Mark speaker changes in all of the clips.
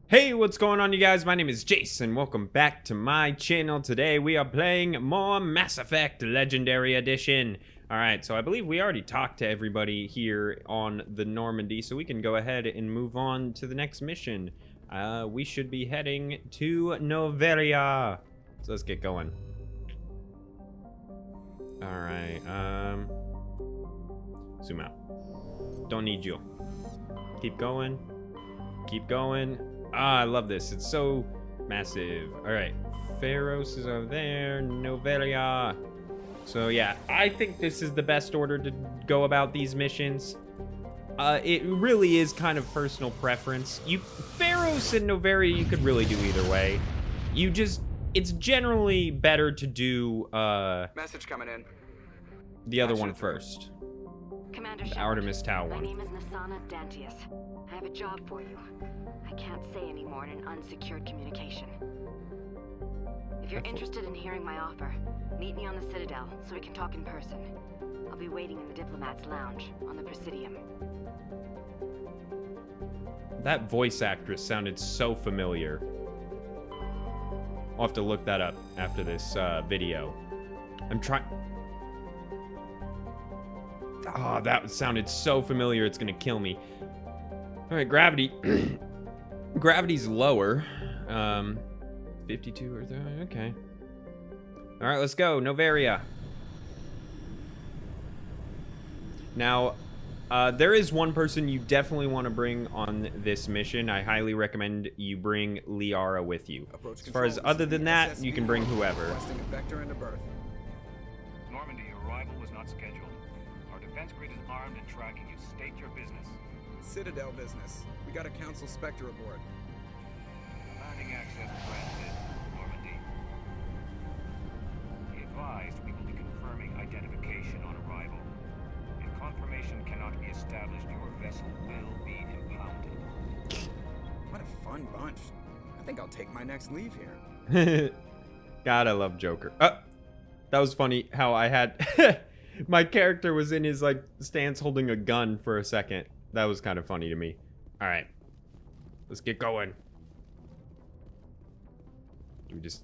Speaker 1: Hey, what's going on, you guys? My name is Jayce, and welcome back to my channel. Today, we are playing more Mass Effect Legendary Edition. Alright, so I believe we already talked to everybody here on the Normandy, so we can go ahead and move on to the next mission. We should be heading to Noveria. So let's get going. Alright, zoom out. Don't need you. Keep going. Keep going. Ah, I love this. It's so massive. All right. Pharos is over there. Noveria. So, yeah, I think this is the best order to go about these missions. It really is kind of personal preference. Pharos and Noveria, you could really do either way. It's generally better to do,
Speaker 2: Message coming in.
Speaker 1: the other one first.
Speaker 3: Commander
Speaker 1: The Artemis Tau
Speaker 3: my
Speaker 1: one.
Speaker 3: name is Nasana Dantius. I have a job for you. I can't say anymore in an unsecured communication. If you're interested in hearing my offer, meet me on the Citadel so we can talk in person. I'll be waiting in the Diplomat's Lounge on the Presidium.
Speaker 1: That voice actress sounded so familiar. I'll have to look that up after this video. I'm trying... Oh, that sounded so familiar, it's gonna kill me. Alright, gravity. Gravity's lower. 52 or 30, okay. Alright, let's go. Noveria. Now, there is one person you definitely want to bring on this mission. I highly recommend you bring Liara with you. As far as other than that, you can bring whoever.
Speaker 4: Normandy, your arrival was not scheduled. Our defense grid is armed and tracking you. State your business.
Speaker 2: Citadel business. We got a Council Spectre aboard.
Speaker 4: Landing access granted, Normandy. Be advised, we will be confirming identification on arrival. If confirmation cannot be established, your vessel will be impounded.
Speaker 2: What a fun bunch. I think I'll take my next leave here.
Speaker 1: God, I love Joker. That was funny how I had... my character was in his, like, stance holding a gun for a second. That was kind of funny to me. Alright. Let's get going. Do we just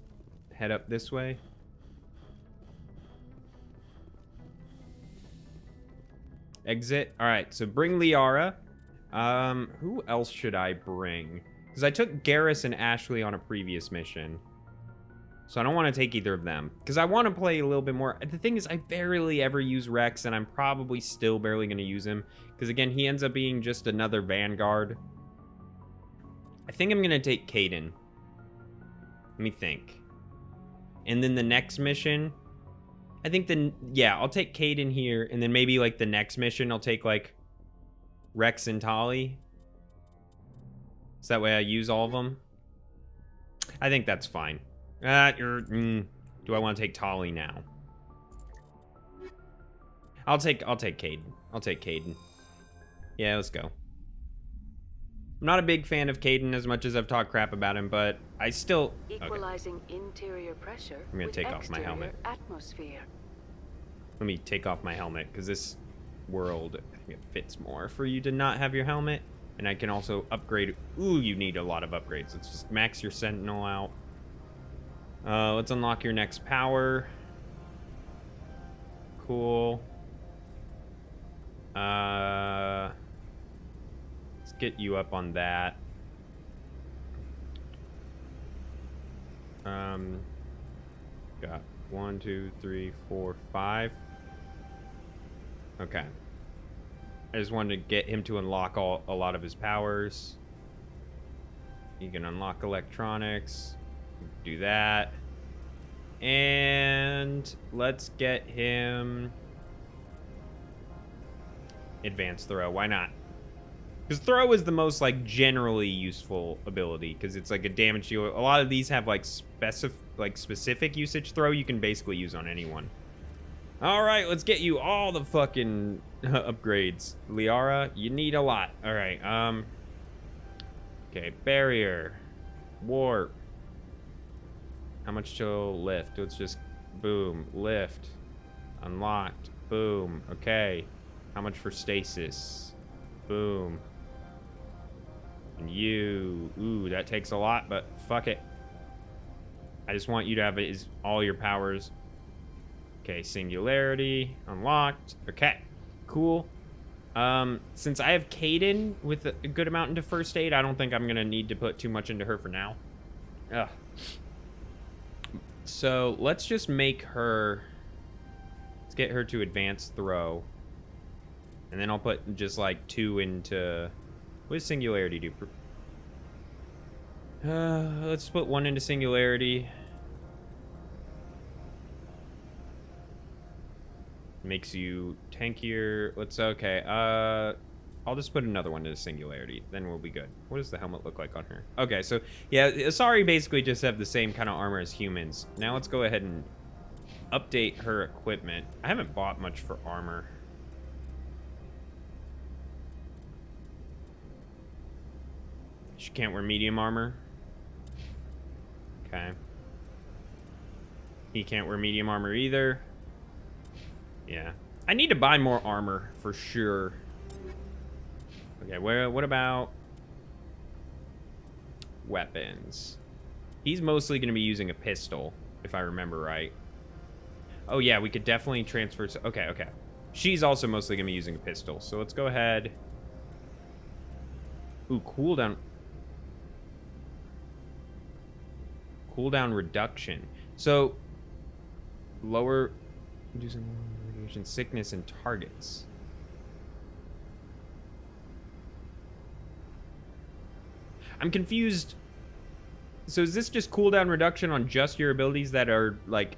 Speaker 1: head up this way? Exit. Alright, so bring Liara. Who else should I bring? Because I took Garrus and Ashley on a previous mission. So I don't want to take either of them. Because I want to play a little bit more. The thing is, I barely ever use Rex, and I'm probably still barely going to use him. Because, again, he ends up being just another Vanguard. I think I'm going to take Kaidan. Let me think. And then the next mission... I think yeah, I'll take Kaidan here. And then maybe, like, the next mission, I'll take, like, Rex and Tali. So that way I use all of them. I think that's fine. Do I want to take Tali now? I'll take Kaidan. I'll take Kaidan. Yeah, let's go. I'm not a big fan of Kaidan as much as I've talked crap about him, but I still...
Speaker 3: Equalizing interior pressure.
Speaker 1: I'm gonna take off my helmet.
Speaker 3: Atmosphere.
Speaker 1: Let me take off my helmet, because this world, I think it fits more for you to not have your helmet. And I can also upgrade... Ooh, you need a lot of upgrades. Let's just max your Sentinel out. Let's unlock your next power. Cool. Let's get you up on that. Got 1, 2, 3, 4, 5. Okay. I just wanted to get him to unlock a lot of his powers. You can unlock electronics. Do that. And let's get him advanced throw. Why not? Because throw is the most, like, generally useful ability, because it's like a damage deal. A lot of these have like specific usage. Throw you can basically use on anyone. All right, let's get you all the fucking upgrades. Liara, you need a lot. All right. Okay, barrier, warp. How much to lift? Let's just boom, lift, unlocked, boom. Okay. How much for stasis? Boom. And you... Ooh, that takes a lot, but fuck it. I just want you to have all your powers. Okay, singularity unlocked. Okay, cool. Since I have Kaden with a good amount into first aid, I don't think I'm gonna need to put too much into her for now. Ugh. So let's just make her... Let's get her to advanced throw. And then I'll put just like 2 into... What does singularity do? Let's put 1 into singularity. Makes you tankier. Okay. I'll just put another one into singularity. Then we'll be good. What does the helmet look like on her? Okay, so yeah, Asari basically just have the same kind of armor as humans. Now let's go ahead and update her equipment. I haven't bought much for armor. She can't wear medium armor. Okay. He can't wear medium armor either. Yeah. I need to buy more armor for sure. Okay, what about weapons? He's mostly going to be using a pistol, if I remember right. Oh yeah, we could definitely transfer. Okay, okay. She's also mostly going to be using a pistol. So let's go ahead. Ooh, cooldown. Cooldown reduction. So lower reducing radiation sickness and targets. I'm confused. So is this just cooldown reduction on just your abilities that are like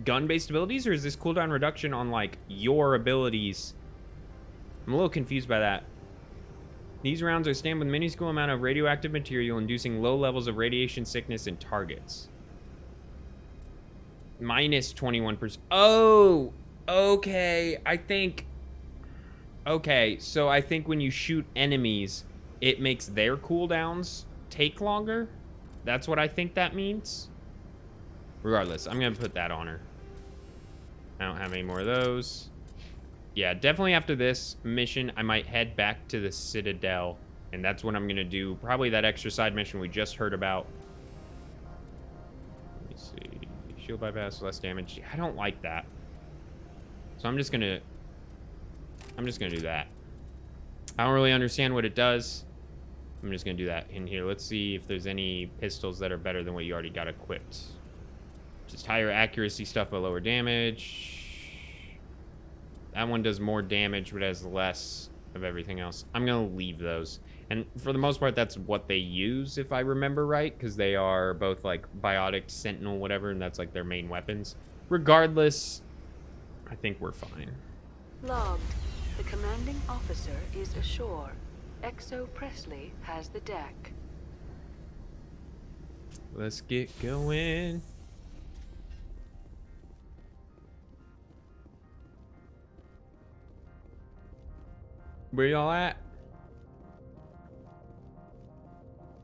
Speaker 1: gun-based abilities, or is this cooldown reduction on like your abilities? I'm a little confused by that. These rounds are stamped with a minuscule amount of radioactive material, inducing low levels of radiation sickness in targets. Minus 21%. Oh, okay. Okay, so I think when you shoot enemies, it makes their cooldowns take longer. That's what I think that means. Regardless, I'm gonna put that on her. I don't have any more of those. Yeah, definitely after this mission, I might head back to the Citadel. And that's what I'm gonna do. Probably that extra side mission we just heard about. Let me see. Shield bypass, less damage. I don't like that. So I'm just gonna do that. I don't really understand what it does. I'm just gonna do that in here. Let's see if there's any pistols that are better than what you already got equipped. Just higher accuracy stuff but lower damage. That one does more damage but has less of everything else. I'm gonna leave those. And for the most part, that's what they use, if I remember right, because they are both like biotic, sentinel, whatever, and that's like their main weapons. Regardless, I think we're fine.
Speaker 5: Logged. The commanding officer is ashore. Exo Presley has the deck.
Speaker 1: Let's get going. Where y'all at?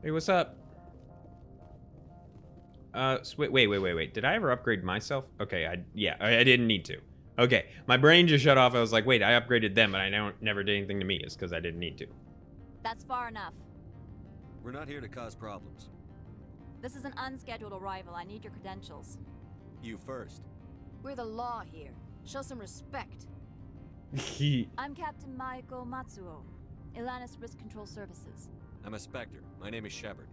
Speaker 1: Hey, what's up? Wait. Did I ever upgrade myself? Okay, I didn't need to. Okay, my brain just shut off. I was like, wait, I upgraded them, but I never did anything to me. It's because I didn't need to.
Speaker 6: That's far enough.
Speaker 7: We're not here to cause problems.
Speaker 6: This is an unscheduled arrival. I need your credentials.
Speaker 7: You first.
Speaker 8: We're the law here. Show some respect.
Speaker 6: I'm Captain Maiko Matsuo, Ilanis Risk Control Services.
Speaker 7: I'm a Spectre. My name is Shepard.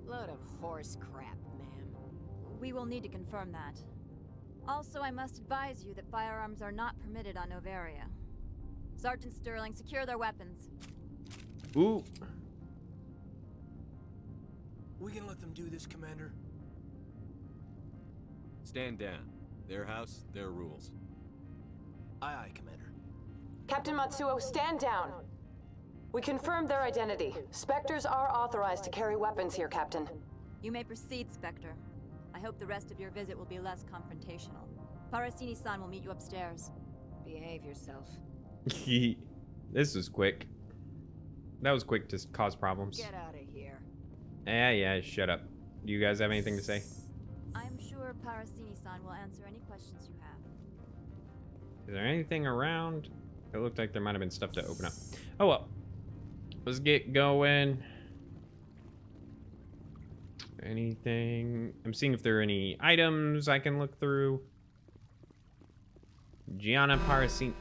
Speaker 8: Load of horse crap, ma'am.
Speaker 6: We will need to confirm that. Also, I must advise you that firearms are not permitted on Noveria. Sergeant Sterling, secure their weapons.
Speaker 1: Ooh.
Speaker 9: We can let them do this, Commander.
Speaker 7: Stand down. Their house, their rules.
Speaker 9: Aye, aye, Commander.
Speaker 10: Captain Matsuo, stand down. We confirmed their identity. Spectres are authorized to carry weapons here, Captain.
Speaker 6: You may proceed, Spectre. I hope the rest of your visit will be less confrontational. Parasini-san will meet you upstairs.
Speaker 8: Behave yourself.
Speaker 1: This was quick. That was quick to cause problems.
Speaker 8: Get out of here.
Speaker 1: Yeah, shut up. Do you guys have anything to say?
Speaker 6: I'm sure Parasini-san will answer any questions you have.
Speaker 1: Is there anything around? It looked like there might have been stuff to open up. Oh well. Let's get going. Anything? I'm seeing if there are any items I can look through. Gianna Paracini.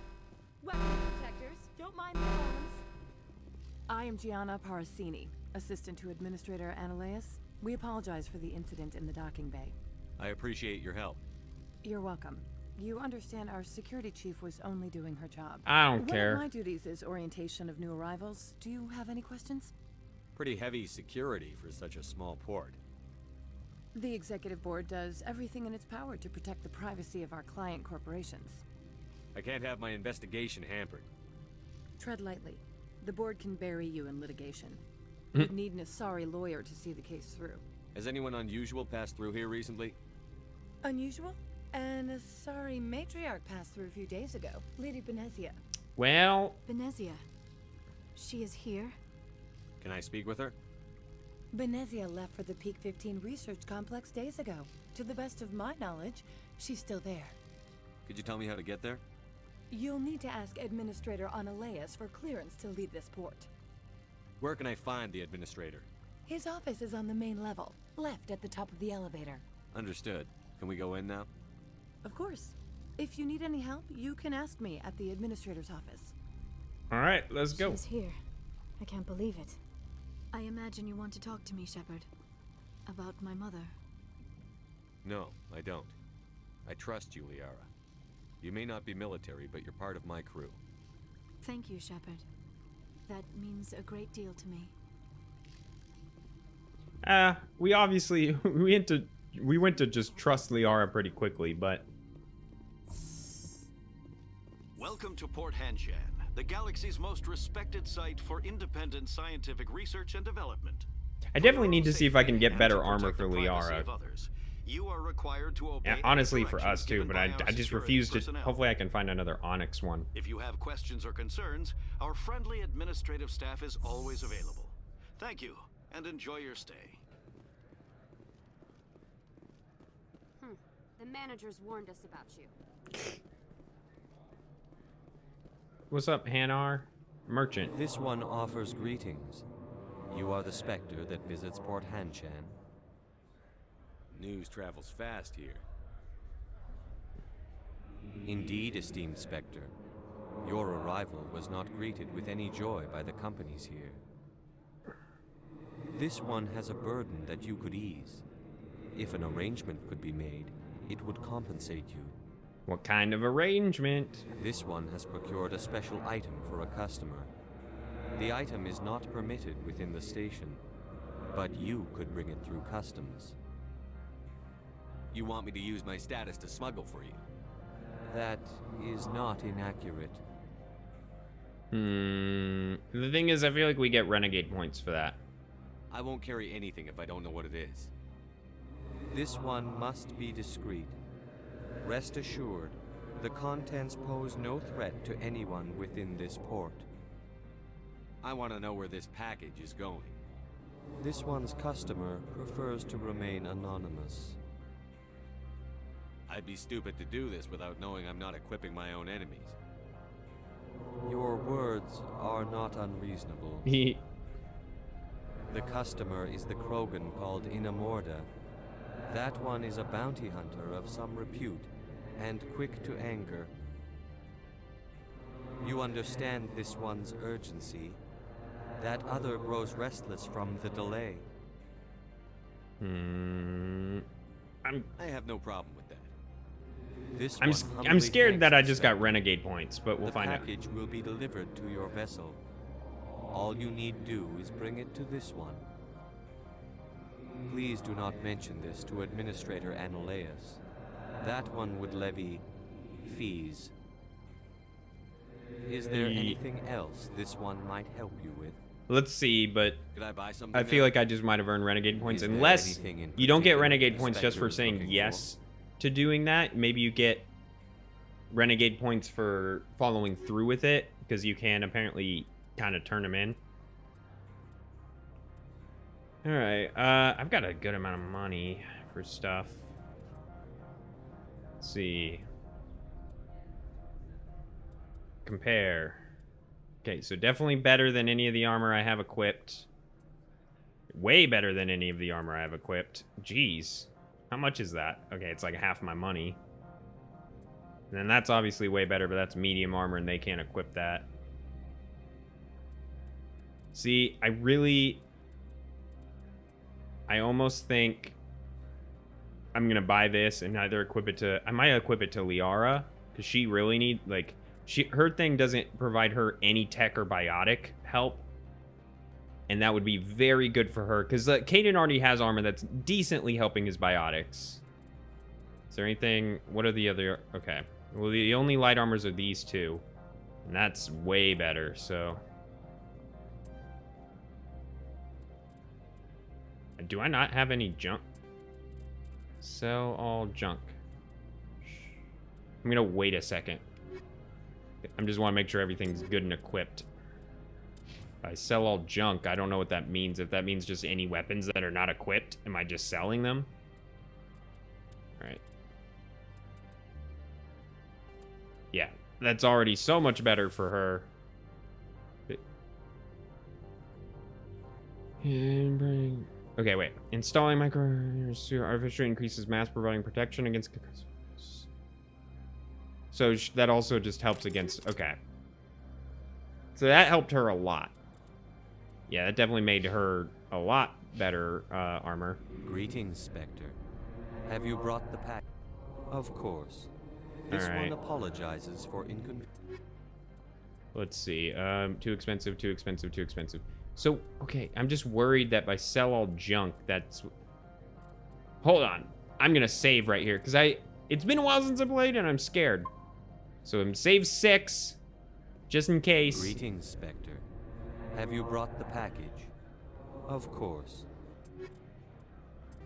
Speaker 11: Weapons detectors, don't mind the alarms. I am Gianna Paracini, assistant to Administrator Ananias. We apologize for the incident in the docking bay.
Speaker 7: I appreciate your help.
Speaker 11: You're welcome. You understand our security chief was only doing her job.
Speaker 1: I don't care.
Speaker 11: One of my duties is orientation of new arrivals. Do you have any questions?
Speaker 7: Pretty heavy security for such a small port.
Speaker 11: The executive board does everything in its power to protect the privacy of our client corporations.
Speaker 7: I can't have my investigation hampered.
Speaker 11: Tread lightly. The board can bury you in litigation. You'd need an sorry lawyer to see the case through.
Speaker 7: Has anyone unusual passed through here recently?
Speaker 11: Unusual? And a sorry matriarch passed through a few days ago. Lady Benezia.
Speaker 1: Well...
Speaker 6: Benezia. She is here?
Speaker 7: Can I speak with her?
Speaker 11: Benezia left for the Peak 15 research complex days ago. To the best of my knowledge, she's still there.
Speaker 7: Could you tell me how to get there?
Speaker 11: You'll need to ask Administrator Ananias for clearance to leave this port.
Speaker 7: Where can I find the administrator?
Speaker 11: His office is on the main level, left at the top of the elevator.
Speaker 7: Understood. Can we go in now?
Speaker 11: Of course. If you need any help, you can ask me at the administrator's office.
Speaker 1: Alright, let's go.
Speaker 6: She's here. I can't believe it. I imagine you want to talk to me, Shepard. About my mother.
Speaker 7: No, I don't. I trust you, Liara. You may not be military, but you're part of my crew.
Speaker 6: Thank you, Shepard. That means a great deal to me.
Speaker 1: We obviously we went to just trust Liara pretty quickly, but
Speaker 12: welcome to Port Hanshan, the galaxy's most respected site for independent scientific research and development.
Speaker 1: I definitely need to see if I can get better armor for Liara.
Speaker 12: You are required to obey
Speaker 1: honestly for us too, but I just refuse to. Hopefully I can find another Onyx one.
Speaker 12: If you have questions or concerns, our friendly administrative staff is always available. Thank you, and enjoy your stay.
Speaker 13: The managers warned us about you.
Speaker 1: What's up, Hanar? Merchant.
Speaker 14: This one offers greetings. You are the Spectre that visits Port Hanshan.
Speaker 7: News travels fast here.
Speaker 14: Indeed, esteemed Spectre. Your arrival was not greeted with any joy by the companies here. This one has a burden that you could ease. If an arrangement could be made, it would compensate you.
Speaker 1: What kind of arrangement?
Speaker 14: This one has procured a special item for a customer. The item is not permitted within the station, but you could bring it through customs.
Speaker 7: You want me to use my status to smuggle for you?
Speaker 14: That is not inaccurate.
Speaker 1: The thing is, I feel like we get renegade points for that.
Speaker 7: I won't carry anything if I don't know what it is.
Speaker 14: This one must be discreet. Rest assured, the contents pose no threat to anyone within this port.
Speaker 7: I want to know where this package is going.
Speaker 14: This one's customer prefers to remain anonymous.
Speaker 7: I'd be stupid to do this without knowing I'm not equipping my own enemies.
Speaker 14: Your words are not unreasonable. The customer is the Krogan called Inamorda. That one is a bounty hunter of some repute, and quick to anger. You understand this one's urgency. That other grows restless from the delay.
Speaker 7: I have no problem with that.
Speaker 1: I'm scared that I just got renegade points, but we'll find out.
Speaker 14: The package will be delivered to your vessel. All you need do is bring it to this one. Please do not mention this to Administrator Ananias. That one would levy fees. Is there anything else this one might help you with?
Speaker 1: Let's see, but
Speaker 7: Could I buy something
Speaker 1: I feel
Speaker 7: now?
Speaker 1: like I just might have earned renegade points, unless you don't get renegade points just for saying yes to doing that. Maybe you get renegade points for following through with it, because you can apparently kind of turn them in. All right, I've got a good amount of money for stuff. Let's see. Compare. Okay, so definitely better than any of the armor I have equipped. Way better than any of the armor I have equipped. Jeez. How much is that? Okay, it's like half my money. And then that's obviously way better, but that's medium armor and they can't equip that. See, I almost think I'm going to buy this and either equip it to... I might equip it to Liara, because she really need... Like, her thing doesn't provide her any tech or biotic help. And that would be very good for her, because Caden already has armor that's decently helping his biotics. Is there anything... What are the other... Okay. Well, the only light armors are these two. And that's way better, so... Do I not have any junk? Sell all junk. I'm gonna wait a second. I just want to make sure everything's good and equipped. If I sell all junk, I don't know what that means. If that means just any weapons that are not equipped, am I just selling them? All right. Yeah, that's already so much better for her. And bring... Okay, wait. Installing micro artificially increases mass providing protection against... So that also just helps against... Okay. So that helped her a lot. Yeah, that definitely made her a lot better armor.
Speaker 14: Greetings, Spectre. Have you brought the pack? Of course. This one apologizes for inconvenience.
Speaker 1: Let's see. Too expensive, too expensive, too expensive. So, okay, I'm just worried that if I sell all junk, that's... Hold on. I'm gonna save right here, because it's been a while since I played, and I'm scared. So I'm save 6, just in case.
Speaker 14: Greetings, Spectre. Have you brought the package? Of course.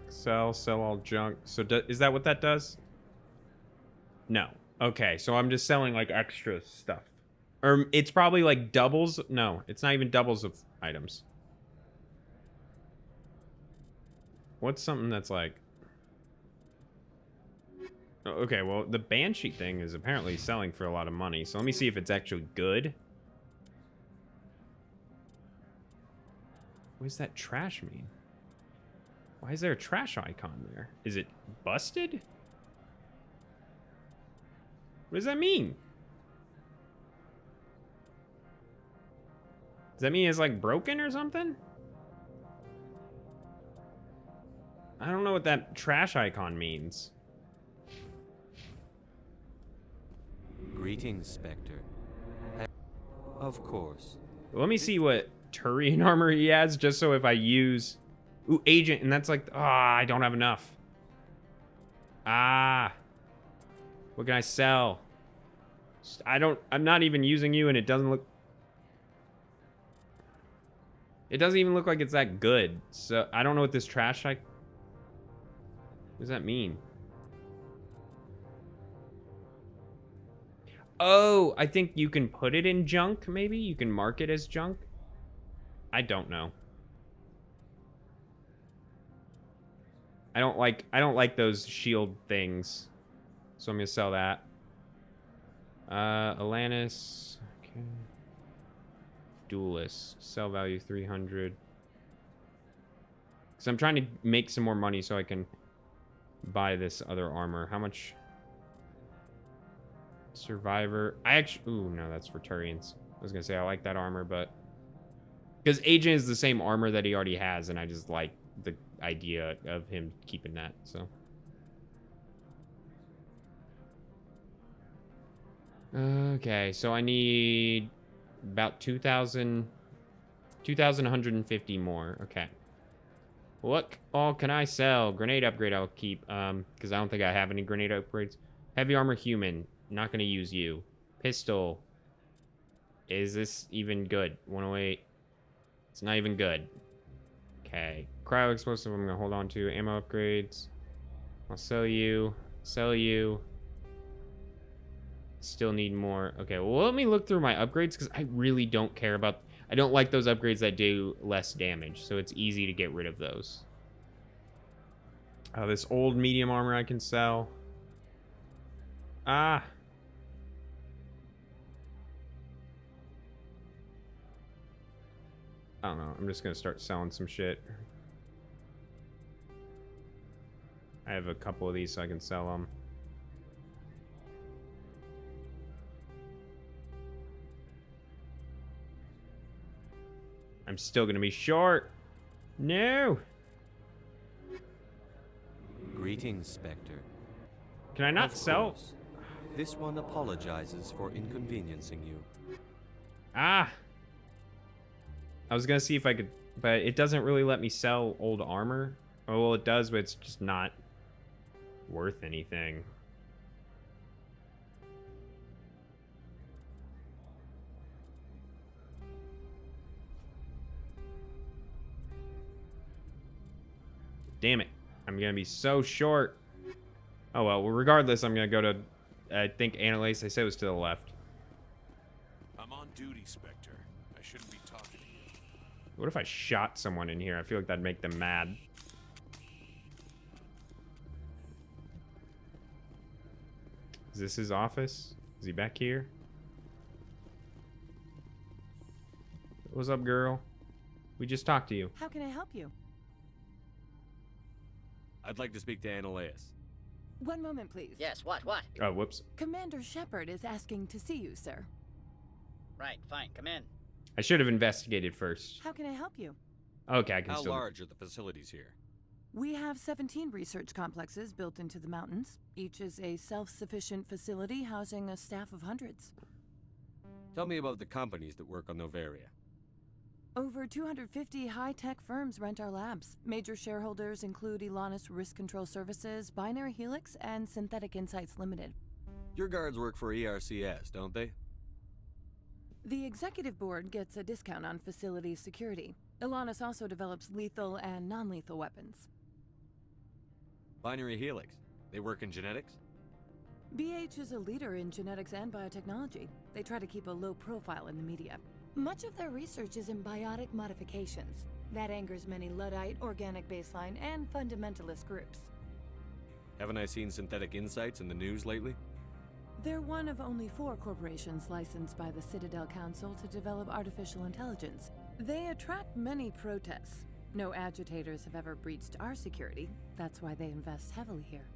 Speaker 1: Sell all junk. So is that what that does? No. Okay, so I'm just selling, like, extra stuff. Or it's probably, like, doubles. No, it's not even doubles of items. What's something that's, like... Okay, well, the Banshee thing is apparently selling for a lot of money. So let me see if it's actually good. What does that trash mean? Why is there a trash icon there? Is it busted? What does that mean? Does that mean it's like broken or something? I don't know what that trash icon means.
Speaker 14: Greetings, Spectre. Of course.
Speaker 1: Let me see what Turian armor he has, just so if I use... Ooh, agent, and that's like... Ah, I don't have enough. Ah. What can I sell? I'm not even using you, and it doesn't look... It doesn't even look like it's that good. So, I don't know what this trash... What does that mean? Oh, I think you can put it in junk, maybe? You can mark it as junk? I don't know. I don't like those shield things. So I'm gonna sell that. Alanis. Okay. Duelist. Sell value 300. Because I'm trying to make some more money so I can buy this other armor. How much? Survivor. Ooh, no, that's for Turians. I was gonna say I like that armor, but... Because Agent is the same armor that he already has, and I just like the idea of him keeping that, so... Okay, so I need about 2,150 more. Okay. What all can I sell? Grenade upgrade I'll keep, because I don't think I have any grenade upgrades. Heavy armor human. Not going to use you. Pistol. Is this even good? 108. It's not even good. Okay. Cryo explosive I'm going to hold on to. Ammo upgrades. I'll sell you. Sell you. Still need more. Okay, well, let me look through my upgrades because I really don't care about... I don't like those upgrades that do less damage, so it's easy to get rid of those. This old medium armor I can sell. Ah. I don't know. I'm just gonna start selling some shit. I have a couple of these so I can sell them. I'm still gonna be short. No.
Speaker 14: Greetings, Spectre.
Speaker 1: Can I not
Speaker 14: Of
Speaker 1: sell?
Speaker 14: course. This one apologizes for inconveniencing you.
Speaker 1: Ah. I was gonna see if I could, but it doesn't really let me sell old armor. Oh, well, it does, but it's just not worth anything. Damn it. I'm gonna be so short. Oh well, regardless, I'm gonna go to, I think Annalise, I said it was to the left.
Speaker 15: I'm on duty, Spectre. I shouldn't be talking to you.
Speaker 1: What if I shot someone in here? I feel like that'd make them mad. Is this his office? Is he back here? What's up, girl? We just talked to you.
Speaker 11: How can I help you?
Speaker 7: I'd like to speak to Annalise.
Speaker 11: One moment, please.
Speaker 16: Yes, what?
Speaker 1: Oh, whoops.
Speaker 11: Commander Shepard is asking to see you, sir.
Speaker 16: Right, fine, come in.
Speaker 1: I should have investigated first.
Speaker 11: How can I help you?
Speaker 1: Okay, I can
Speaker 7: How
Speaker 1: still...
Speaker 7: large are the facilities here?
Speaker 11: We have 17 research complexes built into the mountains. Each is a self-sufficient facility housing a staff of hundreds.
Speaker 7: Tell me about the companies that work on Noveria.
Speaker 11: Over 250 high-tech firms rent our labs. Major shareholders include Elanus Risk Control Services, Binary Helix, and Synthetic Insights Limited.
Speaker 7: Your guards work for ERCS, don't they?
Speaker 11: The executive board gets a discount on facility security. Elanus also develops lethal and non-lethal weapons.
Speaker 7: Binary Helix. They work in genetics?
Speaker 11: BH is a leader in genetics and biotechnology. They try to keep a low profile in the media. Much of their research is in biotic modifications. That angers many Luddite, organic baseline, and fundamentalist groups.
Speaker 7: Haven't I seen Synthetic Insights in the news lately?
Speaker 11: They're one of only 4 corporations licensed by the Citadel Council to develop artificial intelligence. They attract many protests. No agitators have ever breached our security. That's why they invest heavily here.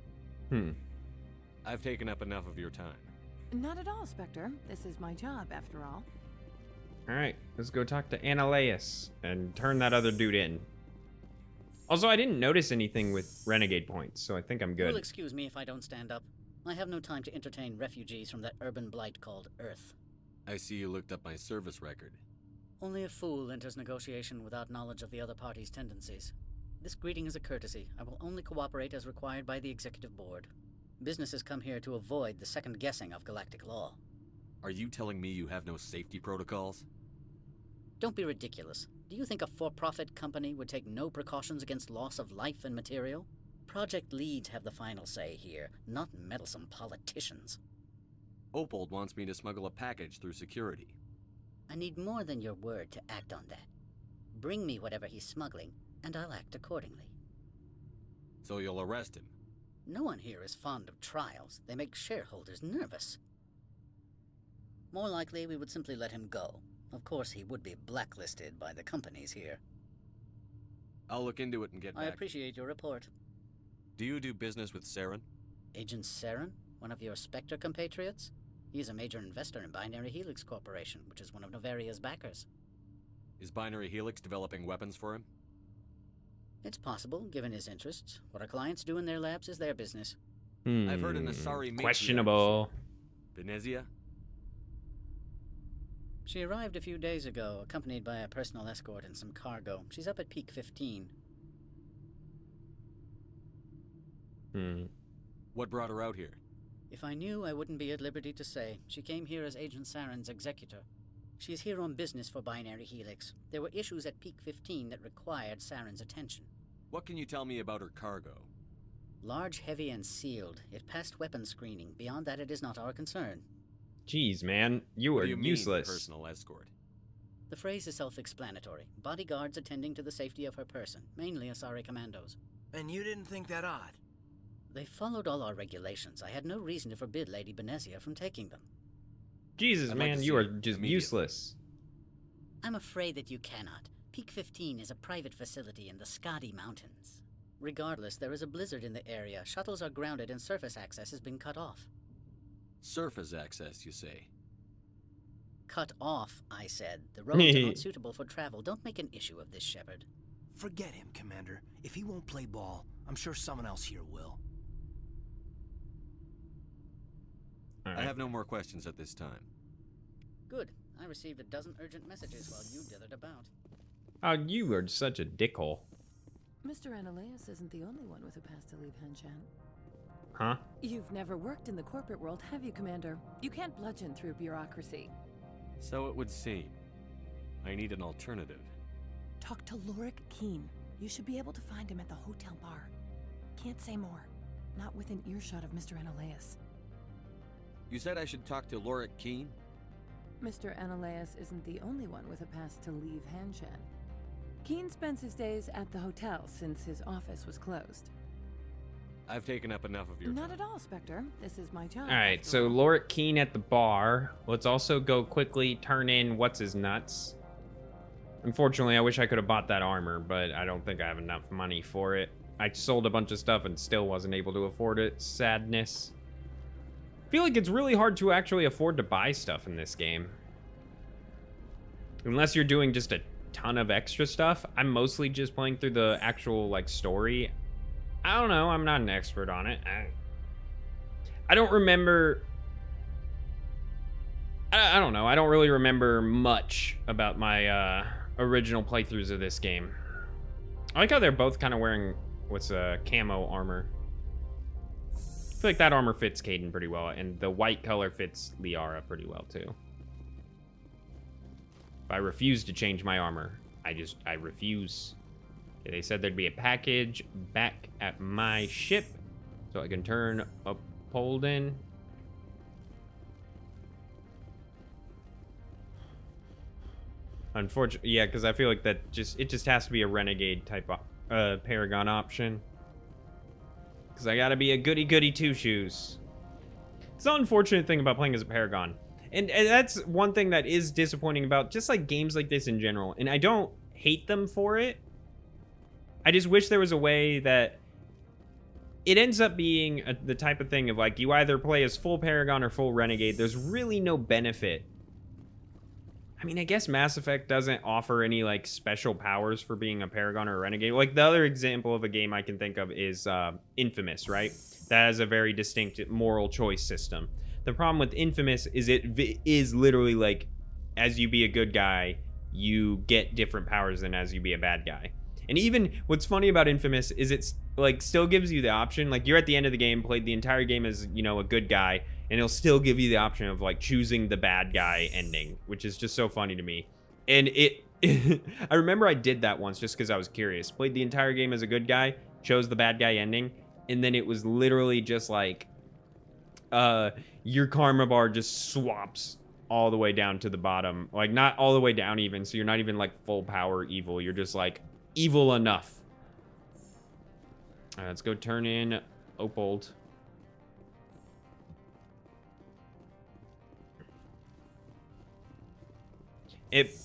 Speaker 7: I've taken up enough of your time.
Speaker 11: Not at all, Spectre. This is my job, after all.
Speaker 1: Alright, let's go talk to Annalise and turn that other dude in. Also, I didn't notice anything with renegade points, so I think I'm good.
Speaker 16: You'll excuse me if I don't stand up. I have no time to entertain refugees from that urban blight called Earth.
Speaker 7: I see you looked up my service record.
Speaker 16: Only a fool enters negotiation without knowledge of the other party's tendencies. This greeting is a courtesy. I will only cooperate as required by the executive board. Businesses come here to avoid the second guessing of galactic law.
Speaker 7: Are you telling me you have no safety protocols?
Speaker 16: Don't be ridiculous. Do you think a for-profit company would take no precautions against loss of life and material? Project leads have the final say here, not meddlesome politicians.
Speaker 7: Opold wants me to smuggle a package through security.
Speaker 16: I need more than your word to act on that. Bring me whatever he's smuggling, and I'll act accordingly.
Speaker 7: So you'll arrest him?
Speaker 16: No one here is fond of trials. They make shareholders nervous. More likely, we would simply let him go. Of course, he would be blacklisted by the companies here.
Speaker 7: I'll look into it and get back.
Speaker 16: I appreciate your report.
Speaker 7: Do you do business with Saren?
Speaker 16: Agent Saren? One of your Spectre compatriots? He's a major investor in Binary Helix Corporation, which is one of Noveria's backers.
Speaker 7: Is Binary Helix developing weapons for him?
Speaker 16: It's possible, given his interests. What our clients do in their labs is their business.
Speaker 7: I've heard an Asari matriarch.
Speaker 1: Questionable.
Speaker 7: Venezia?
Speaker 16: She arrived a few days ago, accompanied by a personal escort and some cargo. She's up at Peak 15.
Speaker 7: What brought her out here?
Speaker 16: If I knew, I wouldn't be at liberty to say. She came here as Agent Saren's executor. She's here on business for Binary Helix. There were issues at Peak 15 that required Saren's attention.
Speaker 7: What can you tell me about her cargo?
Speaker 16: Large, heavy, and sealed. It passed weapons screening. Beyond that, it is not our concern.
Speaker 1: Jeez, man. You are useless.
Speaker 7: Personal escort?
Speaker 16: The phrase is self-explanatory. Bodyguards attending to the safety of her person, mainly Asari commandos.
Speaker 9: And you didn't think that odd?
Speaker 16: They followed all our regulations. I had no reason to forbid Lady Benezia from taking them.
Speaker 1: Jesus, man, you are just useless.
Speaker 16: I'm afraid that you cannot. Peak 15 is a private facility in the Skadi Mountains. Regardless, there is a blizzard in the area. Shuttles are grounded and surface access has been cut off.
Speaker 12: Surface access, you say?
Speaker 16: Cut off, I said. The roads are not suitable for travel. Don't make an issue of this, Shepard.
Speaker 9: Forget him, Commander. If he won't play ball, I'm sure someone else here will.
Speaker 7: I have no more questions at this time.
Speaker 16: Good. I received a dozen urgent messages while you dithered about.
Speaker 1: Oh, you are such a dickhole.
Speaker 11: Mr. Ananias isn't the only one with a pass to leave Hanshan.
Speaker 1: Huh?
Speaker 11: You've never worked in the corporate world, have you, Commander? You can't bludgeon through bureaucracy.
Speaker 7: So it would seem. I need an alternative.
Speaker 11: Talk to Lorik Keen. You should be able to find him at the hotel bar. Can't say more. Not within earshot of Mr. Ananias.
Speaker 7: You said I should talk to Lorik Keen?
Speaker 11: Mr. Ananias isn't the only one with a pass to leave Hanshan. Keen spends his days at the hotel since his office was closed.
Speaker 7: I've taken up enough of your
Speaker 11: Not
Speaker 7: time.
Speaker 11: at all, Spectre. This is my job.
Speaker 1: Alright, so Lorik Keen at the bar. Let's also go quickly turn in what's-his-nuts. Unfortunately, I wish I could have bought that armor, but I don't think I have enough money for it. I sold a bunch of stuff and still wasn't able to afford it. Sadness. I feel like it's really hard to actually afford to buy stuff in this game. Unless you're doing just a ton of extra stuff. I'm mostly just playing through the actual, like, story. I don't know. I'm not an expert on it. I don't remember... I don't know. I don't really remember much about my original playthroughs of this game. I like how they're both kind of wearing what's camo armor. I feel like that armor fits Caden pretty well, and the white color fits Liara pretty well too. But I refuse to change my armor. I refuse. Okay, they said there'd be a package back at my ship, so I can turn Uphold in. Unfortunately, yeah, because I feel like that it just has to be a renegade type Paragon option. Because I gotta be a goody-goody two-shoes. It's the unfortunate thing about playing as a Paragon. And that's one thing that is disappointing about just like games like this in general. And I don't hate them for it. I just wish there was a way that it ends up being the type of thing of like you either play as full Paragon or full Renegade. There's really no benefit. I mean, I guess Mass Effect doesn't offer any like special powers for being a Paragon or a Renegade. Like the other example of a game I can think of is Infamous, right? That has a very distinct moral choice system. The problem with Infamous is it is literally like, as you be a good guy, you get different powers than as you be a bad guy. And even what's funny about Infamous is it's like still gives you the option, like you're at the end of the game, played the entire game as, you know, a good guy, and it'll still give you the option of like choosing the bad guy ending, which is just so funny to me. And I remember I did that once just because I was curious. Played the entire game as a good guy, chose the bad guy ending, and then it was literally just like your karma bar just swaps all the way down to the bottom. Like not all the way down even, so you're not even like full power evil. You're just like evil enough. All right, let's go turn in Opold.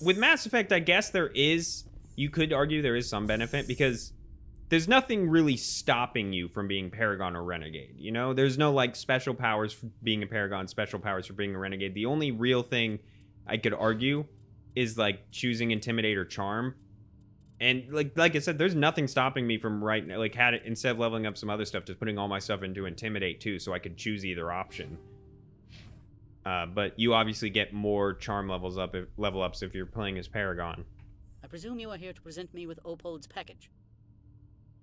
Speaker 1: With Mass Effect, I guess you could argue there is some benefit because there's nothing really stopping you from being Paragon or Renegade, you know? There's no, like, special powers for being a Paragon, special powers for being a Renegade. The only real thing I could argue is, like, choosing Intimidate or Charm. And, like I said, there's nothing stopping me from instead of leveling up some other stuff, just putting all my stuff into Intimidate, too, so I could choose either option. But you obviously get more charm level ups if you're playing as Paragon.
Speaker 16: I presume you are here to present me with Opold's package.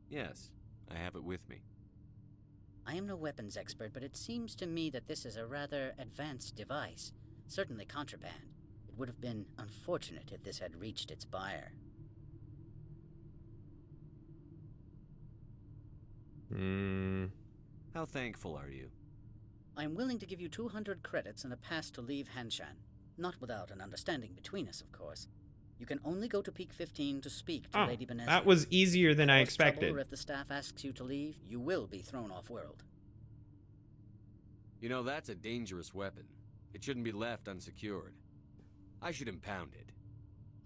Speaker 7: Yes, I have it with me.
Speaker 16: I am no weapons expert, but it seems to me that this is a rather advanced device. Certainly contraband. It would have been unfortunate if this had reached its buyer.
Speaker 7: How thankful are you?
Speaker 16: I am willing to give you 200 credits and a pass to leave Hanshan. Not without an understanding between us, of course. You can only go to Peak 15 to speak to Lady Benezia.
Speaker 1: That was easier than I expected.
Speaker 16: Trouble, or if the staff asks you to leave, you will be thrown off-world.
Speaker 7: You know, that's a dangerous weapon. It shouldn't be left unsecured. I should impound it.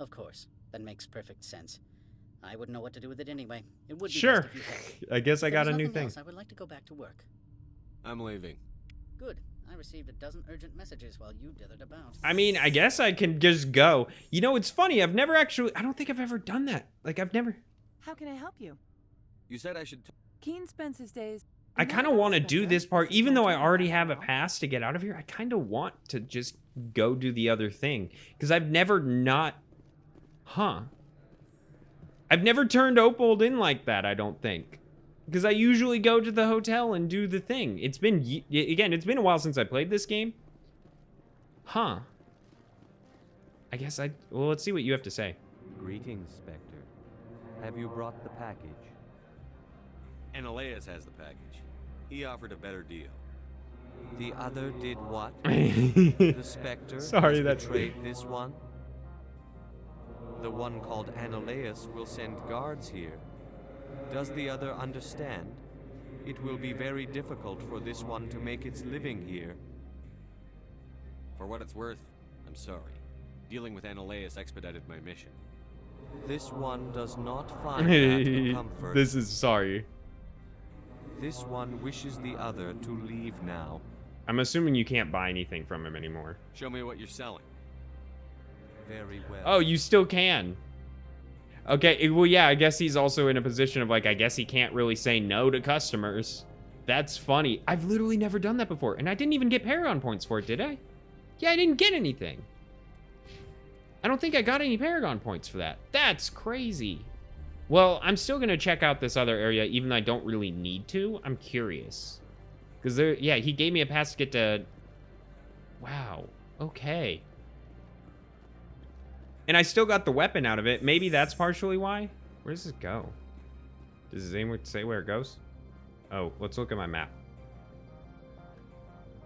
Speaker 16: Of course. That makes perfect sense. I wouldn't know what to do with it anyway. It would be
Speaker 1: Sure.
Speaker 16: best if you helped.
Speaker 1: I guess I
Speaker 16: If
Speaker 1: got a
Speaker 16: there's
Speaker 1: new
Speaker 16: nothing
Speaker 1: thing.
Speaker 16: else, I would like to go back to work.
Speaker 7: I'm leaving.
Speaker 16: Good. I received a dozen urgent messages while you dithered about.
Speaker 1: I mean, I guess I can just go. You know, it's funny. I've never actually... I don't think I've ever done that. Like, I've never...
Speaker 11: How can I help you?
Speaker 7: You said I should...
Speaker 11: Keen spends his days...
Speaker 1: I kind of want to do this part. Even though I already have a pass to get out of here, I kind of want to just go do the other thing. Because I've never not... Huh. I've never turned Opold in like that, I don't think. Because I usually go to the hotel and do the thing. It's been... Again, it's been a while since I played this game. Huh. I guess I... Well, let's see what you have to say.
Speaker 14: Greetings, Spectre. Have you brought the package?
Speaker 7: Ananias has the package. He offered a better deal.
Speaker 14: The other did what? The Spectre
Speaker 1: Sorry,
Speaker 14: has
Speaker 1: that's...
Speaker 14: betrayed this one? The one called Ananias will send guards here. Does the other understand? It will be very difficult for this one to make its living here.
Speaker 7: For what it's worth, I'm sorry. Dealing with Ananias expedited my mission.
Speaker 14: This one does not find that comfort.
Speaker 1: This is sorry.
Speaker 14: This one wishes the other to leave now.
Speaker 1: I'm assuming you can't buy anything from him anymore.
Speaker 7: Show me what you're selling.
Speaker 14: Very well.
Speaker 1: Oh, you still can. Okay, well, yeah, I guess he's also in a position of, like, I guess he can't really say no to customers. That's funny. I've literally never done that before, and I didn't even get Paragon points for it, did I? Yeah, I didn't get anything. I don't think I got any Paragon points for that. That's crazy. Well, I'm still going to check out this other area, even though I don't really need to. I'm curious. Because there, yeah, he gave me a pass to get to... Wow. Okay. And I still got the weapon out of it. Maybe that's partially why. Where does this go? Does anyone say where it goes? Oh, let's look at my map.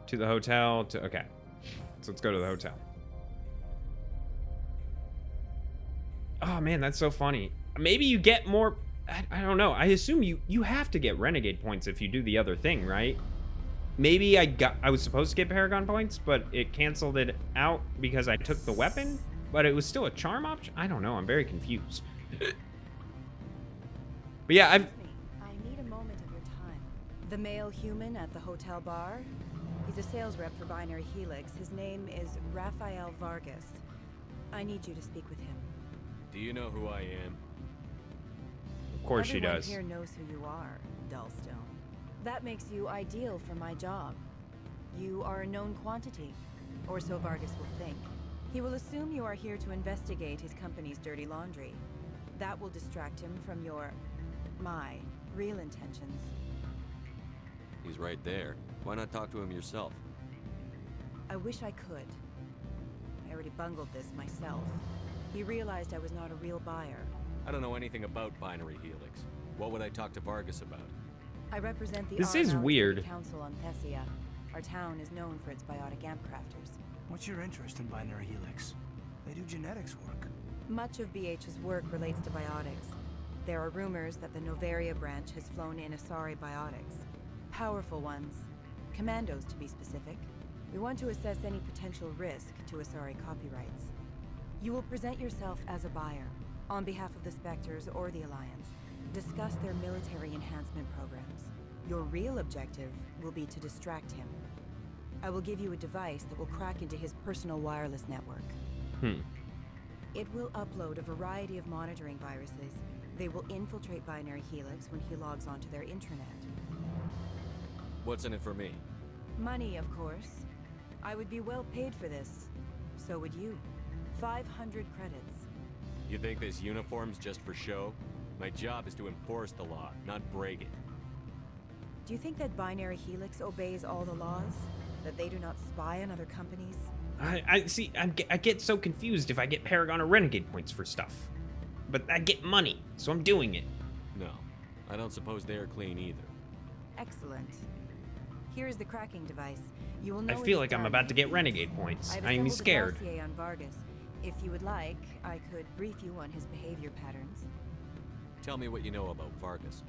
Speaker 1: To the hotel. Okay. So let's go to the hotel. Oh, man, that's so funny. Maybe you get more... I don't know. I assume you have to get Renegade points if you do the other thing, right? Maybe I was supposed to get Paragon points, but it canceled it out because I took the weapon? But it was still a charm option? I don't know. I'm very confused. But yeah,
Speaker 17: I need a moment of your time. The male human at the hotel bar? He's a sales rep for Binary Helix. His name is Rafael Vargas. I need you to speak with him.
Speaker 7: Do you know who I am?
Speaker 1: Of course she
Speaker 17: Everyone
Speaker 1: does.
Speaker 17: here knows who you are, Dullstone. That makes you ideal for my job. You are a known quantity, or so Vargas will think. He will assume you are here to investigate his company's dirty laundry. That will distract him from my real intentions.
Speaker 7: He's right there. Why not talk to him yourself?
Speaker 17: I wish I could. I already bungled this myself. He realized I was not a real buyer.
Speaker 7: I don't know anything about Binary Helix. What would I talk to Vargas about?
Speaker 17: I represent the
Speaker 1: This is weird.
Speaker 17: Council on Thessia. Our town is known for its biotic amp crafters.
Speaker 9: What's your interest in Binary Helix? They do genetics work.
Speaker 17: Much of BH's work relates to biotics. There are rumors that the Noveria branch has flown in Asari biotics. Powerful ones. Commandos, to be specific. We want to assess any potential risk to Asari copyrights. You will present yourself as a buyer, on behalf of the Spectres or the Alliance. Discuss their military enhancement programs. Your real objective will be to distract him. I will give you a device that will crack into his personal wireless network. It will upload a variety of monitoring viruses. They will infiltrate Binary Helix when he logs onto their intranet.
Speaker 7: What's in it for me?
Speaker 17: Money, of course. I would be well paid for this. So would you. 500 credits.
Speaker 7: You think this uniform's just for show? My job is to enforce the law, not break it.
Speaker 17: Do you think that Binary Helix obeys all the laws? That they do not spy on other companies?
Speaker 1: I see. I get so confused if I get Paragon or Renegade points for stuff. But I get money, so I'm doing it.
Speaker 7: No, I don't suppose they're clean either.
Speaker 17: Excellent. Here is the cracking device. You will know
Speaker 1: I feel like I'm about to get Renegade points. I'm scared.
Speaker 17: A dossier on Vargas. If you would like, I could brief you on his behavior patterns.
Speaker 7: Tell me what you know about Vargas.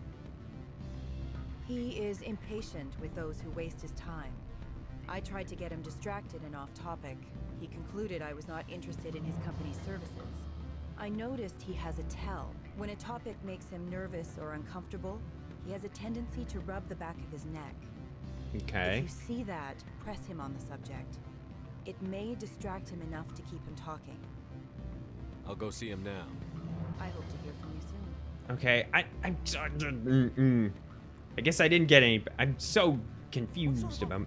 Speaker 17: He is impatient with those who waste his time. I tried to get him distracted and off topic. He concluded I was not interested in his company's services. I noticed he has a tell. When a topic makes him nervous or uncomfortable, he has a tendency to rub the back of his neck.
Speaker 1: Okay.
Speaker 17: If you see that, press him on the subject. It may distract him enough to keep him talking.
Speaker 7: I'll go see him now.
Speaker 17: I hope to hear from you soon.
Speaker 1: Okay, I guess I didn't get any. I'm so confused about.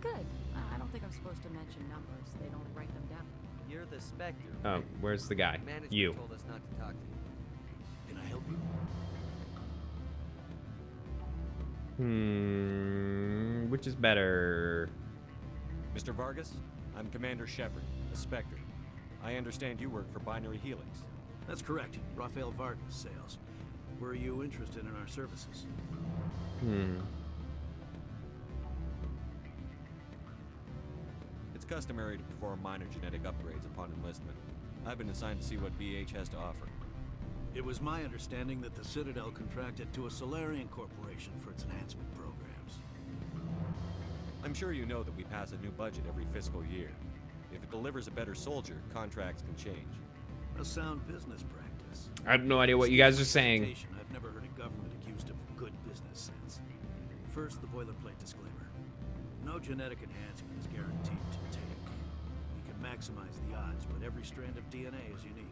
Speaker 5: Good. I don't think I'm supposed to mention numbers. They'd only write them down.
Speaker 14: You're the Spectre.
Speaker 1: Oh, where's the guy?
Speaker 14: Management
Speaker 1: You.
Speaker 14: told us not to talk to you.
Speaker 9: Can I help you?
Speaker 1: Which is better?
Speaker 7: Mr. Vargas, I'm Commander Shepard, a Spectre. I understand you work for Binary Helix.
Speaker 9: That's correct. Rafael Vargas, sales. Were you interested in our services?
Speaker 7: It's customary to perform minor genetic upgrades upon enlistment. I've been assigned to see what BH has to offer.
Speaker 9: It was my understanding that the Citadel contracted to a Solarian corporation for its enhancement programs.
Speaker 7: I'm sure you know that we pass a new budget every fiscal year. If it delivers a better soldier, contracts can change.
Speaker 9: A sound business practice.
Speaker 1: I have no idea what you guys are saying.
Speaker 9: I've never heard a government accused of good business sense. First, the boilerplate disclaimer. No genetic enhancement is guaranteed to take. We can maximize the odds, but every strand of DNA is unique.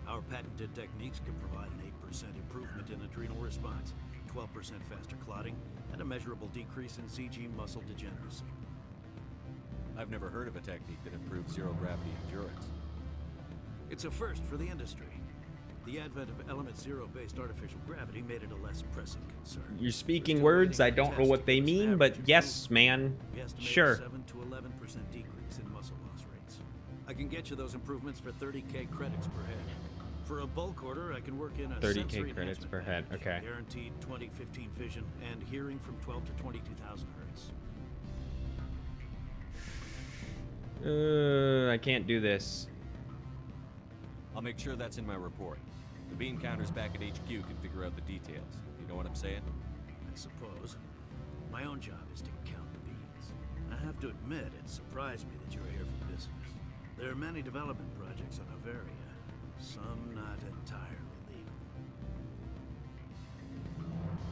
Speaker 9: Our patented techniques can provide an 8% improvement in adrenal response, 12% faster clotting, and a measurable decrease in CG muscle degeneracy.
Speaker 7: I've never heard of a technique that improves zero-gravity endurance.
Speaker 9: It's a first for the industry. The advent of element zero-based artificial gravity made it a less pressing concern.
Speaker 1: You're speaking words, I don't know what they mean, but yes, man. Sure.
Speaker 9: 7 to 11% decrease in muscle loss rates. I can get you those improvements for 30k credits per head. For a bulk order, I can work in a
Speaker 1: 30k credits per head. Okay.
Speaker 9: Guaranteed 20/15 vision and hearing from 12 to 22,000 hertz.
Speaker 1: I can't do this.
Speaker 7: I'll make sure that's in my report. The bean counters back at HQ can figure out the details. You know what I'm saying?
Speaker 9: I suppose. My own job is to count beans. I have to admit, it surprised me that you were here for business. There are many development projects on Noveria, some not entirely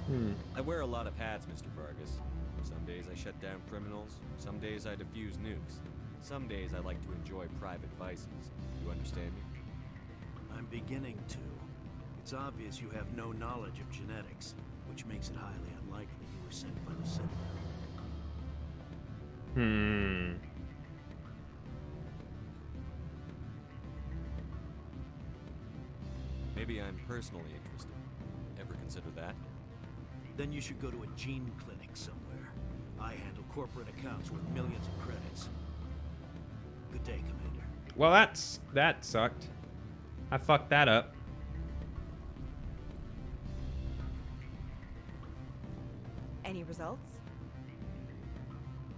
Speaker 9: legal.
Speaker 7: I wear a lot of hats, Mr. Vargas. Some days I shut down criminals, some days I defuse nukes. Some days I like to enjoy private vices. You understand me?
Speaker 9: I'm beginning to. It's obvious you have no knowledge of genetics, which makes it highly unlikely you were sent by the Citadel.
Speaker 7: Maybe I'm personally interested. Ever consider that?
Speaker 9: Then you should go to a gene clinic somewhere. I handle corporate accounts worth millions of credits. Good day, Commander.
Speaker 1: Well, that sucked. I fucked that up.
Speaker 17: Any results?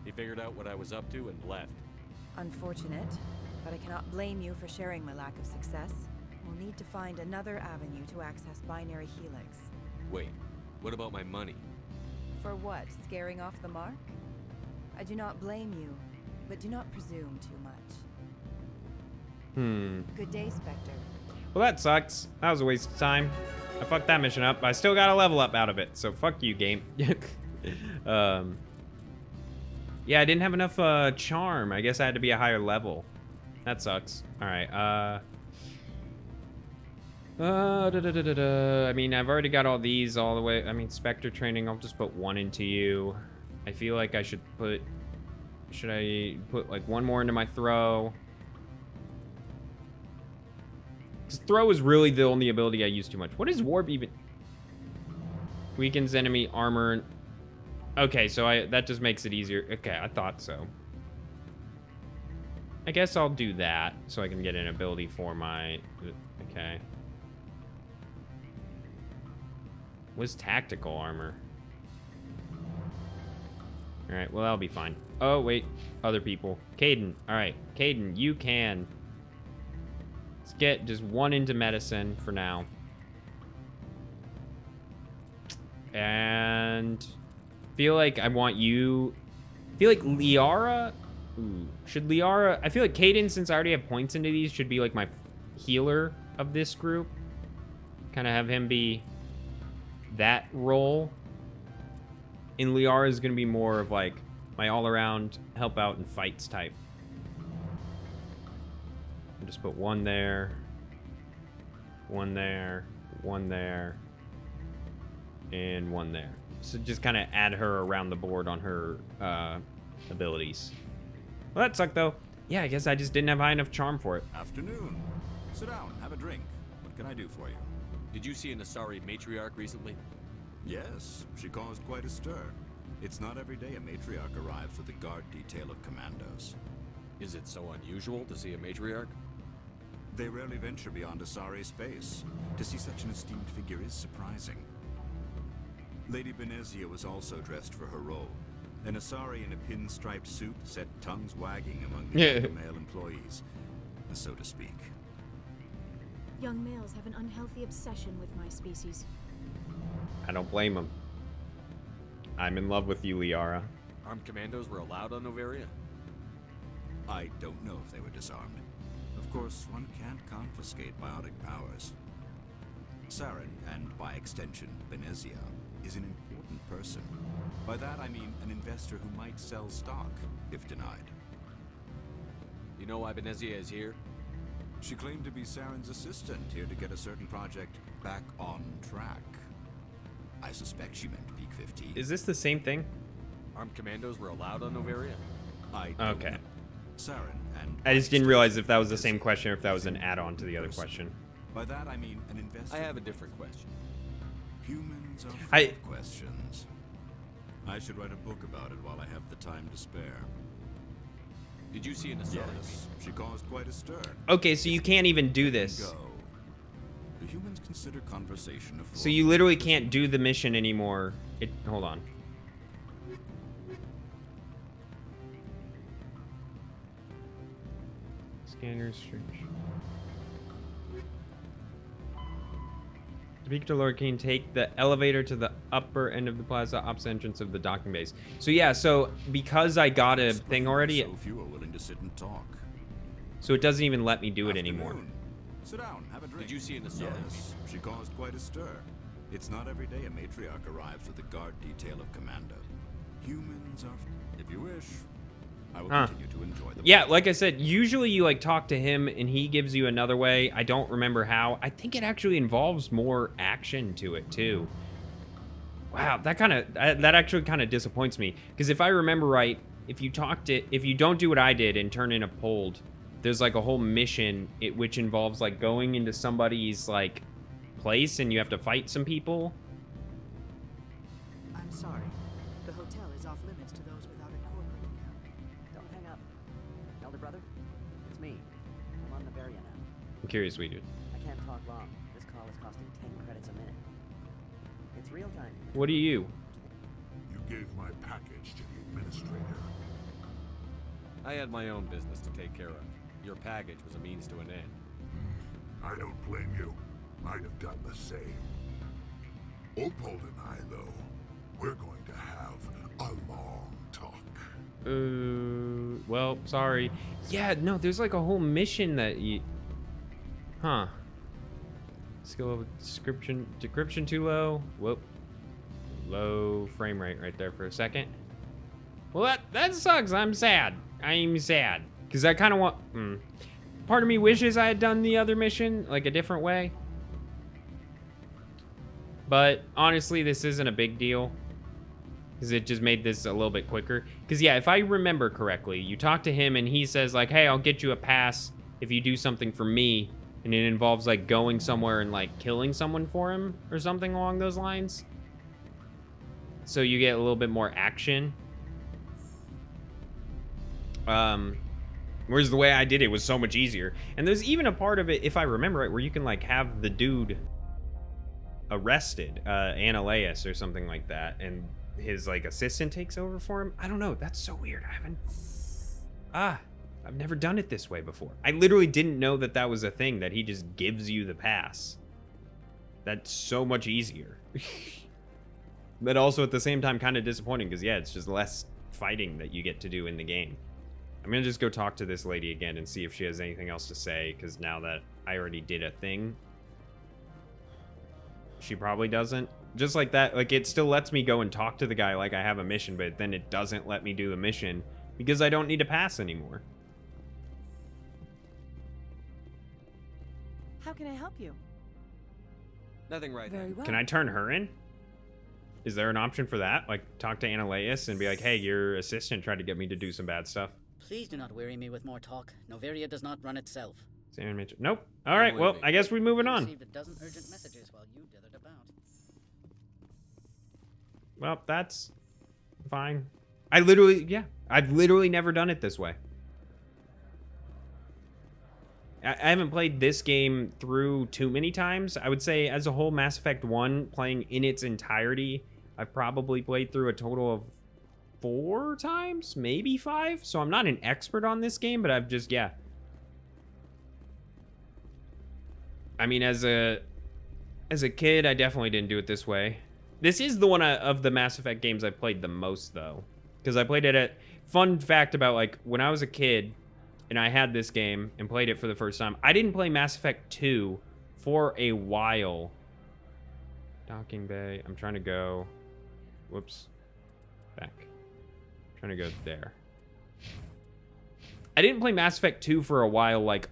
Speaker 7: He figured out what I was up to and left.
Speaker 17: Unfortunate, but I cannot blame you for sharing my lack of success. We'll need to find another avenue to access Binary Helix.
Speaker 7: Wait, what about my money?
Speaker 17: For what? Scaring off the mark? I do not blame you, but do not presume too much. Good day, Spectre.
Speaker 1: Well, that sucks. That was a waste of time. I fucked that mission up, but I still got a level up out of it, so fuck you, game. Yeah, I didn't have enough charm. I guess I had to be a higher level. That sucks. All right. I mean, I've already got all these all the way. I mean, Spectre training, I'll just put one into you. I feel like I should put... Should I put, like, one more into my throw? Because throw is really the only ability I use too much. What is warp even? Weakens enemy armor. Okay, so that just makes it easier. Okay, I thought so. I guess I'll do that so I can get an ability for my... Okay. What's tactical armor? Alright, well, that'll be fine. Oh, wait. Other people. Caden. Alright, Caden, you can... Let's get just one into medicine for now. And... feel like I want you... feel like Liara... Ooh. Should Liara... I feel like Caden, since I already have points into these, should be like my healer of this group. Kind of have him be that role. And Liara is going to be more of like my all-around help out in fights type. I'll just put one there, one there, one there, and one there. So just kind of add her around the board on her abilities. Well, that sucked though. Yeah, I guess I just didn't have high enough charm for it.
Speaker 12: Afternoon. Sit down, have a drink. What can I do for you?
Speaker 7: Did you see an Asari matriarch recently?
Speaker 12: Yes, she caused quite a stir. It's not every day a matriarch arrives with a guard detail of commandos.
Speaker 7: Is it so unusual to see a matriarch?
Speaker 12: They rarely venture beyond Asari space. To see such an esteemed figure is surprising. Lady Benezia was also dressed for her role. An Asari in a pinstriped suit set tongues wagging among the younger male employees, so to speak.
Speaker 13: Young males have an unhealthy obsession with my species.
Speaker 1: I don't blame him. I'm in love with you, Liara.
Speaker 7: Armed commandos were allowed on Noveria?
Speaker 12: I don't know if they were disarmed. Of course, one can't confiscate biotic powers. Saren, and by extension, Benezia, is an important person. By that I mean an investor who might sell stock, if denied.
Speaker 7: You know why Benezia is here?
Speaker 12: She claimed to be Saren's assistant, here to get a certain project back on track. I suspect she meant Peak 15.
Speaker 1: Is this the same thing?
Speaker 7: Armed commandos were allowed on Noveria?
Speaker 1: Okay.
Speaker 12: Know. Saren and
Speaker 1: I just didn't realize if that was the same question or if that was an add-on to the other question.
Speaker 12: By that I mean an investor.
Speaker 7: I have a different question.
Speaker 12: Humans are full of questions. I should write a book about it while I have the time to spare.
Speaker 7: Did you see an Asari?
Speaker 12: Yes, she caused quite a stir.
Speaker 1: Okay, so you can't even do this.
Speaker 12: Go. Do humans consider conversation a form?
Speaker 1: So you literally can't do the mission anymore. Hold on. Scanner restriction. Speak to Lord King, take the elevator to the upper end of the plaza, opposite entrance of the docking base. So yeah, so because I got a thing already,
Speaker 12: so few are willing to sit and talk.
Speaker 1: So it doesn't even let me do it anymore.
Speaker 12: Sit down, have a drink.
Speaker 7: Did you see an Asari?
Speaker 12: Yes, she caused quite a stir. It's not every day a matriarch arrives with a guard detail of commando. Humans are, if you wish, I will continue to enjoy them.
Speaker 1: Yeah, like I said, usually you like talk to him and he gives you another way. I don't remember how. I think it actually involves more action to it too. Wow, that actually kind of disappoints me, because if I remember right, if you don't do what I did and turn in a polled, there's like a whole mission which involves like going into somebody's like place and you have to fight some people.
Speaker 18: I'm sorry. The hotel is off limits to those without a corporate account. Don't hang up. Elder brother, it's me. I'm on Noveria now.
Speaker 1: I'm curious, we do.
Speaker 18: I can't talk long. This call is costing 10 credits a minute. It's real time.
Speaker 1: What are you?
Speaker 15: You gave my package to the administrator.
Speaker 7: I had my own business to take care of. Your package was a means to an end.
Speaker 15: I don't blame you. I'd have done the same. Opold and I, though, we're going to have a long talk.
Speaker 1: Well, sorry. Yeah, no, there's like a whole mission that you... Huh. Skill of decryption too low. Whoop. Low frame rate right there for a second. Well, that sucks. I'm sad. I'm sad. Because I kind of want... Part of me wishes I had done the other mission, like a different way. But honestly, this isn't a big deal, because it just made this a little bit quicker. Because yeah, if I remember correctly, you talk to him and he says like, hey, I'll get you a pass if you do something for me. And it involves like going somewhere and like killing someone for him or something along those lines. So you get a little bit more action. Whereas the way I did it was so much easier. And there's even a part of it, if I remember right, where you can like have the dude arrested, Annaleus or something like that, and his like assistant takes over for him. I don't know, that's so weird. I've never done it this way before. I literally didn't know that that was a thing, that he just gives you the pass. That's so much easier. But also at the same time kind of disappointing, because yeah, it's just less fighting that you get to do in the game. I'm gonna just go talk to this lady again and see if she has anything else to say, because now that I already did a thing, she probably doesn't. Just like that, like, it still lets me go and talk to the guy like I have a mission, but then it doesn't let me do the mission because I don't need to pass anymore.
Speaker 11: How can I help you?
Speaker 14: Nothing right now.
Speaker 11: Very well.
Speaker 1: Can I turn her in? Is there an option for that? Like, talk to Annaleus and be like, hey, your assistant tried to get me to do some bad stuff.
Speaker 16: Please do not weary me with more talk. Noveria does not run itself.
Speaker 1: Nope. All right, well, I guess we're moving on.
Speaker 16: Received a dozen urgent messages while you dithered about.
Speaker 1: Well, that's fine. I've literally never done it this way. I haven't played this game through too many times. I would say as a whole, Mass Effect 1, playing in its entirety, I've probably played through a total of 4 times, maybe 5. So I'm not an expert on this game, but I've just, yeah. I mean, as a kid, I definitely didn't do it this way. This is the one of the Mass Effect games I played the most, though. Because I played it at... Fun fact about, like, when I was a kid and I had this game and played it for the first time, I didn't play Mass Effect 2 for a while. Docking bay. I'm trying to go... Whoops. Back. I'm trying to go there. I didn't play Mass Effect 2 for a while, like,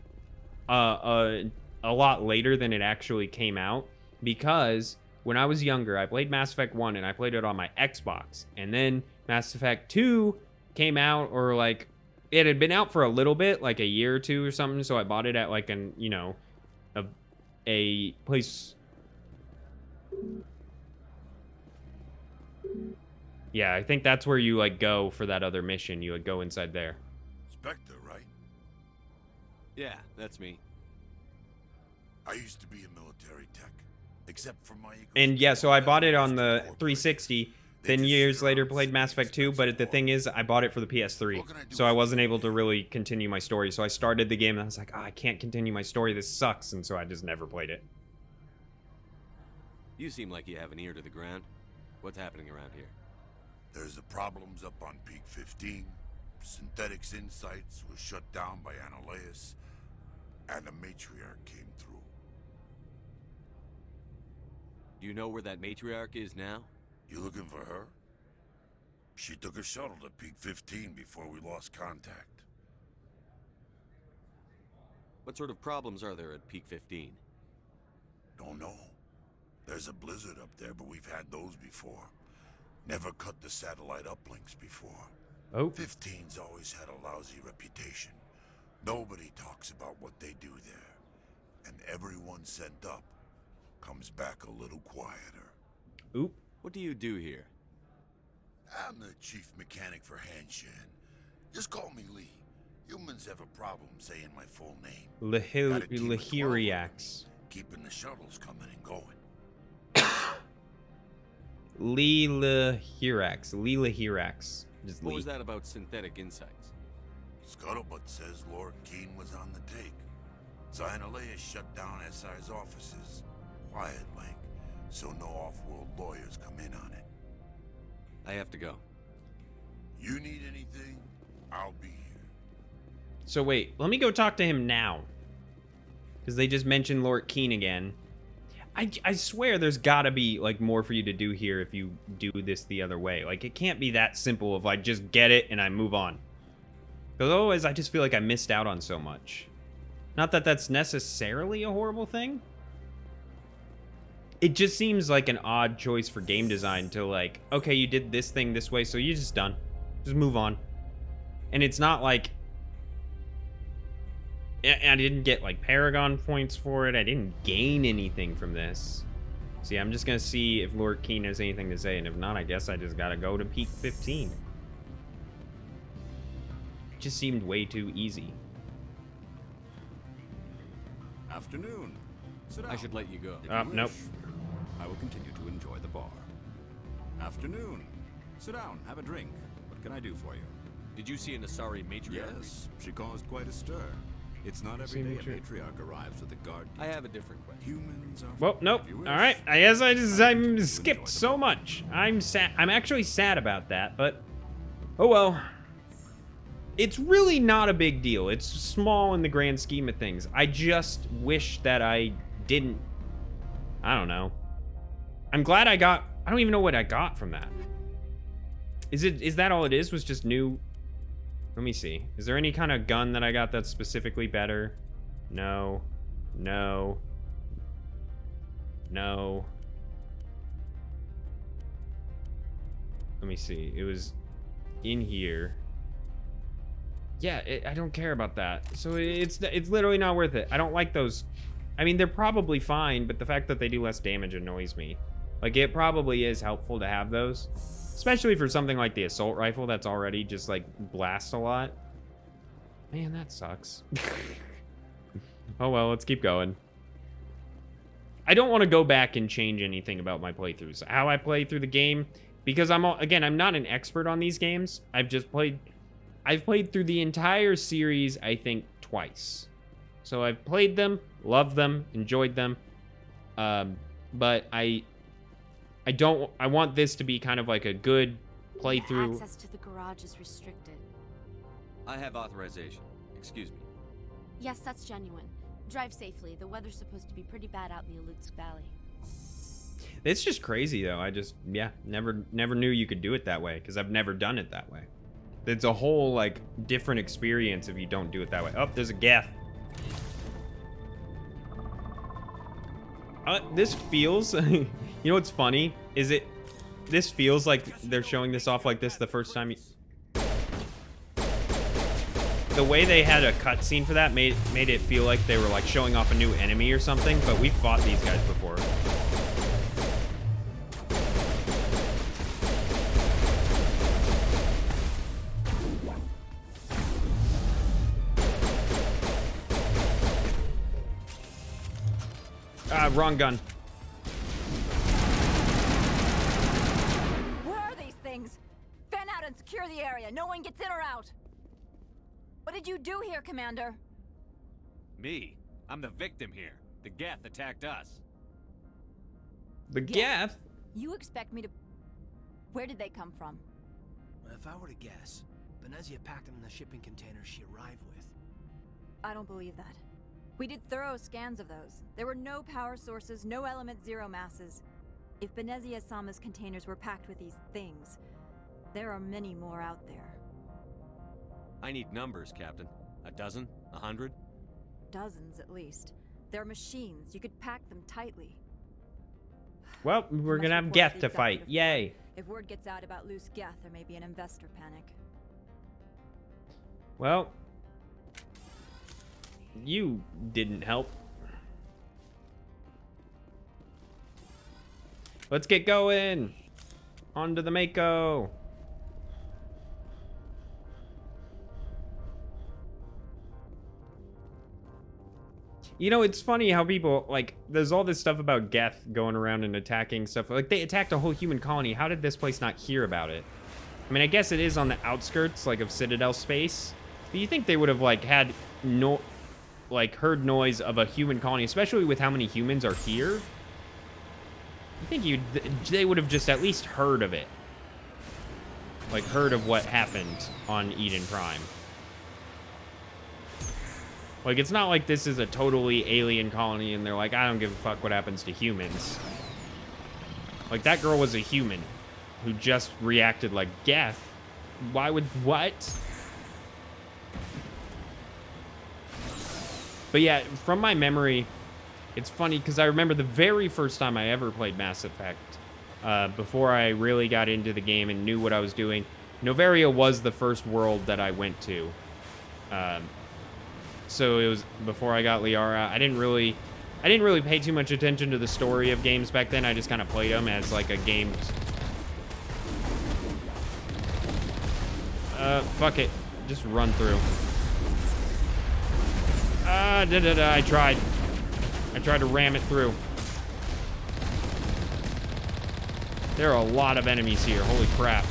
Speaker 1: a lot later than it actually came out, because when I was younger, I played Mass Effect 1 and I played it on my Xbox, and then Mass Effect 2 came out, or like it had been out for a little bit, like a year or two or something, so I bought it at like an, you know, a place. Yeah, I think that's where you like go for that other mission. You would go inside there.
Speaker 15: Spectre, right?
Speaker 14: Yeah, that's me.
Speaker 15: I used to be a military tech, except for my...
Speaker 1: And yeah, so I bought it on the 360, then years later played Mass Effect 2, but the thing is, I bought it for the PS3, so I wasn't able to really continue my story. So I started the game and I was like, oh, I can't continue my story, this sucks, and so I just never played it.
Speaker 14: You seem like you have an ear to the ground. What's happening around here?
Speaker 15: There's the problems up on Peak 15. Synthetics Insights was shut down by Annaleus, and the Matriarch came through.
Speaker 14: Do you know where that Matriarch is now?
Speaker 15: You looking for her? She took a shuttle to Peak 15 before we lost contact.
Speaker 14: What sort of problems are there at Peak 15?
Speaker 15: Don't know. There's a blizzard up there, but we've had those before. Never cut the satellite uplinks before.
Speaker 1: Oh.
Speaker 15: 15's always had a lousy reputation. Nobody talks about what they do there. And everyone sent up comes back a little quieter.
Speaker 1: Oop.
Speaker 14: What do you do here?
Speaker 15: I'm the chief mechanic for Hanshan. Just call me Lee. Humans have a problem saying my full name.
Speaker 1: Lahiriax.
Speaker 15: Keeping the shuttles coming and going.
Speaker 1: Lahirax. Just
Speaker 14: What
Speaker 1: Lee.
Speaker 14: was that about synthetic insights?
Speaker 15: Scuttlebutt says Lord Keene was on the take. Annaleus shut down SI's offices. Quiet like, so no off-world lawyers come in on it.
Speaker 14: I have to go.
Speaker 15: You need anything, I'll be here.
Speaker 1: So wait, let me go talk to him now. Because they just mentioned Lord Keene again. I swear there's gotta be, like, more for you to do here if you do this the other way. Like, it can't be that simple of, like, just get it and I move on. Because otherwise I just feel like I missed out on so much. Not that that's necessarily a horrible thing. It just seems like an odd choice for game design to, like, okay, you did this thing this way, so you're just done. Just move on. And it's not like... I didn't get, like, Paragon points for it. I didn't gain anything from this. See, I'm just gonna see if Lord Keene has anything to say, and if not, I guess I just gotta go to Peak 15. It just seemed way too easy.
Speaker 19: Afternoon. Sit down.
Speaker 14: I should let you go.
Speaker 1: Nope.
Speaker 19: I will continue to enjoy the bar. Afternoon. Sit down, have a drink. What can I do for you?
Speaker 14: Did you see an Asari matriarch?
Speaker 19: Yes, she caused quite a stir. It's not every day a matriarch arrives with a guard.
Speaker 14: I have a different question.
Speaker 19: Humans are...
Speaker 1: Well, nope. All right. I guess I'm skipped so much. I'm sad. I'm actually sad about that, but oh well. It's really not a big deal. It's small in the grand scheme of things. I just wish that I didn't... I don't know. I'm glad I got... I don't even know what I got from that. Is that all it is? Was just new... Let me see. Is there any kind of gun that I got that's specifically better? No. No. No. Let me see. It was in here. Yeah, I don't care about that. So it's literally not worth it. I don't like those. I mean, they're probably fine, but the fact that they do less damage annoys me. Like, it probably is helpful to have those. Especially for something like the assault rifle that's already just, like, blast a lot. Man, that sucks. Oh, well, let's keep going. I don't want to go back and change anything about my playthroughs. How I play through the game, because I'm not an expert on these games. I've played through the entire series, I think, twice. So I've played them, loved them, enjoyed them. But I want this to be kind of like a good playthrough.
Speaker 3: Access to the garage is restricted.
Speaker 7: I have authorization. Excuse me.
Speaker 3: Yes, that's genuine. Drive safely. The weather's supposed to be pretty bad out in the Alutsk Valley.
Speaker 1: It's just crazy, though. I just, never knew you could do it that way, because I've never done it that way. It's a whole, like, different experience if you don't do it that way. Oh, there's a Geth. This feels... you know what's funny? This feels like they're showing this off like this the first time you... The way they had a cutscene for that made it feel like they were, like, showing off a new enemy or something, but we've fought these guys before. Wrong gun.
Speaker 6: Where are these things? Fan out and secure the area. No one gets in or out. What did you do here, Commander?
Speaker 7: Me? I'm the victim here. The Geth attacked us.
Speaker 1: The Geth?
Speaker 6: You expect me to... Where did they come from?
Speaker 18: If I were to guess, Venezia packed them in the shipping containers she arrived with.
Speaker 6: I don't believe that. We did thorough scans of those. There were no power sources, no element zero masses. If Venezia Sama's containers were packed with these things, there are many more out there.
Speaker 7: I need numbers, Captain. A dozen? 100?
Speaker 6: Dozens, at least. They're machines. You could pack them tightly.
Speaker 1: Well, we're gonna have Geth to fight. Yay!
Speaker 6: If word gets out about loose Geth, there may be an investor panic.
Speaker 1: Well... You didn't help. Let's get going. On to the Mako. You know, it's funny how people, like, there's all this stuff about Geth going around and attacking stuff. Like, they attacked a whole human colony. How did this place not hear about it? I mean, I guess it is on the outskirts, like, of Citadel space. But you think they would have, like, had no... like, heard noise of a human colony, especially with how many humans are here. I think they would have just at least heard of it. Like, heard of what happened on Eden Prime. Like, it's not like this is a totally alien colony and they're like, I don't give a fuck what happens to humans. Like, that girl was a human who just reacted like Geth. Why would... what? But yeah, from my memory, it's funny because I remember the very first time I ever played Mass Effect, before I really got into the game and knew what I was doing, Noveria was the first world that I went to. So it was before I got Liara. I didn't really pay too much attention to the story of games back then. I just kind of played them as like a game. Fuck it. Just run through. I tried to ram it through. There are a lot of enemies here. Holy crap.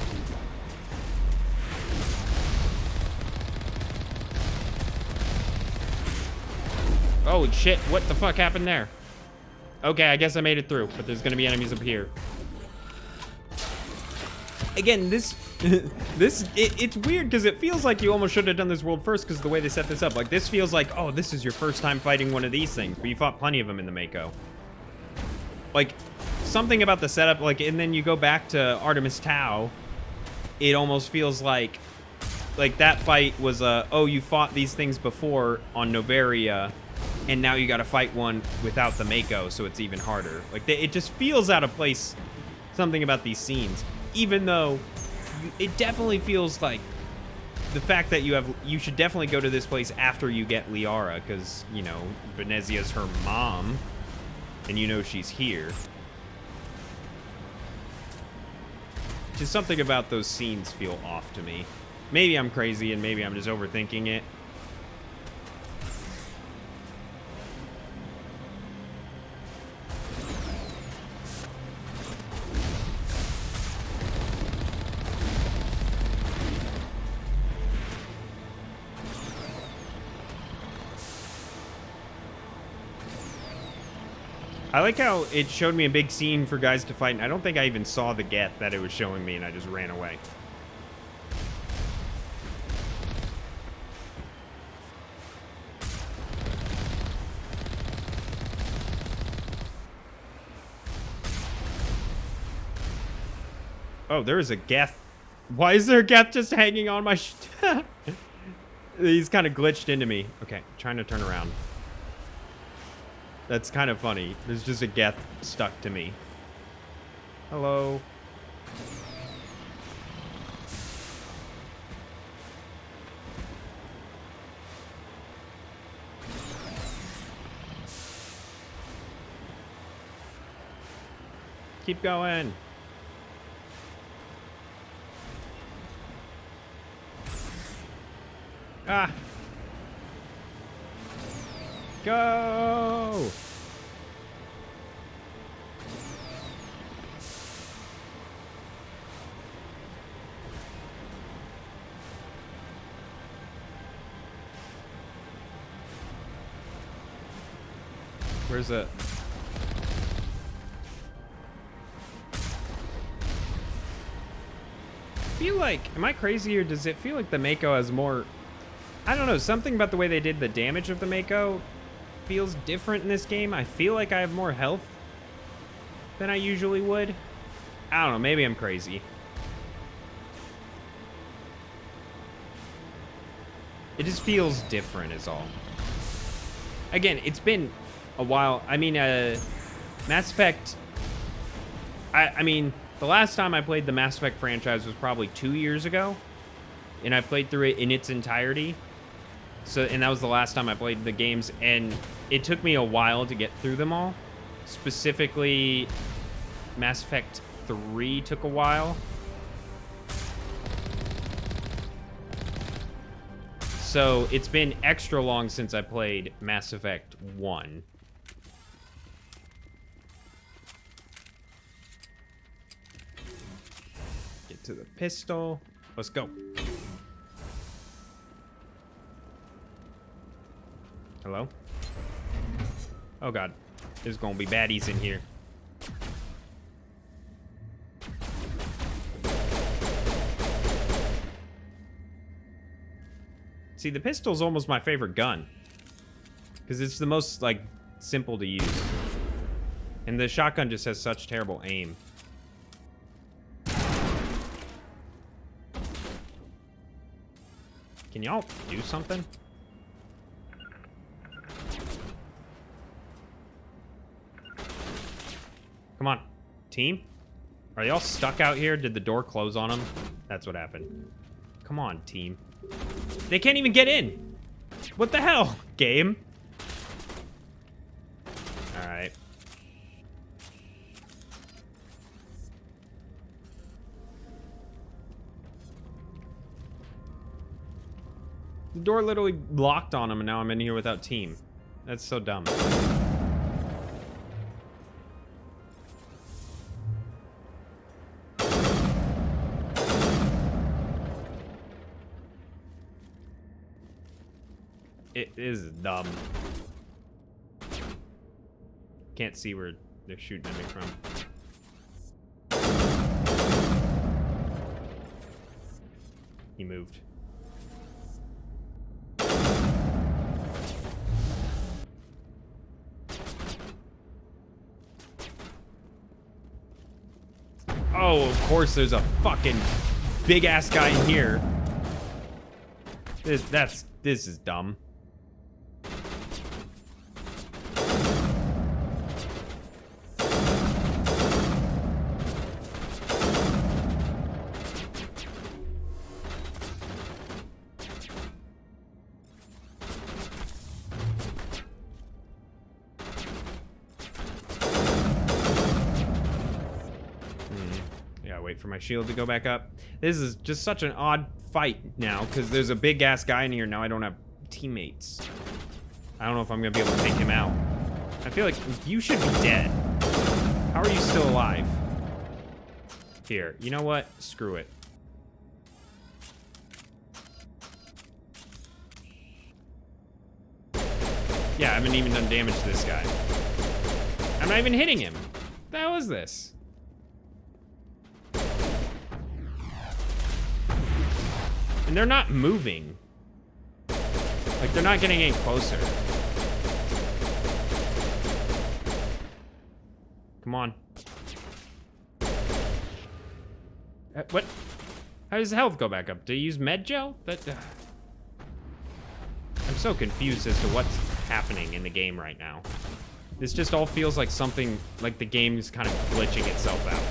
Speaker 1: Holy shit, what the fuck happened there? Okay, I guess I made it through, but there's gonna be enemies up here. again, it's weird because it feels like you almost should have done this world first because the way they set this up. Like, this feels like, oh, this is your first time fighting one of these things, but you fought plenty of them in the Mako. Like, something about the setup, like, and then you go back to Artemis Tau, it almost feels like that fight was oh, you fought these things before on Noveria, and now you got to fight one without the Mako, so it's even harder. Like, it just feels out of place, something about these scenes, even though it definitely feels like the fact that you should definitely go to this place after you get Liara, because, you know, Venezia's her mom, and you know she's here. Just something about those scenes feel off to me. Maybe I'm crazy and maybe I'm just overthinking it. I like how it showed me a big scene for guys to fight, and I don't think I even saw the Geth that it was showing me, and I just ran away. Oh, there is a Geth. Why is there a Geth just hanging on my He's kind of glitched into me. Okay, trying to turn around. That's kind of funny. There's just a Geth stuck to me. Hello. Keep going. Ah. Go! Where's it? I feel like, am I crazy or does it feel like the Mako has more, I don't know, something about the way they did the damage of the Mako feels different in this game. I feel like I have more health than I usually would. I don't know, maybe I'm crazy. It just feels different is all. Again, it's been a while. I mean, Mass Effect, I mean, the last time I played the Mass Effect franchise was probably 2 years ago, and I played through it in its entirety. So, and that was the last time I played the games, and it took me a while to get through them all. Specifically, Mass Effect 3 took a while. So, it's been extra long since I played Mass Effect 1. Get to the pistol. Let's go. Hello? Oh god. There's gonna be baddies in here. See, the pistol's almost my favorite gun. Because it's the most, like, simple to use. And the shotgun just has such terrible aim. Can y'all do something? Come on, team? Are y'all stuck out here? Did the door close on them? That's what happened. Come on, team. They can't even get in. What the hell, game? All right. The door literally locked on him, and now I'm in here without team. That's so dumb. It is dumb. Can't see where they're shooting at me from. he moved. Oh, of course there's a fucking big ass guy in here. This is dumb. For my shield to go back up. This is just such an odd fight now because there's a big ass guy in here. Now I don't have teammates. I don't know if I'm gonna be able to take him out. I feel like you should be dead. How are you still alive? Here, you know what? Screw it. Yeah, I haven't even done damage to this guy. I'm not even hitting him. What the hell is this? And they're not moving. Like, they're not getting any closer. Come on. What? How does health go back up? Do you use med gel? I'm so confused as to what's happening in the game right now. This just all feels like something, like the game is kind of glitching itself out.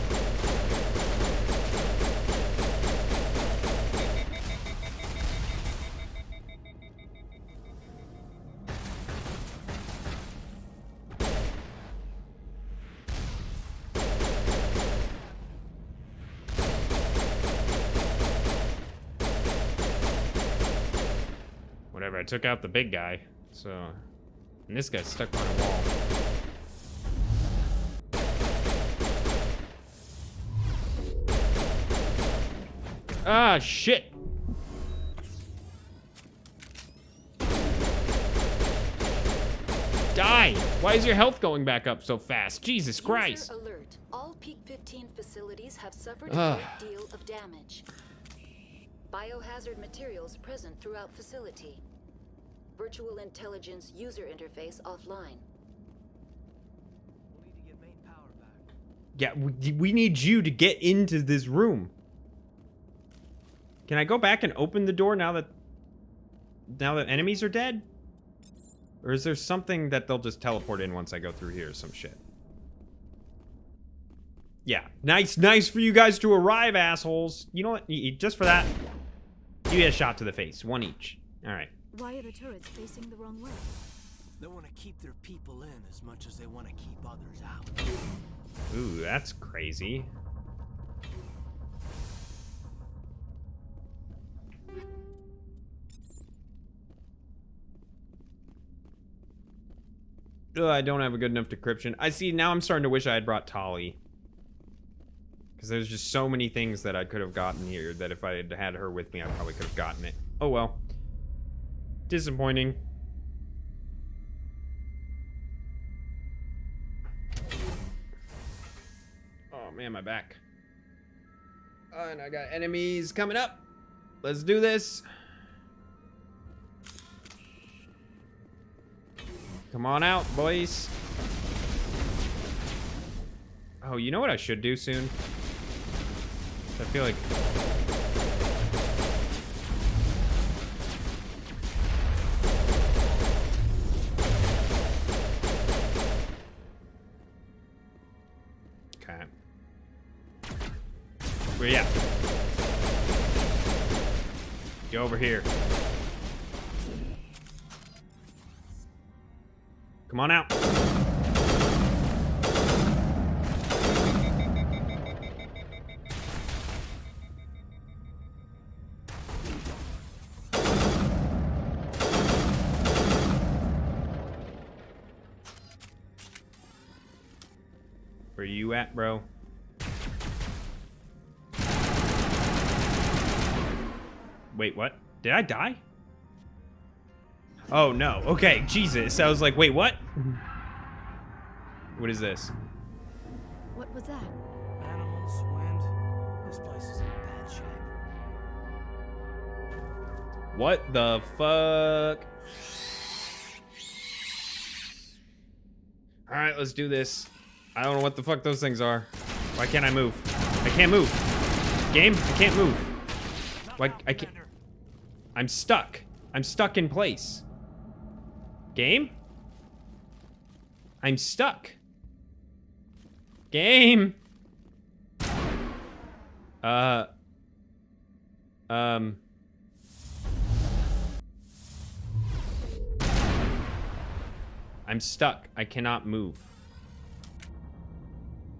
Speaker 1: I took out the big guy, so... And this guy's stuck on a wall. Ah, shit! Die! Why is your health going back up so fast? Jesus Christ!
Speaker 5: User alert. All Peak 15 facilities have suffered a great deal of damage. Biohazard materials present throughout facility. Virtual intelligence user interface offline.
Speaker 9: We'll need to get main power back.
Speaker 1: Yeah, we need you to get into this room. Can I go back and open the door now that enemies are dead? Or is there something that they'll just teleport in once I go through here or some shit? Yeah, nice for you guys to arrive, assholes. You know what? Just for that, you get a shot to the face. One each. All right.
Speaker 13: Why are the turrets facing the wrong way?
Speaker 9: They want to keep their people in as much as they want to keep others out.
Speaker 1: Ooh, that's crazy. Ugh, I don't have a good enough decryption. I see, now I'm starting to wish I had brought Tali. Because there's just so many things that I could have gotten here that if I had had her with me, I probably could have gotten it. Oh well. Disappointing. Oh man, my back. Oh, and I got enemies coming up. Let's do this. Come on out, boys. Oh, you know what I should do soon? I feel like... Where you at? Get over here. Come on out. Where you at, bro? Wait, what? Did I die? Oh, no. Okay, Jesus. I was like, wait, what? What is this?
Speaker 13: What was that?
Speaker 9: Animals, wind. This place is in bad shape.
Speaker 1: What the fuck? All right, let's do this. I don't know what the fuck those things are. Why can't I move? I can't move. Game, I can't move. Why, I can't. I'm stuck. I'm stuck in place. Game? I'm stuck. Game. I'm stuck. I cannot move.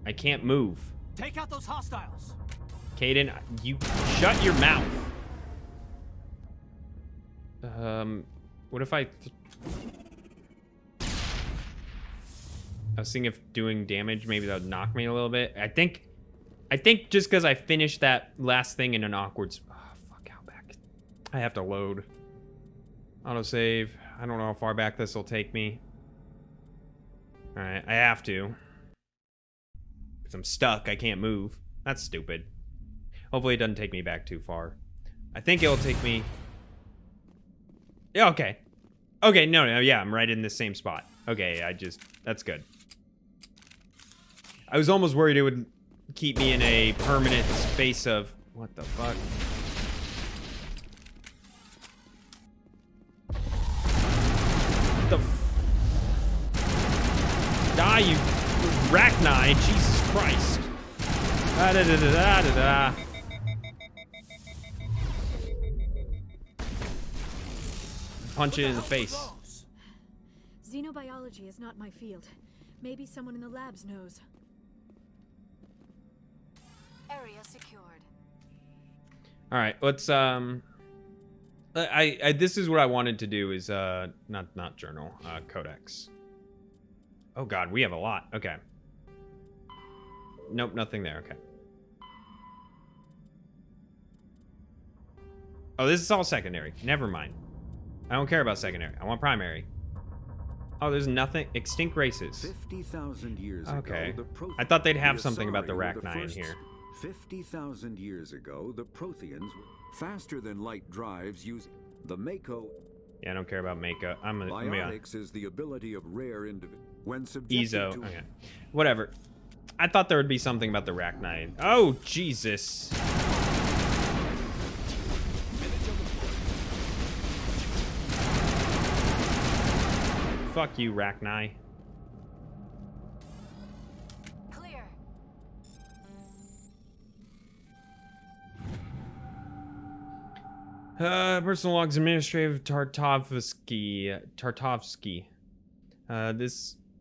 Speaker 1: I can't move.
Speaker 18: Take out those hostiles.
Speaker 1: Caden, you shut your mouth. What if I was thinking if doing damage, maybe that would knock me a little bit. I think just because I finished that last thing in an awkward... Oh, fuck, how back? I have to load. Autosave. I don't know how far back this will take me. Alright, I have to. Because I'm stuck, I can't move. That's stupid. Hopefully it doesn't take me back too far. I think it'll take me... Yeah, okay. Okay, no, yeah, I'm right in the same spot. Okay, that's good. I was almost worried it would keep me in a permanent space of... What the fuck? What the... Die, you arachnide, Jesus Christ. Da-da-da-da-da-da-da. Punch it in the face.
Speaker 13: Xenobiology is not my field. Maybe someone in the labs knows.
Speaker 5: Area secured.
Speaker 1: All right, let's this is what I wanted to do is not journal, codex. Oh god, we have a lot. Okay. Nope, nothing there. Okay. Oh, this is all secondary. Never mind. I don't care about secondary. I want primary. Oh, there's nothing. Extinct races.
Speaker 12: 50,000 years
Speaker 1: okay.
Speaker 12: ago,
Speaker 1: I thought they'd have something about the Rachni in here.
Speaker 12: 50,000 years ago, the Protheans, faster than light drives, use the Mako.
Speaker 1: Yeah, I don't care about Mako.
Speaker 12: Biotics is the ability of rare individuals when subjected
Speaker 1: Ezo.
Speaker 12: to...
Speaker 1: Okay. Whatever. I thought there would be something about the Rachni. Oh, Jesus. Fuck you, Rachni.
Speaker 5: Clear.
Speaker 1: Personal logs administrative Tartovsky.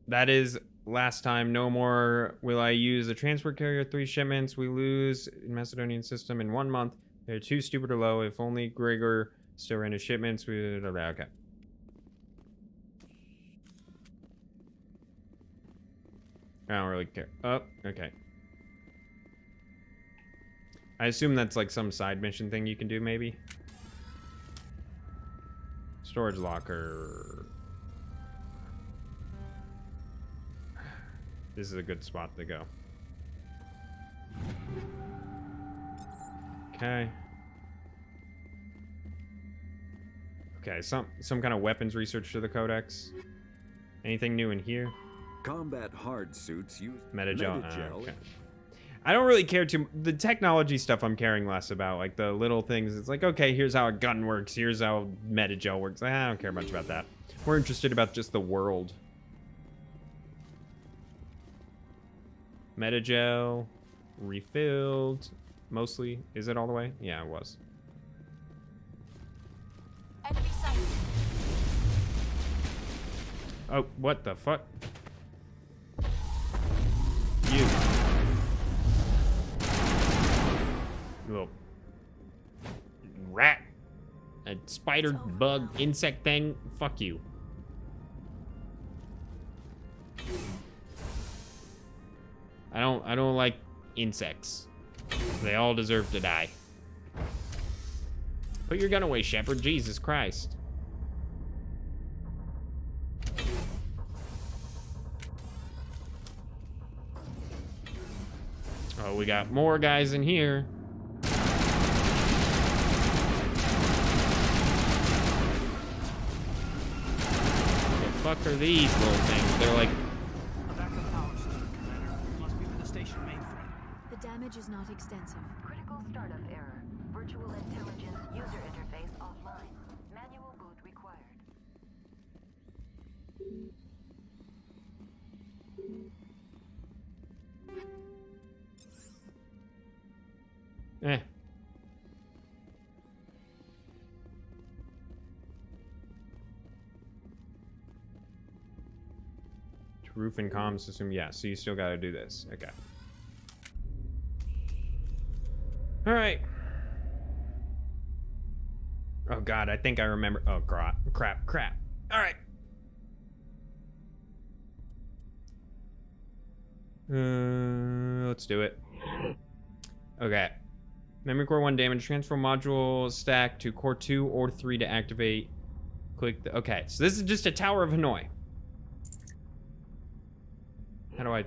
Speaker 1: That is last time. No more will I use a transport carrier. 3 shipments we lose in Macedonian system in 1 month. They're too stupid or low. If only Gregor still ran his shipments. Okay. I don't really care. Oh, okay. I assume that's like some side mission thing you can do, maybe. Storage locker. This is a good spot to go. Okay. Okay, some kind of weapons research to the codex. Anything new in here?
Speaker 12: Combat hard suits use
Speaker 1: Metagel. Okay. I don't really care too. The technology stuff I'm caring less about, like the little things. It's like, okay, here's how a gun works. Here's how Metagel works. I don't care much about that. We're interested about just the world. Metagel refilled. Mostly. Is it all the way? Yeah, it was.
Speaker 5: Enemy sighted.
Speaker 1: Oh, what the fuck? You. Little rat. A spider, bug, insect thing. Fuck you. I don't like insects. They all deserve to die. Put your gun away, Shepard. Jesus Christ. Oh, we got more guys in here. fuck are these little things? They're like...
Speaker 18: A backup power system, Commander. Must be for the station mainframe.
Speaker 13: The damage is not extensive.
Speaker 5: Critical startup error. Virtual intelligence user interface offline. Manual boot required.
Speaker 1: Eh. Roof and comm system, yeah, so you still gotta do this. Okay. Alright. Oh god, I think I remember. Oh crap. Alright. Let's do it. Okay. Memory core 1 damage. Transfer module stack to core 2 or 3 to activate. Click the... Okay, so this is just a Tower of Hanoi. How do I...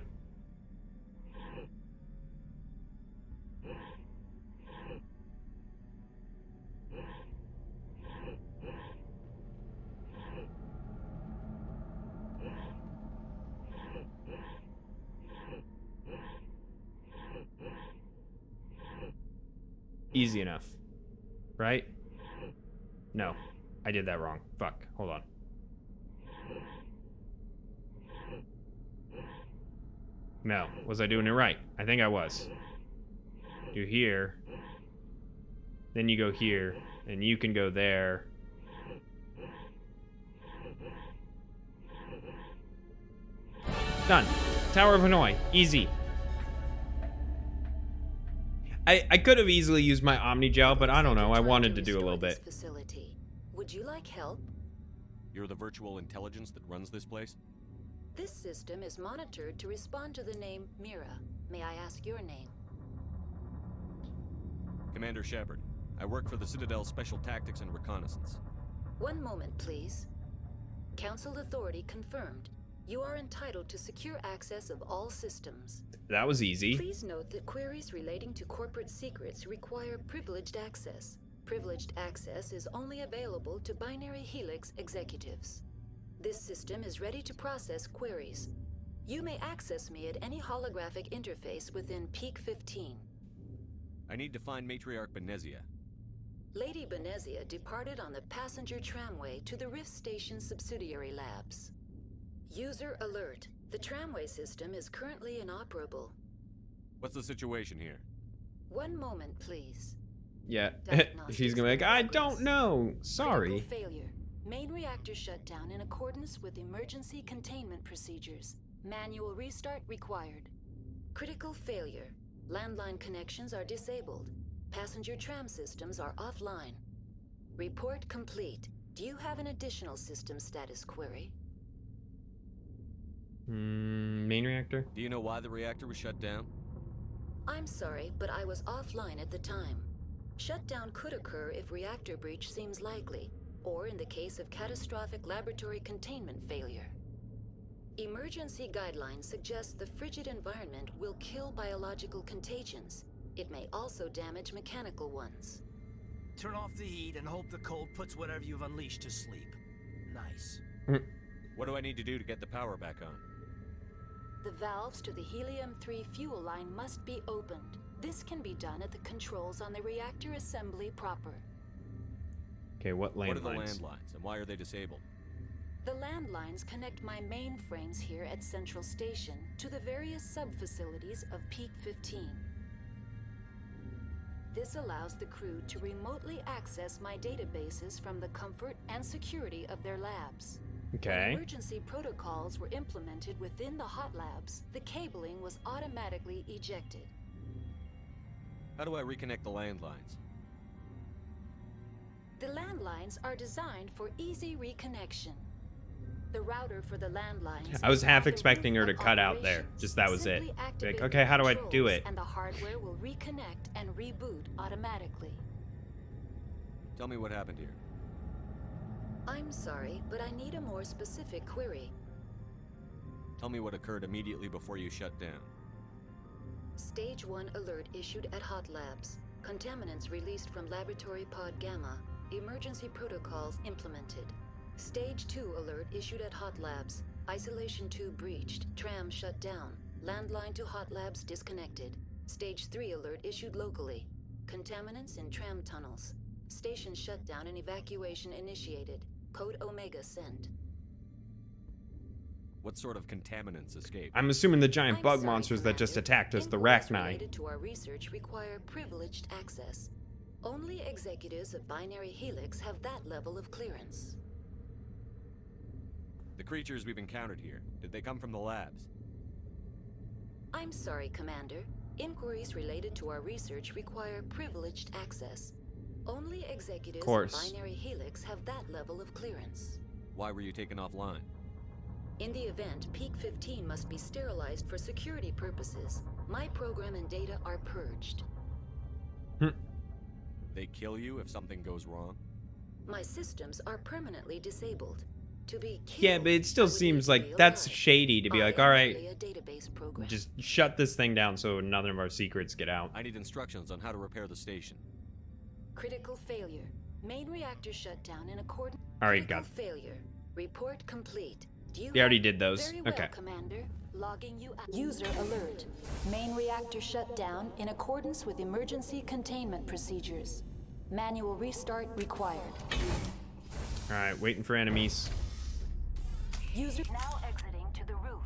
Speaker 1: Easy enough. Right? No. I did that wrong. Fuck. Hold on. No. Was I doing it right? I think I was. Do here. Then you go here. And you can go there. Done. Tower of Hanoi. Easy. I could have easily used my Omni Gel, but I don't know. I wanted to do a little bit.
Speaker 5: Facility. Would you like help?
Speaker 7: You're the virtual intelligence that runs this place?
Speaker 5: This system is monitored to respond to the name Mira. May I ask your name?
Speaker 7: Commander Shepard. I work for the Citadel Special Tactics and Reconnaissance.
Speaker 5: One moment, please. Council authority confirmed. You are entitled to secure access of all systems.
Speaker 1: That was easy.
Speaker 5: Please note that queries relating to corporate secrets require privileged access. Privileged access is only available to Binary Helix executives. This system is ready to process queries. You may access me at any holographic interface within Peak 15.
Speaker 7: I need to find Matriarch Benezia.
Speaker 5: Lady Benezia departed on the passenger tramway to the Rift Station subsidiary labs. User alert. The tramway system is currently inoperable.
Speaker 7: What's the situation here?
Speaker 5: One moment, please.
Speaker 1: Yeah. She's gonna be like, I don't know. Sorry.
Speaker 5: Critical failure. Main reactor shut down in accordance with emergency containment procedures. Manual restart required. Critical failure. Landline connections are disabled. Passenger tram systems are offline. Report complete. Do you have an additional system status query?
Speaker 1: Main reactor?
Speaker 7: Do you know why the reactor was shut down?
Speaker 5: I'm sorry, but I was offline at the time. Shutdown could occur if reactor breach seems likely, or in the case of catastrophic laboratory containment failure. Emergency guidelines suggest the frigid environment will kill biological contagions. It may also damage mechanical ones.
Speaker 18: Turn off the heat and hope the cold puts whatever you've unleashed to sleep. Nice.
Speaker 7: What do I need to do to get the power back on?
Speaker 5: The valves to the helium-3 fuel line must be opened. This can be done at the controls on the reactor assembly proper.
Speaker 1: Okay, what landlines?
Speaker 7: What are the landlines, and why are they disabled?
Speaker 5: The landlines connect my mainframes here at Central Station to the various sub-facilities of Peak 15. This allows the crew to remotely access my databases from the comfort and security of their labs.
Speaker 1: Okay.
Speaker 5: When emergency protocols were implemented within the hot labs, the cabling was automatically ejected.
Speaker 7: How do I reconnect the landlines?
Speaker 5: The landlines are designed for easy reconnection. The router for the landlines.
Speaker 1: I was half expecting her to cut out there. Just that was it. Like, okay, how do I do it?
Speaker 5: And the hardware will reconnect and reboot automatically.
Speaker 7: Tell me what happened here.
Speaker 5: I'm sorry, but I need a more specific query.
Speaker 7: Tell me what occurred immediately before you shut down.
Speaker 5: Stage 1 alert issued at Hot Labs. Contaminants released from Laboratory Pod Gamma. Emergency protocols implemented. Stage 2 alert issued at Hot Labs. Isolation 2 breached. Tram shut down. Landline to Hot Labs disconnected. Stage 3 alert issued locally. Contaminants in tram tunnels. Station shutdown and evacuation initiated. Code Omega sent.
Speaker 7: What sort of contaminants escaped?
Speaker 1: I'm assuming the giant bug
Speaker 5: sorry,
Speaker 1: monsters that just attacked us, the
Speaker 5: Inquiries
Speaker 1: Rachni.
Speaker 5: related to our research require privileged access. Only executives of Binary Helix have that level of clearance.
Speaker 7: The creatures we've encountered here, did they come from the labs?
Speaker 5: I'm sorry, Commander. Inquiries related to our research require privileged access. Only executives of Binary Helix have that level of clearance.
Speaker 7: Why were you taken offline?
Speaker 5: In the event, Peak 15 must be sterilized for security purposes. My program and data are purged.
Speaker 7: They kill you if something goes wrong?
Speaker 5: My systems are permanently disabled. To be killed,
Speaker 1: Yeah, but it still seems like that's shady to be like, all right, just shut this thing down so none of our secrets get out.
Speaker 7: I need instructions on how to repair the station.
Speaker 5: Critical failure. Main reactor shut down in accordance.
Speaker 1: Alright, got it.
Speaker 5: Failure. Report complete.
Speaker 1: We already did those.
Speaker 5: Very well,
Speaker 1: Okay.
Speaker 5: Commander. Logging you out. User alert. Main reactor shut down in accordance with emergency containment procedures. Manual restart required.
Speaker 1: Alright, waiting for enemies.
Speaker 5: User now exiting to the roof.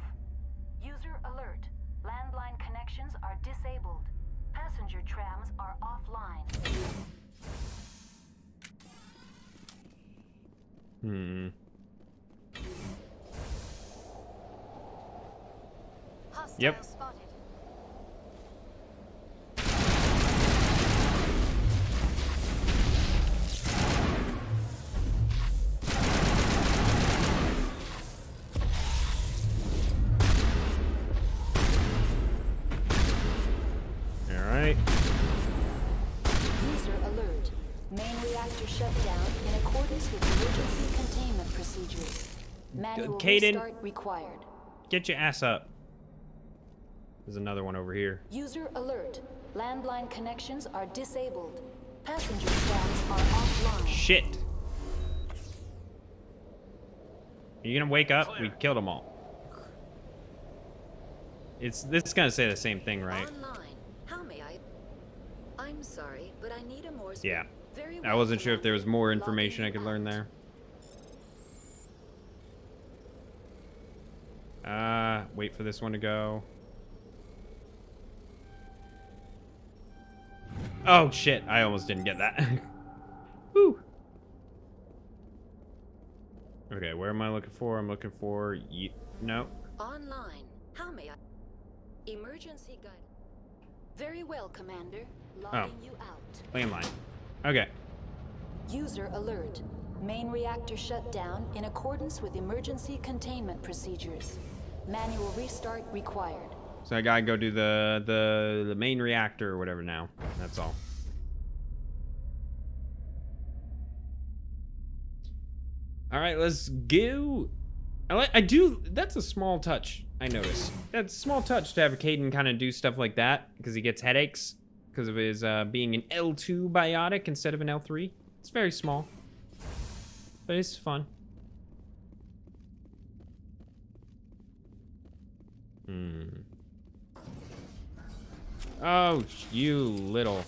Speaker 5: User alert. Landline connections are disabled. Passenger trams are offline.
Speaker 1: Yep.
Speaker 5: Spotted.
Speaker 1: Alright.
Speaker 5: User alert. Main reactor shut down in accordance with emergency containment procedures. Manual
Speaker 1: Caden,
Speaker 5: restart required.
Speaker 1: get your ass up. There's another one over here.
Speaker 5: User alert. Landline connections are disabled. Passenger trams are offline.
Speaker 1: Shit. Are you gonna wake up? We killed them all. This is gonna say the same thing, right?
Speaker 5: Online. How may I? I'm sorry, but I need a more.
Speaker 1: Yeah.
Speaker 5: Very
Speaker 1: I
Speaker 5: well,
Speaker 1: wasn't sure if there was more
Speaker 5: Commander.
Speaker 1: information I could learn there. Wait for this one to go. Oh shit, I almost didn't get that. Woo. Okay, where am I looking for? I'm looking for no.
Speaker 5: Online. How may I? Emergency guide. Very well, Commander. Logging you out.
Speaker 1: Landline. Okay.
Speaker 5: User alert. Main reactor shut down in accordance with emergency containment procedures. Manual restart required.
Speaker 1: So I gotta go do the main reactor or whatever now. That's all. All right, let's go. I do. That's a small touch. I noticed. That's a small touch to have Caden kind of do stuff like that because he gets headaches because of his being an L2 biotic instead of an L3. It's very small, but it's fun. Oh, you little.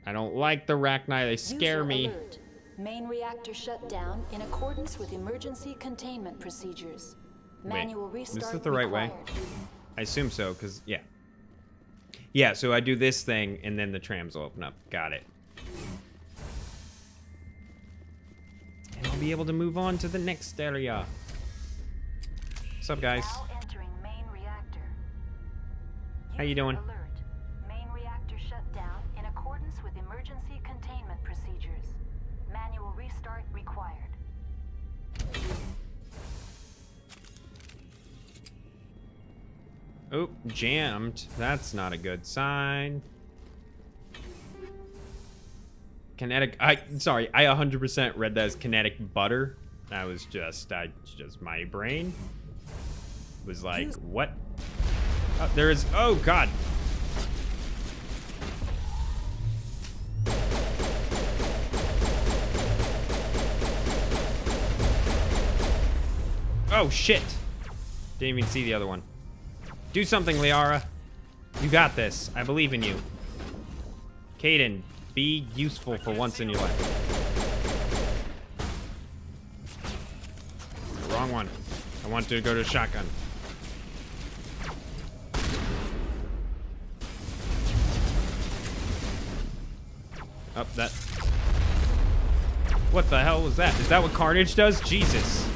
Speaker 1: I don't like the Rachni. They scare
Speaker 5: User
Speaker 1: me.
Speaker 5: alert. Main reactor shut down in accordance with emergency containment procedures. Manual restart
Speaker 1: This is the right way.
Speaker 5: required.
Speaker 1: I assume so, because, yeah. Yeah, so I do this thing, and then the trams will open up. Got it. And I'll be able to move on to the next area. What's up, guys?
Speaker 5: Now entering main reactor.
Speaker 1: How you doing?
Speaker 5: Alert. Main reactor shut down in accordance with emergency containment procedures. Manual restart required.
Speaker 1: Oh, jammed. That's not a good sign. Kinetic. Sorry, I 100% read that as kinetic butter. That was just my brain was like, what? Oh, there is. Oh God. Oh, shit. Didn't even see the other one. Do something, Liara. You got this. I believe in you. Kaidan, be useful for once in your life. Wrong one. I want to go to shotgun. Up that. What the hell was that? Is that what Carnage does? Jesus.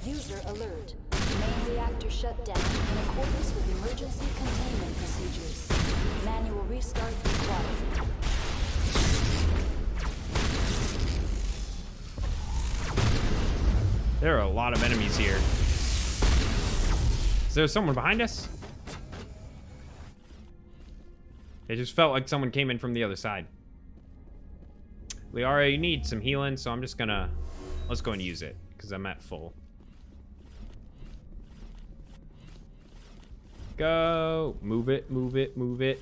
Speaker 5: User alert. Main reactor shut down in accordance with emergency containment procedures. Manual restart required.
Speaker 1: There are a lot of enemies here. Is there someone behind us? It just felt like someone came in from the other side. Liara, you need some healing, so I'm just gonna... Let's go and use it, because I'm at full. Go! Move it, move it, move it.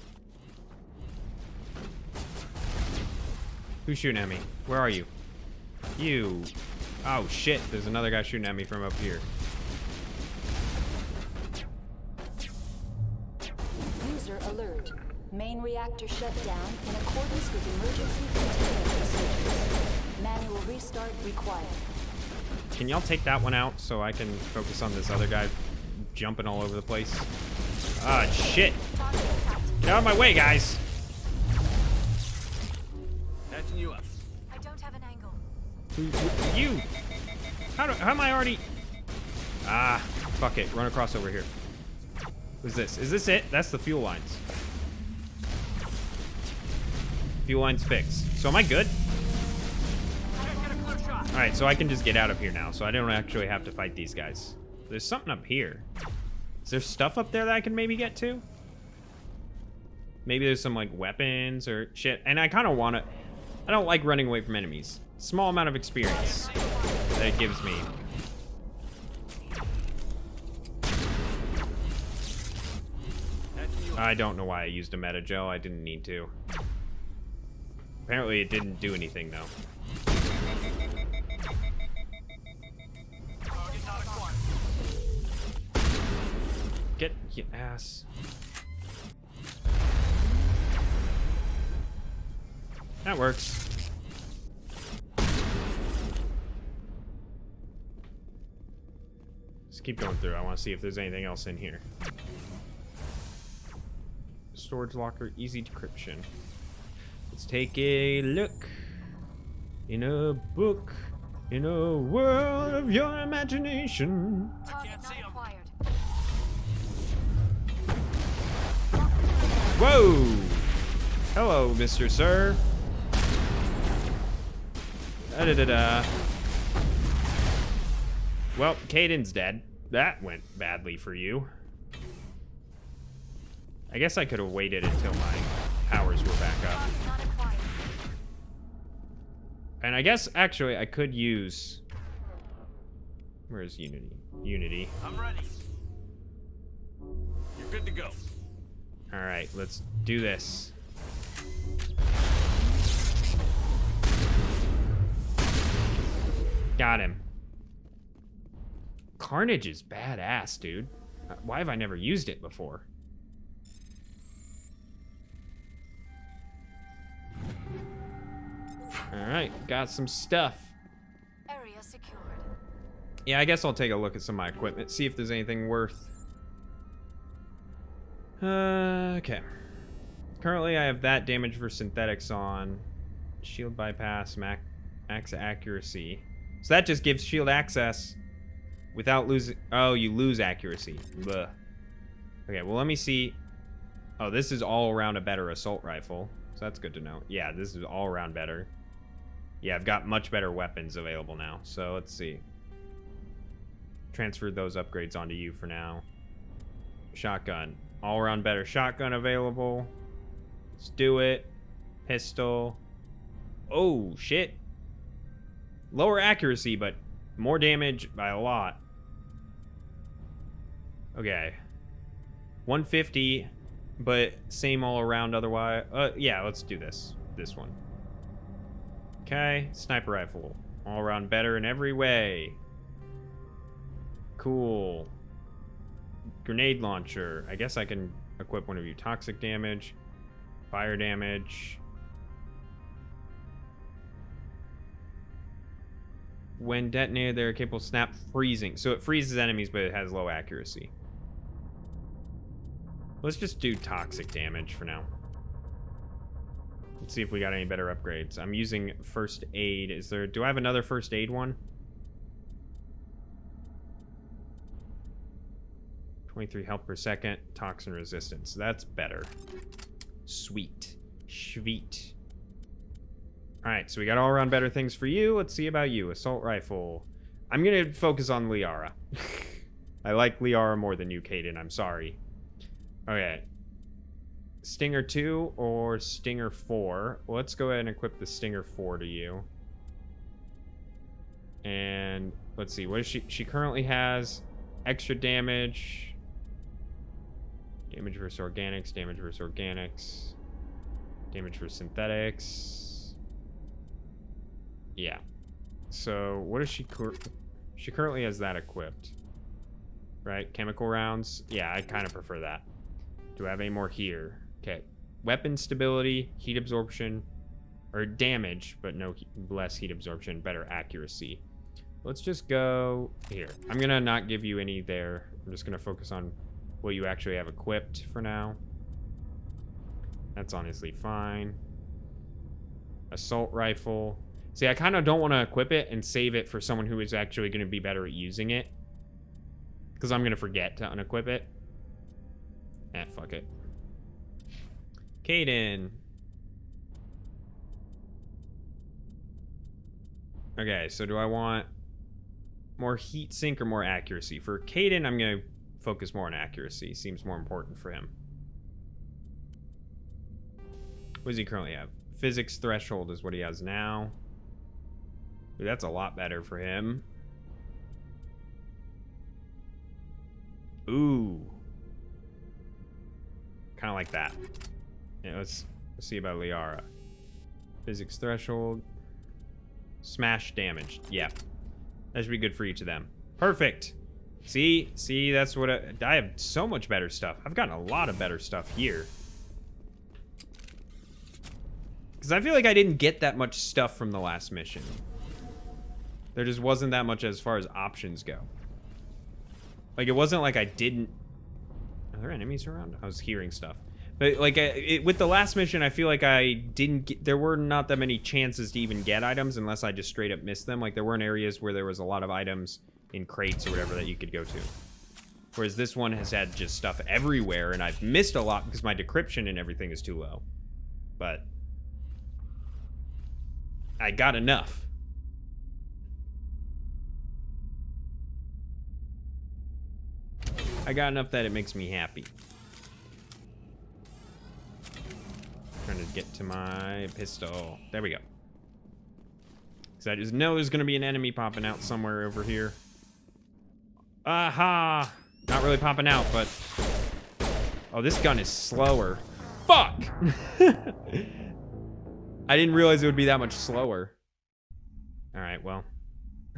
Speaker 1: Who's shooting at me? Where are you? You. Oh, shit. There's another guy shooting at me from up here.
Speaker 5: User alert. Main reactor shut down in accordance with emergency containment procedures. Manual restart required.
Speaker 1: Can y'all take that one out so I can focus on this other guy jumping all over the place? Ah, shit. Get out of my way, guys.
Speaker 18: Patching you up.
Speaker 13: I don't have an angle.
Speaker 1: You. How am I already... Ah, fuck it. Run across over here. What's this? Is this it? That's the fuel lines. Fuel lines fixed. So am I good? Alright, so I can just get out of here now. So I don't actually have to fight these guys. There's something up here. Is there stuff up there that I can maybe get to? Maybe there's some, like, weapons or shit. And I kind of want to... I don't like running away from enemies. Small amount of experience that it gives me. I don't know why I used a meta gel. I didn't need to. Apparently it didn't do anything, though. Get your ass. That works. Just keep going through. I want to see if there's anything else in here. Storage locker, easy decryption. Let's take a look in a book, in a world of your imagination. Whoa! Hello, Mr. Sir. Da-da-da-da. Well, Kaidan's dead. That went badly for you. I guess I could have waited until my powers were back up. And I guess, actually, I could use... Where's Unity? Unity.
Speaker 18: I'm ready. You're good to go.
Speaker 1: Alright, let's do this. Got him. Carnage is badass, dude. Why have I never used it before? Alright, got some stuff.
Speaker 13: Area secured.
Speaker 1: Yeah, I guess I'll take a look at some of my equipment, see if there's anything worth. Okay. Currently, I have that damage for synthetics on. Shield bypass, max accuracy. So that just gives shield access without losing... Oh, you lose accuracy. Blech. Okay, well, let me see. Oh, this is all around a better assault rifle. So that's good to know. Yeah, this is all around better. Yeah, I've got much better weapons available now. So let's see. Transfer those upgrades onto you for now. Shotgun. All around better shotgun available. Let's do it. Pistol. Oh, shit. Lower accuracy, but more damage by a lot. Okay. 150 but same all around otherwise. Yeah, let's do this. This one. Okay, sniper rifle. All around better in every way. Cool. Grenade launcher. I guess I can equip one of you. Toxic damage. Fire damage. When detonated, they're capable of snap freezing. So it freezes enemies, but it has low accuracy. Let's just do toxic damage for now. Let's see if we got any better upgrades. I'm using first aid. Do I have another first aid one? 23 health per second. Toxin resistance. That's better. Sweet. Sweet. Alright, so we got all around better things for you. Let's see about you. Assault rifle. I'm gonna focus on Liara. I like Liara more than you, Caden. I'm sorry. Okay. Stinger 2 or Stinger 4? Well, let's go ahead and equip the Stinger 4 to you. And let's see. What is she? She currently has extra damage. Damage versus organics. Damage versus organics. Damage for synthetics. Yeah. So, what is she... She currently has that equipped. Right? Chemical rounds? Yeah, I kind of prefer that. Do I have any more here? Okay. Weapon stability, heat absorption, or damage, but no less heat absorption, better accuracy. Let's just go here. I'm going to not give you any there. I'm just going to focus on what you actually have equipped for now. That's honestly fine. Assault rifle. See, I kind of don't want to equip it and save it for someone who is actually going to be better at using it. Because I'm going to forget to unequip it. Fuck it. Caden. Okay, so do I want more heat sink or more accuracy? For Caden, I'm going to focus more on accuracy. Seems more important for him. What does he currently have? Physics threshold is what he has now. Dude, that's a lot better for him. Ooh. Kind of like that. Yeah, let's see about Liara. Physics threshold. Smash damage. Yeah. That should be good for each of them. Perfect. See, that's what I have so much better stuff. I've gotten a lot of better stuff here. Because I feel like I didn't get that much stuff from the last mission. There just wasn't that much as far as options go. Like, it wasn't like I didn't... Are there enemies around? I was hearing stuff. But, like, with the last mission, I feel like I didn't get... There were not that many chances to even get items unless I just straight up missed them. Like, there weren't areas where there was a lot of items in crates or whatever that you could go to. Whereas this one has had just stuff everywhere, and I've missed a lot because my decryption and everything is too low. But... I got enough. I got enough that it makes me happy. Trying to get to my pistol. There we go. Because I just know there's going to be an enemy popping out somewhere over here. Aha! Not really popping out, but... Oh, this gun is slower. Fuck! I didn't realize it would be that much slower. Alright, well.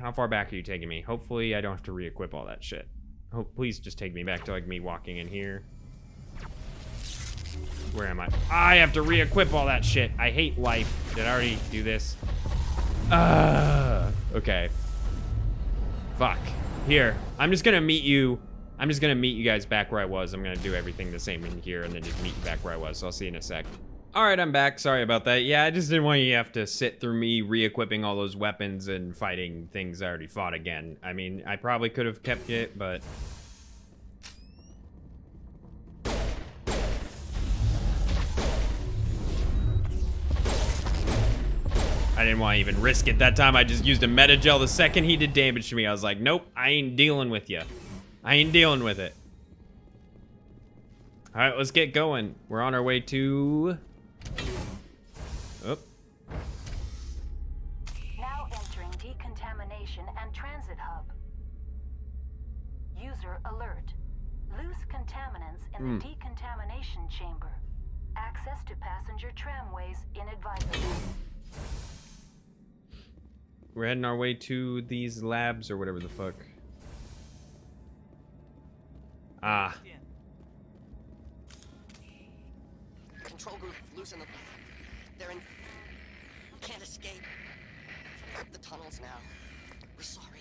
Speaker 1: How far back are you taking me? Hopefully I don't have to re-equip all that shit. Oh, please just take me back to, like, me walking in here. Where am I? I have to re-equip all that shit. I hate life. Did I already do this? Okay. Fuck. Here. I'm just gonna meet you. I'm just gonna meet you guys back where I was. I'm gonna do everything the same in here and then just meet you back where I was. So I'll see you in a sec. Alright, I'm back. Sorry about that. Yeah, I just didn't want you to have to sit through me re-equipping all those weapons and fighting things I already fought again. I mean, I probably could have kept it, but... I didn't want to even risk it that time. I just used a meta gel the second he did damage to me. I was like, nope, I ain't dealing with you. I ain't dealing with it. Alright, let's get going. We're on our way to... Oh.
Speaker 5: Now entering decontamination and transit hub. User alert. Loose contaminants in the decontamination chamber. Access to passenger tramways inadvisable.
Speaker 1: We're heading our way to these labs or whatever the fuck. Ah.
Speaker 20: Control group, loosen them. They're in. Can't escape. The tunnels now. We're sorry.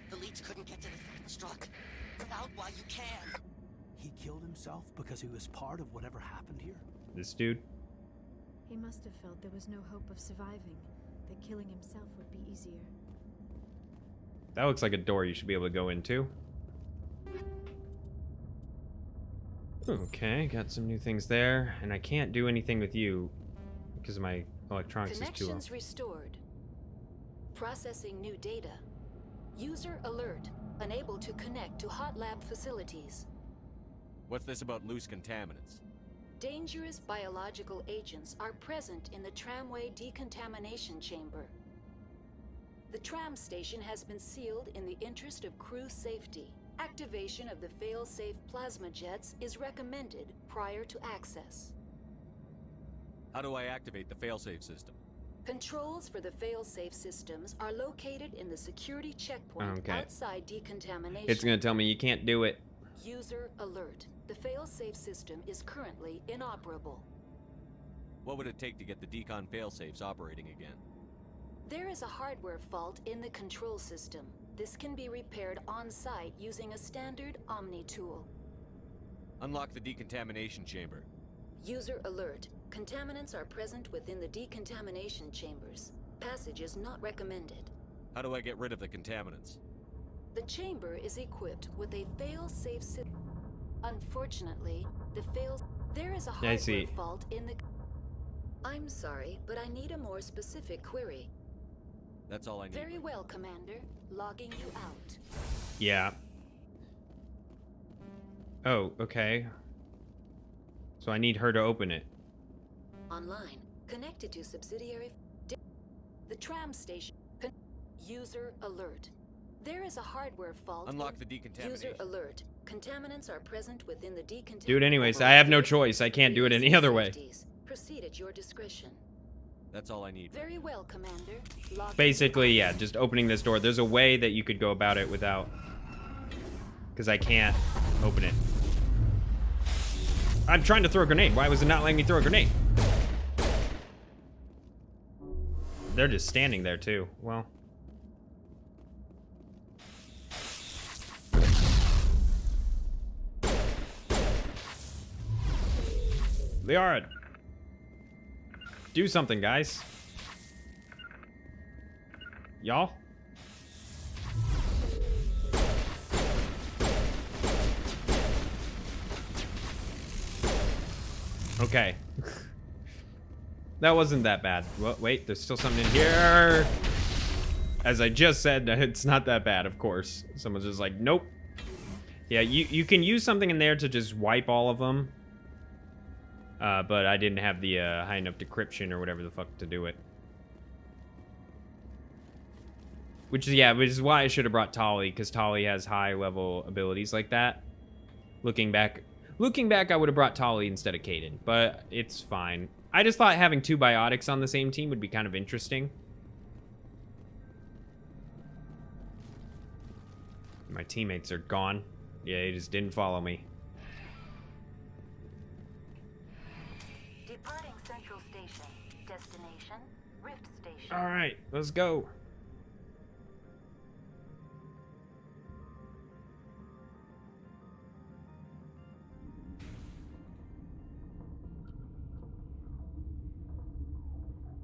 Speaker 20: The leads couldn't get to the struck. Get out while you can.
Speaker 9: He killed himself because he was part of whatever happened here?
Speaker 1: This dude?
Speaker 13: He must have felt there was no hope of surviving, that killing himself would be easier.
Speaker 1: That looks like a door you should be able to go into. Okay, got some new things there, and I can't do anything with you because my electronics is too low.
Speaker 5: Connections restored. Processing new data. User alert. Unable to connect to hot lab facilities.
Speaker 7: What's this about loose contaminants?
Speaker 5: Dangerous biological agents are present in the tramway decontamination chamber. The tram station has been sealed in the interest of crew safety. Activation of the fail-safe plasma jets is recommended prior to access.
Speaker 7: How do I activate the failsafe system?
Speaker 5: Controls for the fail-safe systems are located in the security checkpoint outside decontamination.
Speaker 1: It's gonna tell me you can't do it.
Speaker 5: User alert. The fail-safe system is currently inoperable.
Speaker 7: What would it take to get the decon failsafes operating again?
Speaker 5: There is a hardware fault in the control system. This can be repaired on-site using a standard Omni tool.
Speaker 7: Unlock the decontamination chamber.
Speaker 5: User alert. Contaminants are present within the decontamination chambers. Passage is not recommended.
Speaker 7: How do I get rid of the contaminants?
Speaker 5: The chamber is equipped with a fail-safe system. Unfortunately, there is a hardware fault in the... I'm sorry, but I need a more specific query.
Speaker 7: That's all I need.
Speaker 5: Very well, Commander. Logging you out.
Speaker 1: Yeah. Oh, okay. So I need her to open it.
Speaker 5: Online. Connected to subsidiary... The tram station... User alert. There is a hardware fault.
Speaker 7: Unlock the decontamination.
Speaker 5: User alert. Contaminants are present within the decontamination.
Speaker 1: Dude, anyways, I have no choice. I can't do it any other way.
Speaker 5: Proceed at your discretion.
Speaker 7: That's all I need.
Speaker 5: Very well, Commander.
Speaker 1: Basically, yeah, just opening this door. There's a way that you could go about it without... Because I can't open it. I'm trying to throw a grenade. Why was it not letting me throw a grenade? They're just standing there, too. Well... Liara! Do something, guys. Y'all? Okay. That wasn't that bad. Wait, there's still something in here. As I just said, it's not that bad, of course. Someone's just like, nope. Yeah, you can use something in there to just wipe all of them. But I didn't have the high enough decryption or whatever the fuck to do it. Which is why I should have brought Tali, because Tali has high level abilities like that. Looking back, I would have brought Tali instead of Kaden, but it's fine. I just thought having 2 biotics on the same team would be kind of interesting. My teammates are gone. Yeah, they just didn't follow me.
Speaker 5: Departing Central Station. Destination, Rift Station.
Speaker 1: All right, let's go.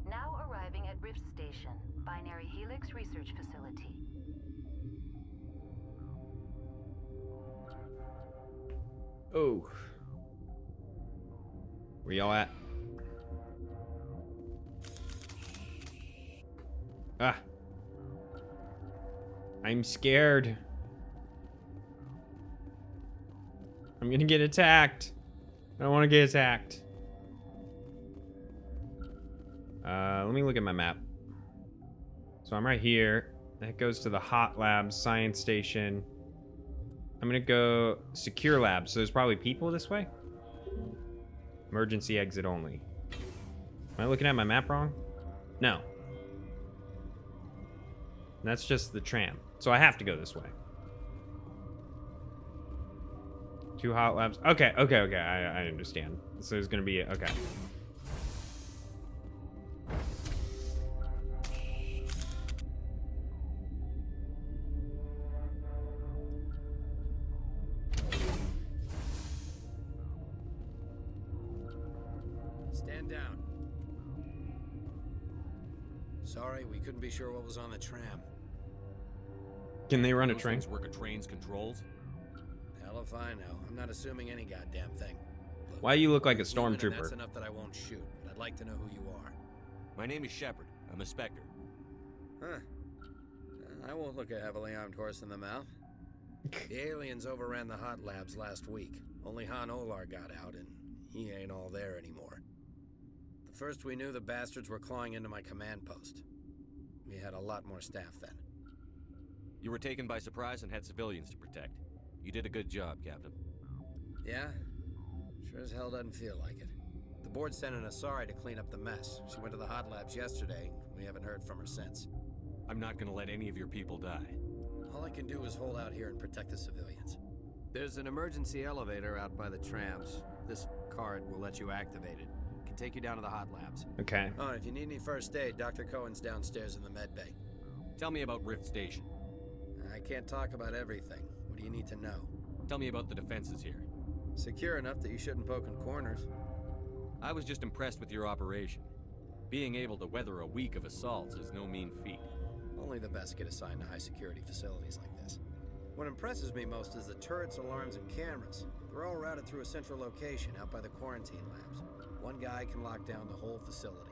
Speaker 5: Now arriving at Rift Station, Binary Helix Research Facility.
Speaker 1: Oh. Where y'all at? Ah. I'm scared. I'm gonna get attacked. I don't want to get attacked. Let me look at my map. So I'm right here. That goes to the Hot Labs Science Station. I'm gonna go secure lab. So there's probably people this way. Emergency exit only. Am I looking at my map wrong? No. That's just the tram. So I have to go this way. 2 hot labs. Okay. I understand. So there's gonna be okay.
Speaker 9: Stand down. Sorry, we couldn't be sure what was on the tram.
Speaker 1: Can they run a
Speaker 7: Those
Speaker 1: train?
Speaker 7: things work a train's controls?
Speaker 9: Hell if I know. I'm not assuming any goddamn thing. Look,
Speaker 1: Why you look like a
Speaker 9: you're human, and
Speaker 1: stormtrooper?
Speaker 9: That's enough that I won't shoot. But I'd like to know who you are.
Speaker 7: My name is Shepard. I'm a Spectre.
Speaker 9: Huh. I won't look a heavily armed horse in the mouth. The aliens overran the hot labs last week. Only Han Olar got out, and he ain't all there anymore. The first we knew, the bastards were clawing into my command post. We had a lot more staff then.
Speaker 7: You were taken by surprise and had civilians to protect. You did a good job, Captain.
Speaker 9: Yeah? Sure as hell doesn't feel like it. The board sent an Asari to clean up the mess. She went to the hot labs yesterday. We haven't heard from her since.
Speaker 7: I'm not gonna let any of your people die.
Speaker 9: All I can do is hold out here and protect the civilians. There's an emergency elevator out by the trams. This card will let you activate it. It can take you down to the hot labs.
Speaker 1: Okay.
Speaker 9: Oh, and if you need any first aid, Dr. Cohen's downstairs in the med bay.
Speaker 7: Tell me about Rift Station.
Speaker 9: I can't talk about everything. What do you need to know?
Speaker 7: Tell me about the defenses here.
Speaker 9: Secure enough that you shouldn't poke in corners.
Speaker 7: I was just impressed with your operation. Being able to weather a week of assaults is no mean feat.
Speaker 9: Only the best get assigned to high-security facilities like this. What impresses me most is the turrets, alarms, and cameras. They're all routed through a central location out by the quarantine labs. One guy can lock down the whole facility.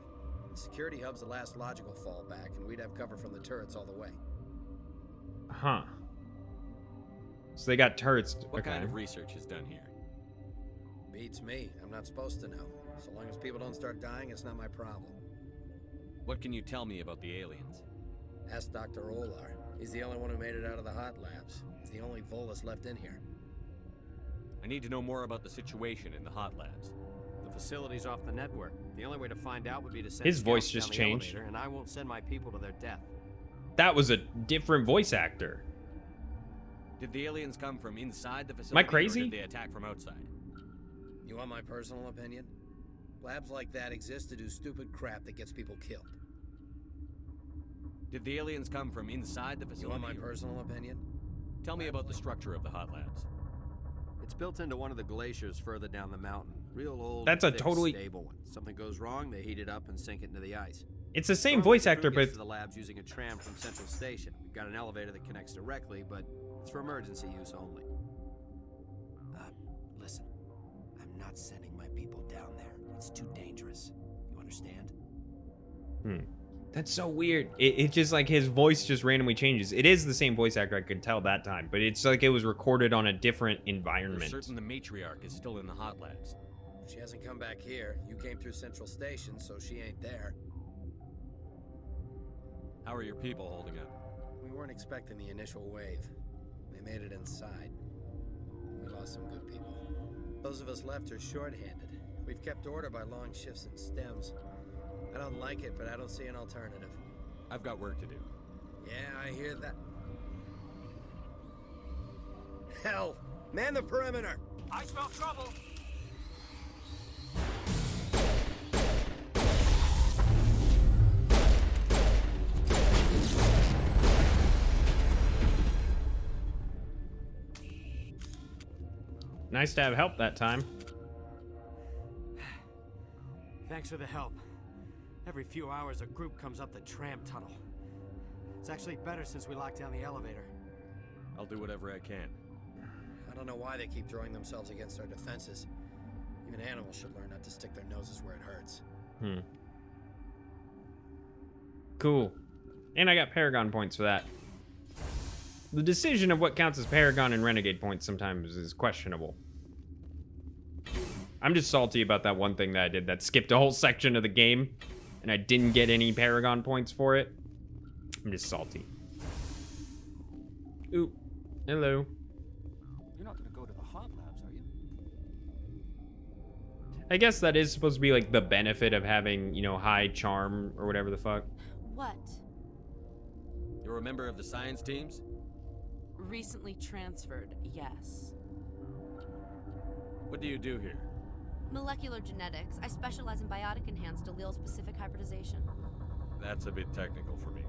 Speaker 9: The security hub's the last logical fallback, and we'd have cover from the turrets all the way.
Speaker 1: Huh. So they got turrets.
Speaker 7: What kind of research is done here?
Speaker 9: Beats me. I'm not supposed to know. So long as people don't start dying, it's not my problem.
Speaker 7: What can you tell me about the aliens?
Speaker 9: Ask Dr. Olar. He's the only one who made it out of the hot labs. He's the only Volus left in here.
Speaker 7: I need to know more about the situation in the hot labs.
Speaker 9: The facility's off the network. The only way to find out would be to send
Speaker 1: His voice
Speaker 9: scouts
Speaker 1: just
Speaker 9: down the
Speaker 1: changed.
Speaker 9: elevator, and I won't send my people to their death.
Speaker 1: That was a different voice actor.
Speaker 7: Did the aliens come from inside the facility?
Speaker 1: Am I crazy?
Speaker 7: Or did they attack from outside?
Speaker 9: You want my personal opinion? Labs like that exist to do stupid crap that gets people killed.
Speaker 7: Did the aliens come from inside the facility?
Speaker 9: You want my personal opinion?
Speaker 7: Tell me about the structure of the hot labs.
Speaker 9: It's built into one of the glaciers further down the mountain. Real old,
Speaker 1: That's a
Speaker 9: thick,
Speaker 1: totally
Speaker 9: stable one. Something goes wrong, they heat it up and sink it into the ice.
Speaker 1: It's the same voice actor,
Speaker 9: Gets
Speaker 1: but
Speaker 9: to the labs using a tram from Central Station. We've got an elevator that connects directly, but it's for emergency use only. Listen, I'm not sending my people down there. It's too dangerous. You understand?
Speaker 1: That's so weird. It just like his voice just randomly changes. It is the same voice actor, I could tell that time, but it's like it was recorded on a different environment.
Speaker 7: You're certain the Matriarch is still in the hot labs?
Speaker 9: She hasn't come back here. You came through Central Station, so she ain't there.
Speaker 7: How are your people holding up?
Speaker 9: We weren't expecting the initial wave. They made it inside. We lost some good people. Those of us left are short-handed. We've kept order by long shifts and stems. I don't like it, but I don't see an alternative.
Speaker 7: I've got work to do.
Speaker 9: Yeah, I hear that. Hell! Man the perimeter!
Speaker 4: I smell trouble!
Speaker 1: Nice to have help that time.
Speaker 9: Thanks for the help. Every few hours, a group comes up the tram tunnel. It's actually better since we locked down the elevator.
Speaker 7: I'll do whatever I can.
Speaker 9: I don't know why they keep throwing themselves against our defenses. Even animals should learn not to stick their noses where it hurts.
Speaker 1: Cool. And I got Paragon points for that. The decision of what counts as Paragon and Renegade points sometimes is questionable. I'm just salty about that one thing that I did that skipped a whole section of the game, and I didn't get any Paragon points for it. I'm just salty. Ooh. Hello. I guess that is supposed to be like the benefit of having, you know, high charm or whatever the fuck.
Speaker 21: What?
Speaker 7: You're a member of the science teams?
Speaker 21: Recently transferred, yes.
Speaker 7: What do you do here?
Speaker 21: Molecular genetics. I specialize in biotic enhanced allele-specific hybridization.
Speaker 7: That's a bit technical for me.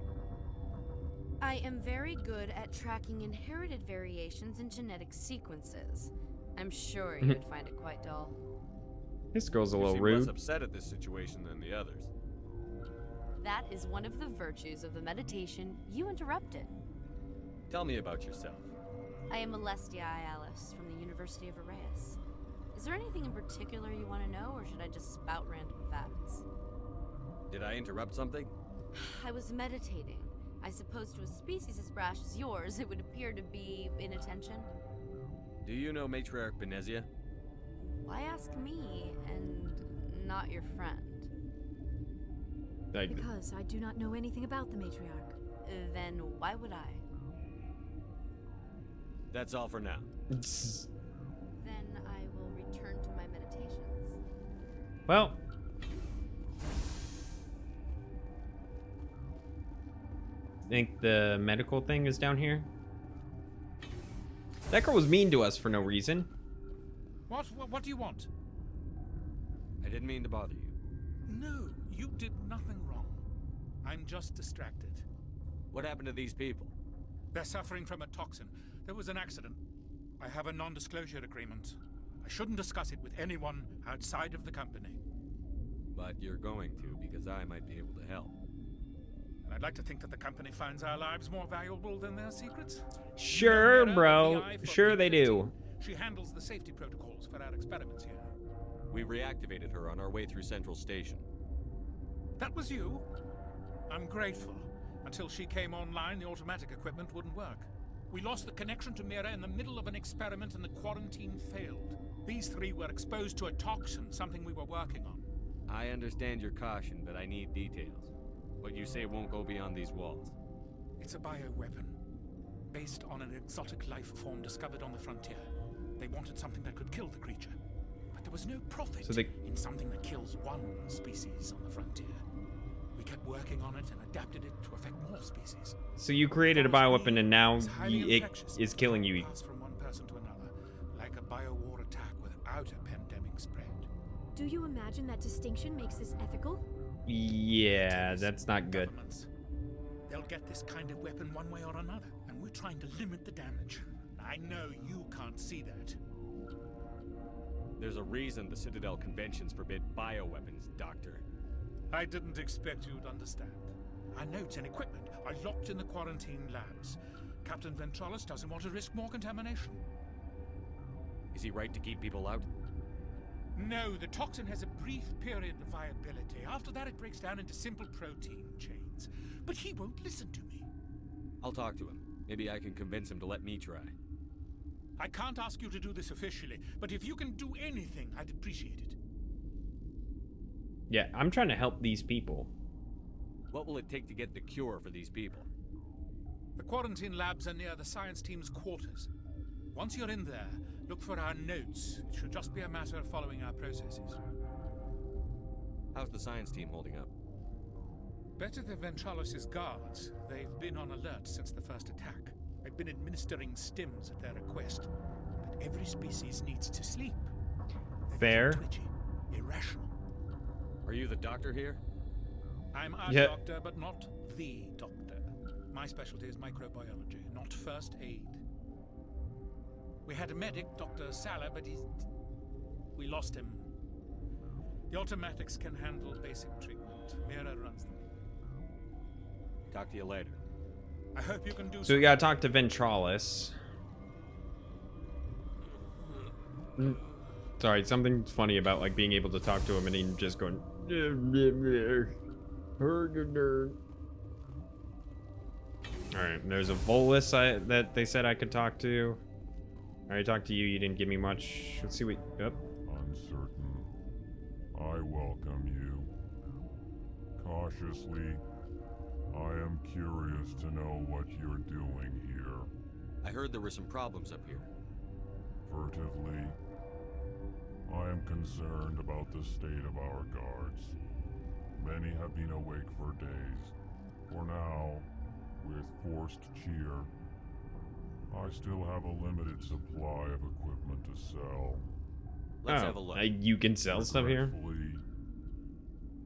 Speaker 21: I am very good at tracking inherited variations in genetic sequences. I'm sure you would find it quite dull.
Speaker 1: This girl's a little
Speaker 7: You seem
Speaker 1: rude.
Speaker 7: less upset at this situation than the others.
Speaker 21: That is one of the virtues of the meditation you interrupted.
Speaker 7: Tell me about yourself.
Speaker 21: I am Alestia Alice from the University of Arraeus. Is there anything in particular you want to know, or should I just spout random facts?
Speaker 7: Did I interrupt something?
Speaker 21: I was meditating. I suppose to a species as brash as yours, it would appear to be inattention.
Speaker 7: Do you know Matriarch Benezia?
Speaker 21: Why ask me, and not your friend?
Speaker 13: Because I do not know anything about the Matriarch.
Speaker 21: Then why would I?
Speaker 7: That's all for now.
Speaker 21: Then I will return to my meditations.
Speaker 1: Well. Think the medical thing is down here? That girl was mean to us for no reason.
Speaker 22: What do you want?
Speaker 7: I didn't mean to bother you.
Speaker 22: No, you did nothing wrong. I'm just distracted.
Speaker 7: What happened to these people?
Speaker 22: They're suffering from a toxin. There was an accident. I have a non-disclosure agreement. I shouldn't discuss it with anyone outside of the company.
Speaker 7: But you're going to, because I might be able to help.
Speaker 22: And I'd like to think that the company finds our lives more valuable than their secrets.
Speaker 1: Sure, bro. Sure they do.
Speaker 22: She handles the safety protocols for our experiments here.
Speaker 7: We reactivated her on our way through Central Station.
Speaker 22: That was you? I'm grateful. Until she came online, the automatic equipment wouldn't work. We lost the connection to Mira in the middle of an experiment and the quarantine failed. These three were exposed to a toxin, something we were working on.
Speaker 7: I understand your caution, but I need details. What you say won't go beyond these walls.
Speaker 22: It's a bioweapon, based on an exotic life form discovered on the frontier. They wanted something that could kill the creature, but there was no profit in something that kills one species on the frontier. We kept working on it and adapted it to affect more species.
Speaker 1: So you created a bioweapon and now it is killing you.
Speaker 22: Pass from one person to another, like a biowar attack without a pandemic spread.
Speaker 13: Do you imagine that distinction makes this ethical?
Speaker 1: Yeah, that's not good.
Speaker 22: They'll get this kind of weapon one way or another, and we're trying to limit the damage. I know you can't see that.
Speaker 7: There's a reason the Citadel conventions forbid bioweapons, Doctor.
Speaker 22: I didn't expect you'd understand. Our notes and equipment are locked in the quarantine labs. Captain Ventralis doesn't want to risk more contamination.
Speaker 7: Is he right to keep people out?
Speaker 22: No, the toxin has a brief period of viability. After that, it breaks down into simple protein chains. But he won't listen to me.
Speaker 7: I'll talk to him. Maybe I can convince him to let me try.
Speaker 22: I can't ask you to do this officially, but if you can do anything, I'd appreciate it.
Speaker 1: Yeah, I'm trying to help these people.
Speaker 7: What will it take to get the cure for these people?
Speaker 22: The quarantine labs are near the science team's quarters. Once you're in there, look for our notes. It should just be a matter of following our processes.
Speaker 7: How's the science team holding up?
Speaker 22: Better than Ventralis' guards. They've been on alert since the first attack. They've been administering stims at their request. But every species needs to sleep.
Speaker 1: Fair.
Speaker 22: Twitchy, irrational.
Speaker 7: Are you the doctor here?
Speaker 22: I'm a doctor, but not the doctor. My specialty is microbiology, not first aid. We had a medic, Dr. Sala, but we lost him. The automatics can handle basic treatment. Mira runs them.
Speaker 7: Talk to you later.
Speaker 22: I hope you can do
Speaker 1: So we gotta talk to Ventralis. Sorry, something funny about like being able to talk to him and him just going. Alright, there's a Volus that they said I could talk to. I already talked to you, you didn't give me much. Let's see what. Yep.
Speaker 23: Uncertain. I welcome you. Cautiously, I am curious to know what you're doing here.
Speaker 7: I heard there were some problems up here.
Speaker 23: Furtively, I am concerned about the state of our guards. Many have been awake for days. For now, with forced cheer, I still have a limited supply of equipment to sell.
Speaker 14: Let's have a look.
Speaker 1: You can sell stuff here?
Speaker 23: Regretfully,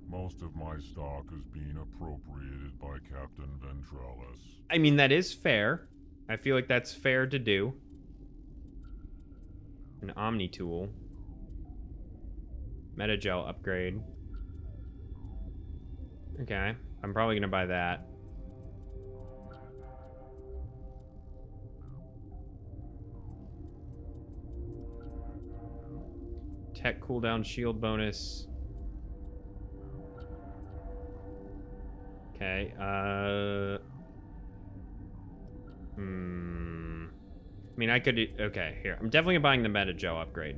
Speaker 23: most of my stock is being appropriated by Captain Ventrellis.
Speaker 1: I mean, that is fair. I feel like that's fair to do. An Omni tool. Metagel upgrade. Okay, I'm probably gonna buy that. Tech cooldown shield bonus. Okay, I mean, I could do, okay, here. I'm definitely buying the Metagel upgrade.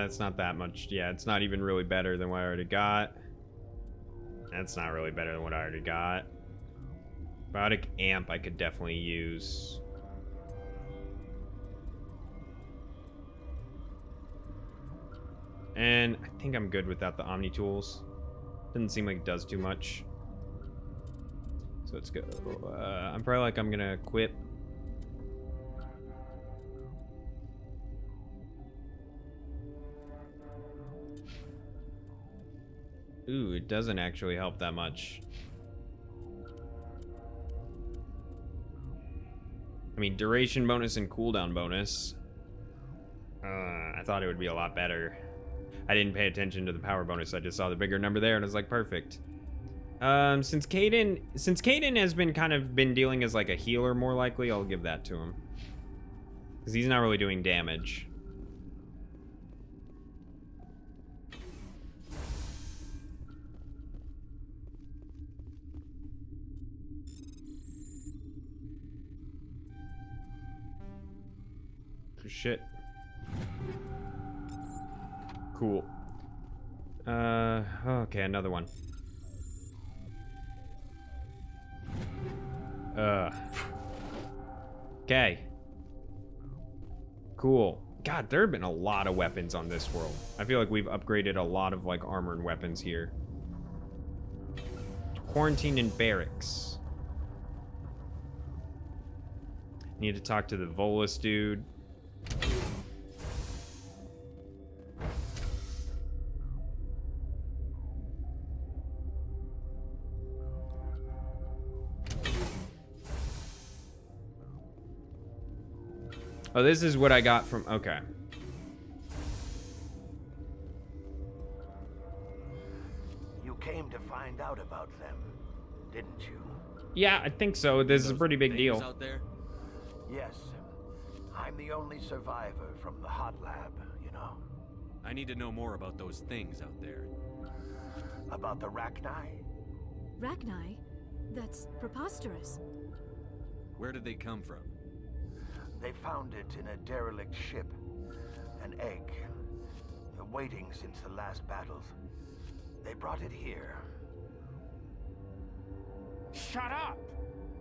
Speaker 1: It's not that much. Yeah, it's not even really better than what I already got. That's not really better than what I already got. Biotic amp I could definitely use. And I think I'm good without the Omni tools. Doesn't seem like it does too much. So let's go. I'm probably like I'm gonna equip. Ooh, it doesn't actually help that much. I mean, duration bonus and cooldown bonus. I thought it would be a lot better. I didn't pay attention to the power bonus. I just saw the bigger number there, and I was like, perfect. Since Caden has been kind of been dealing as like a healer, more likely, I'll give that to him, because he's not really doing damage. Shit. Cool. Okay, another one. Okay. Cool. God, there have been a lot of weapons on this world. I feel like we've upgraded a lot of like armor and weapons here. Quarantine in barracks. Need to talk to the Volus dude. Oh, this is what I got from... Okay.
Speaker 2: You came to find out about them, didn't you?
Speaker 1: Yeah, I think so. This is a pretty big deal.
Speaker 2: Out there? Yes. I'm the only survivor from the hot lab, you know.
Speaker 7: I need to know more about those things out there.
Speaker 2: About the Rachni?
Speaker 13: Rachni? That's preposterous.
Speaker 7: Where did they come from?
Speaker 2: They found it in a derelict ship. An egg. Waiting since the last battles. They brought it here.
Speaker 8: Shut up!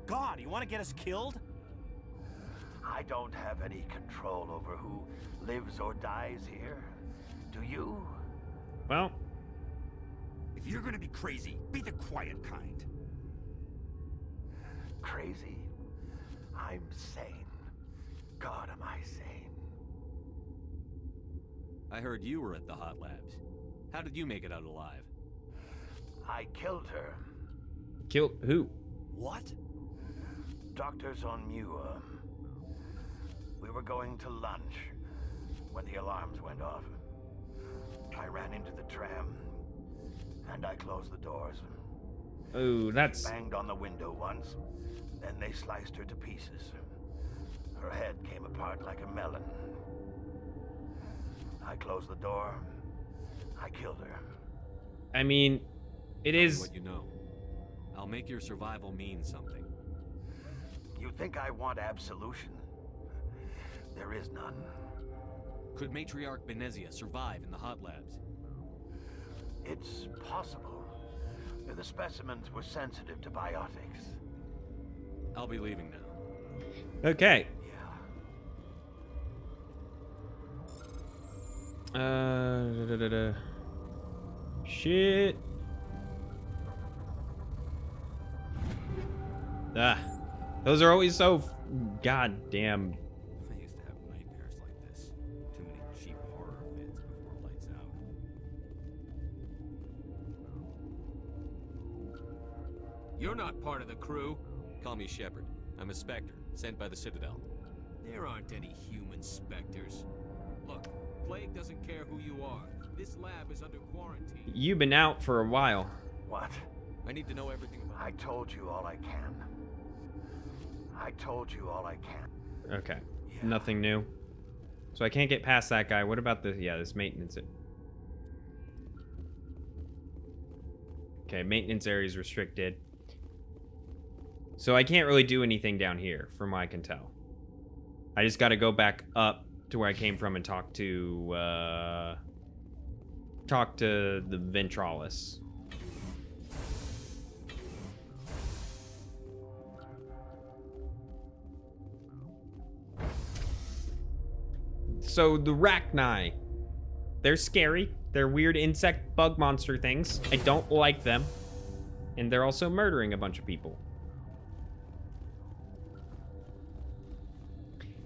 Speaker 8: God, you want to get us killed?
Speaker 2: I don't have any control over who lives or dies here. Do you?
Speaker 1: Well,
Speaker 8: if you're gonna be crazy, be the quiet kind.
Speaker 2: Crazy? I'm sane. God, am I sane?
Speaker 7: I heard you were at the hot labs. How did you make it out alive?
Speaker 2: I killed her.
Speaker 1: Killed who?
Speaker 8: What?
Speaker 2: Doctors on Muir. We were going to lunch when the alarms went off. I ran into the tram and I closed the doors.
Speaker 1: Oh, that's...
Speaker 2: She banged on the window once, then they sliced her to pieces. Her head came apart like a melon. I closed the door. I killed her.
Speaker 1: I mean, it is...
Speaker 7: What you know. I'll make your survival mean something.
Speaker 2: You think I want absolution? There is none.
Speaker 7: Could Matriarch Benezia survive in the hot labs?
Speaker 2: It's possible. The specimens were sensitive to biotics.
Speaker 7: I'll be leaving now.
Speaker 1: Okay. Shit. Ah. Those are always so goddamn.
Speaker 7: I used to have nightmares like this. Too many cheap horror vids before lights out.
Speaker 10: You're not part of the crew.
Speaker 7: Call me Shepard. I'm a Spectre, sent by the Citadel.
Speaker 10: There aren't any human specters. Look, Plague doesn't care who you are. This lab is under quarantine.
Speaker 1: You've been out for a while.
Speaker 2: What?
Speaker 7: I need to know everything about
Speaker 2: I told you all I can. I told you all I can.
Speaker 1: Okay. Yeah. Nothing new. So I can't get past that guy. What about this? Yeah, this maintenance. Okay, maintenance area is restricted. So I can't really do anything down here, from what I can tell. I just got to go back up to where I came from and talk to the Ventralis. So the Rachni, they're scary. They're weird insect bug monster things. I don't like them. And they're also murdering a bunch of people.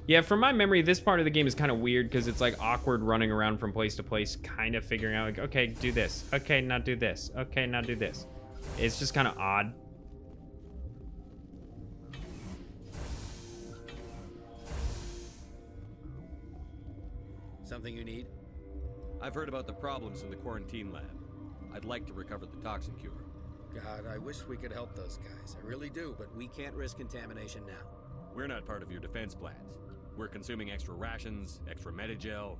Speaker 1: Yeah, from my memory, this part of the game is kind of weird because it's like awkward running around from place to place, kind of figuring out like, okay, do this. Okay, now do this. Okay, now do this. It's just kind of odd.
Speaker 11: Something you need?
Speaker 7: I've heard about the problems in the quarantine lab. I'd like to recover the toxin cure.
Speaker 11: God, I wish we could help those guys. I really do, but we can't risk contamination now.
Speaker 7: We're not part of your defense plans. We're consuming extra rations, extra Medigel.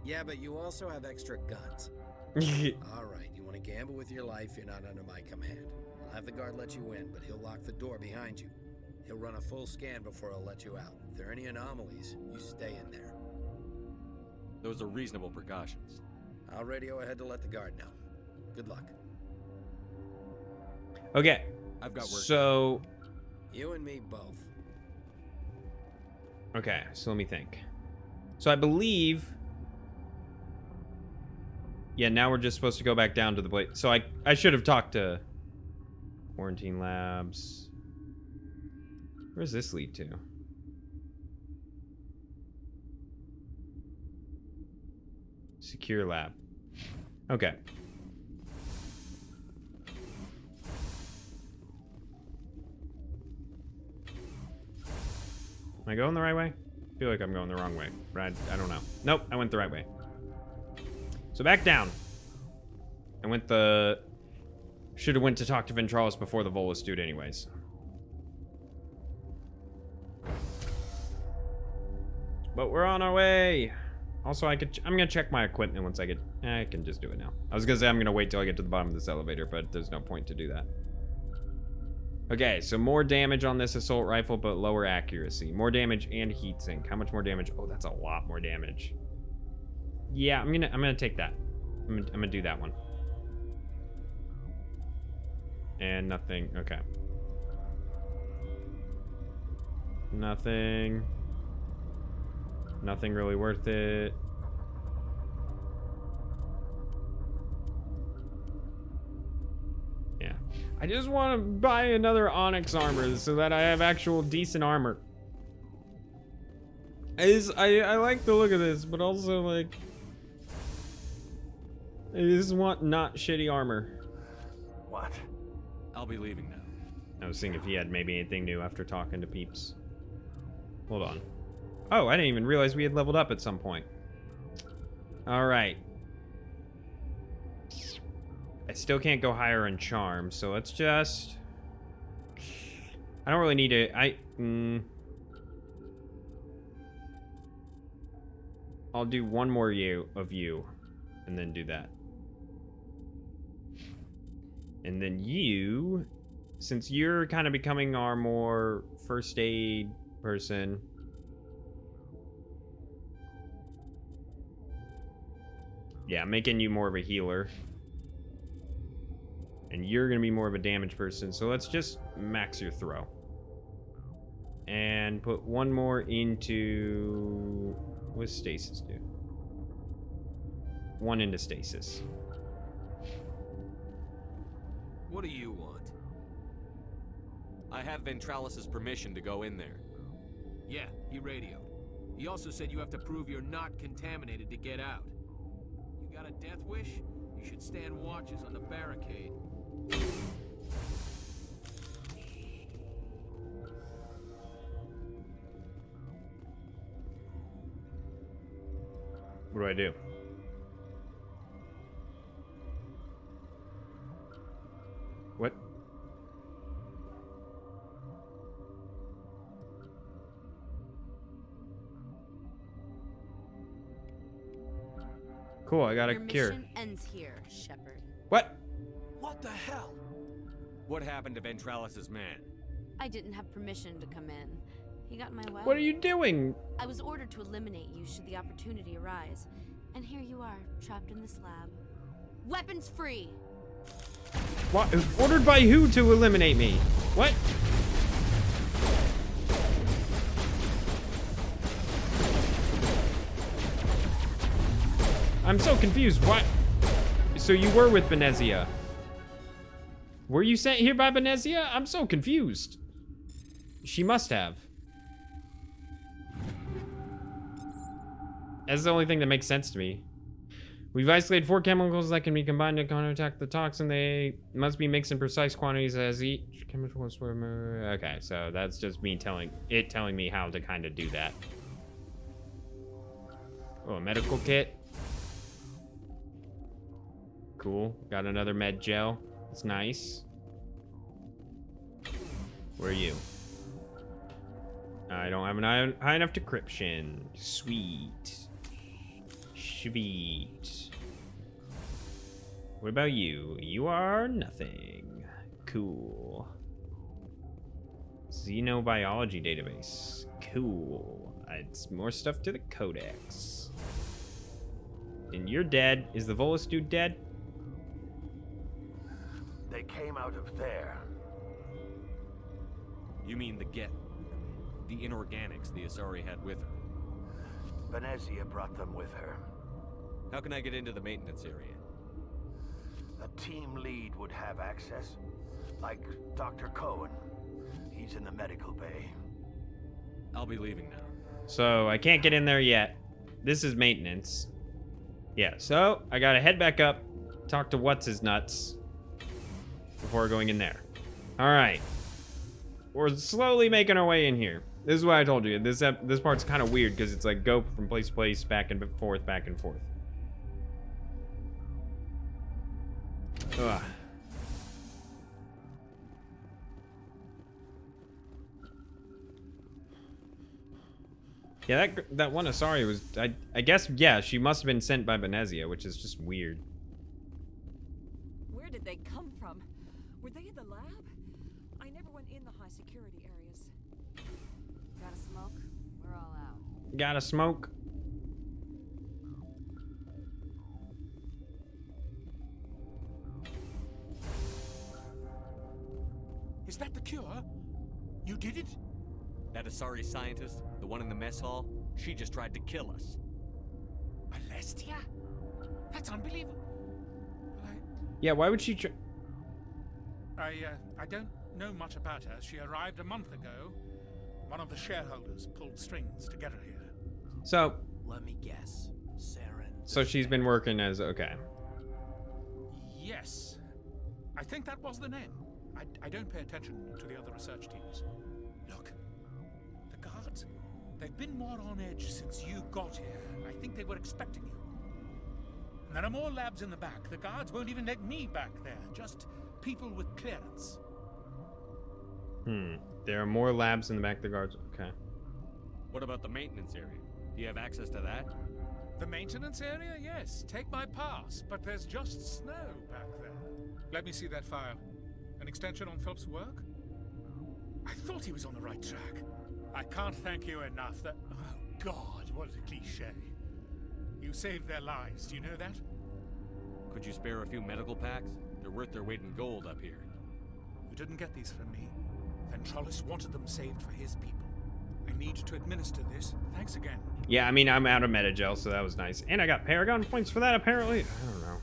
Speaker 11: Yeah, but you also have extra guns. All right, you want to gamble with your life, you're not under my command. I'll have the guard let you in, but he'll lock the door behind you. He'll run a full scan before he'll let you out. If there are any anomalies, you stay in there.
Speaker 7: Those are reasonable precautions.
Speaker 11: I'll radio ahead to let the guard know. Good luck.
Speaker 1: Okay.
Speaker 7: I've got work.
Speaker 1: So...
Speaker 11: You and me both.
Speaker 1: Okay, so let me think. So I believe... Yeah, now we're just supposed to go back down to the place. So I should have talked to... Quarantine labs. Where does this lead to? Secure lab. Okay. Am I going the right way? I feel like I'm going the wrong way, but I don't know. Nope, I went the right way. So back down. I went the... Should have went to talk to Ventralis before the Volus dude anyways. But we're on our way. Also, I'm gonna check my equipment once I get... I can just do it now. I was gonna say I'm gonna wait till I get to the bottom of this elevator, but there's no point to do that. Okay, so more damage on this assault rifle, but lower accuracy. More damage and heat sink. How much more damage? Oh, that's a lot more damage. Yeah, I'm gonna take that. I'm gonna do that one. And nothing. Okay. Nothing. Nothing really worth it. Yeah. I just want to buy another Onyx armor so that I have actual decent armor. I like the look of this, but also like... I just want not shitty armor.
Speaker 2: What?
Speaker 7: I'll be leaving now.
Speaker 1: I was seeing if he had maybe anything new after talking to peeps. Hold on. Oh, I didn't even realize we had leveled up at some point. Alright. I still can't go higher in charm, so let's just... I don't really need to... I'll do one more of you, and then do that. And then you, since you're kind of becoming our more first aid person... Yeah, I'm making you more of a healer. And you're going to be more of a damage person, so let's just max your throw. and put one more into... What does stasis do? One into stasis.
Speaker 10: What do you want?
Speaker 7: I have Ventralis's permission to go in there.
Speaker 10: Yeah, he radioed. He also said you have to prove you're not contaminated to get out. You got a death wish? You should stand watches on the barricade.
Speaker 1: What do I do? What? Cool, I got a cure.
Speaker 21: Your mission ends here, Shepard.
Speaker 1: What?
Speaker 8: What the hell?
Speaker 7: What happened to Ventralis's man?
Speaker 21: I didn't have permission to come in. He got in my way.
Speaker 1: What are you doing?
Speaker 21: I was ordered to eliminate you should the opportunity arise. And here you are, trapped in this lab. Weapons free!
Speaker 1: What? Ordered by who to eliminate me? What? I'm so confused. What? So you were with Venezia? Were you sent here by Venezia? I'm so confused. She must have. That's the only thing that makes sense to me. We've isolated 4 chemicals that can be combined to counterattack the toxin. They must be mixed in precise quantities as each chemical swimmer. Okay, so that's just me telling me how to kind of do that. Oh, a medical kit. Cool. Got another med gel. It's nice. Where are you? I don't have an high enough decryption. Sweet. Sweet. What about you? You are nothing. Cool. Xenobiology database. Cool. It's more stuff to the codex. And you're dead. Is the Volus dude dead?
Speaker 2: They came out of there.
Speaker 7: You mean the inorganics the Asari had with her?
Speaker 2: Venezia brought them with her.
Speaker 7: How can I get into the maintenance area?
Speaker 2: A team lead would have access, like Dr. Cohen. He's in the medical bay.
Speaker 7: I'll be leaving now.
Speaker 1: So I can't get in there yet. This is maintenance. Yeah, so I gotta head back up, talk to what's his nuts before going in there. All right, we're slowly making our way in here. This is what I told you. This part's kind of weird because it's like go from place to place, back and forth, back and forth. Ugh. Yeah, that one Asari was, I guess, yeah, she must have been sent by Venezia, which is just weird.
Speaker 6: Where did they come from? Were they in the lab? I never went in the high security areas.
Speaker 18: Gotta smoke? We're all out.
Speaker 1: Gotta smoke?
Speaker 22: Is that the cure? You did it?
Speaker 7: That Asari scientist, the one in the mess hall, she just tried to kill us.
Speaker 22: Alestia? That's unbelievable.
Speaker 1: Yeah, why would she
Speaker 22: I don't know much about her. She arrived a month ago. One of the shareholders pulled strings to get her here.
Speaker 1: So...
Speaker 9: Let me guess. Saren.
Speaker 1: So she's been working as... Okay.
Speaker 22: Yes. I think that was the name. I don't pay attention to the other research teams. Look. The guards. They've been more on edge since you got here. I think they were expecting you. And there are more labs in the back. The guards won't even let me back there. Just people with clearance.
Speaker 1: There are more labs in the back of the guards. Okay.
Speaker 7: What about the maintenance area? Do you have access to that?
Speaker 22: The maintenance area? Yes. Take my pass. But there's just snow back there. Let me see that file. An extension on Phelps' work? I thought he was on the right track. I can't thank you enough that... Oh, God, what a cliche. You saved their lives, do you know that?
Speaker 7: Could you spare a few medical packs? They're worth their weight in gold up here.
Speaker 22: You didn't get these from me. Ventralis wanted them saved for his people. I need to administer this. Thanks again.
Speaker 1: Yeah, I mean, I'm out of metagel, so that was nice. And I got Paragon points for that, apparently. I don't know.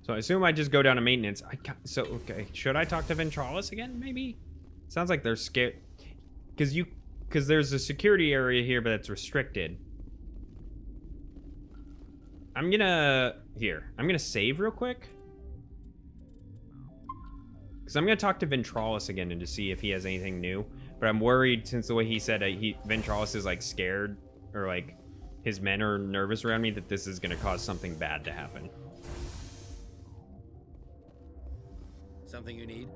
Speaker 1: So I assume I just go down to maintenance. Okay, should I talk to Ventralis again, maybe? Sounds like they're scared. Because there's a security area here, but it's restricted. I'm gonna save real quick. Because I'm gonna talk to Ventralis again and to see if he has anything new. But I'm worried, since the way he said Ventralis is like scared, or like his men are nervous around me, that this is gonna cause something bad to happen.
Speaker 11: Something you need?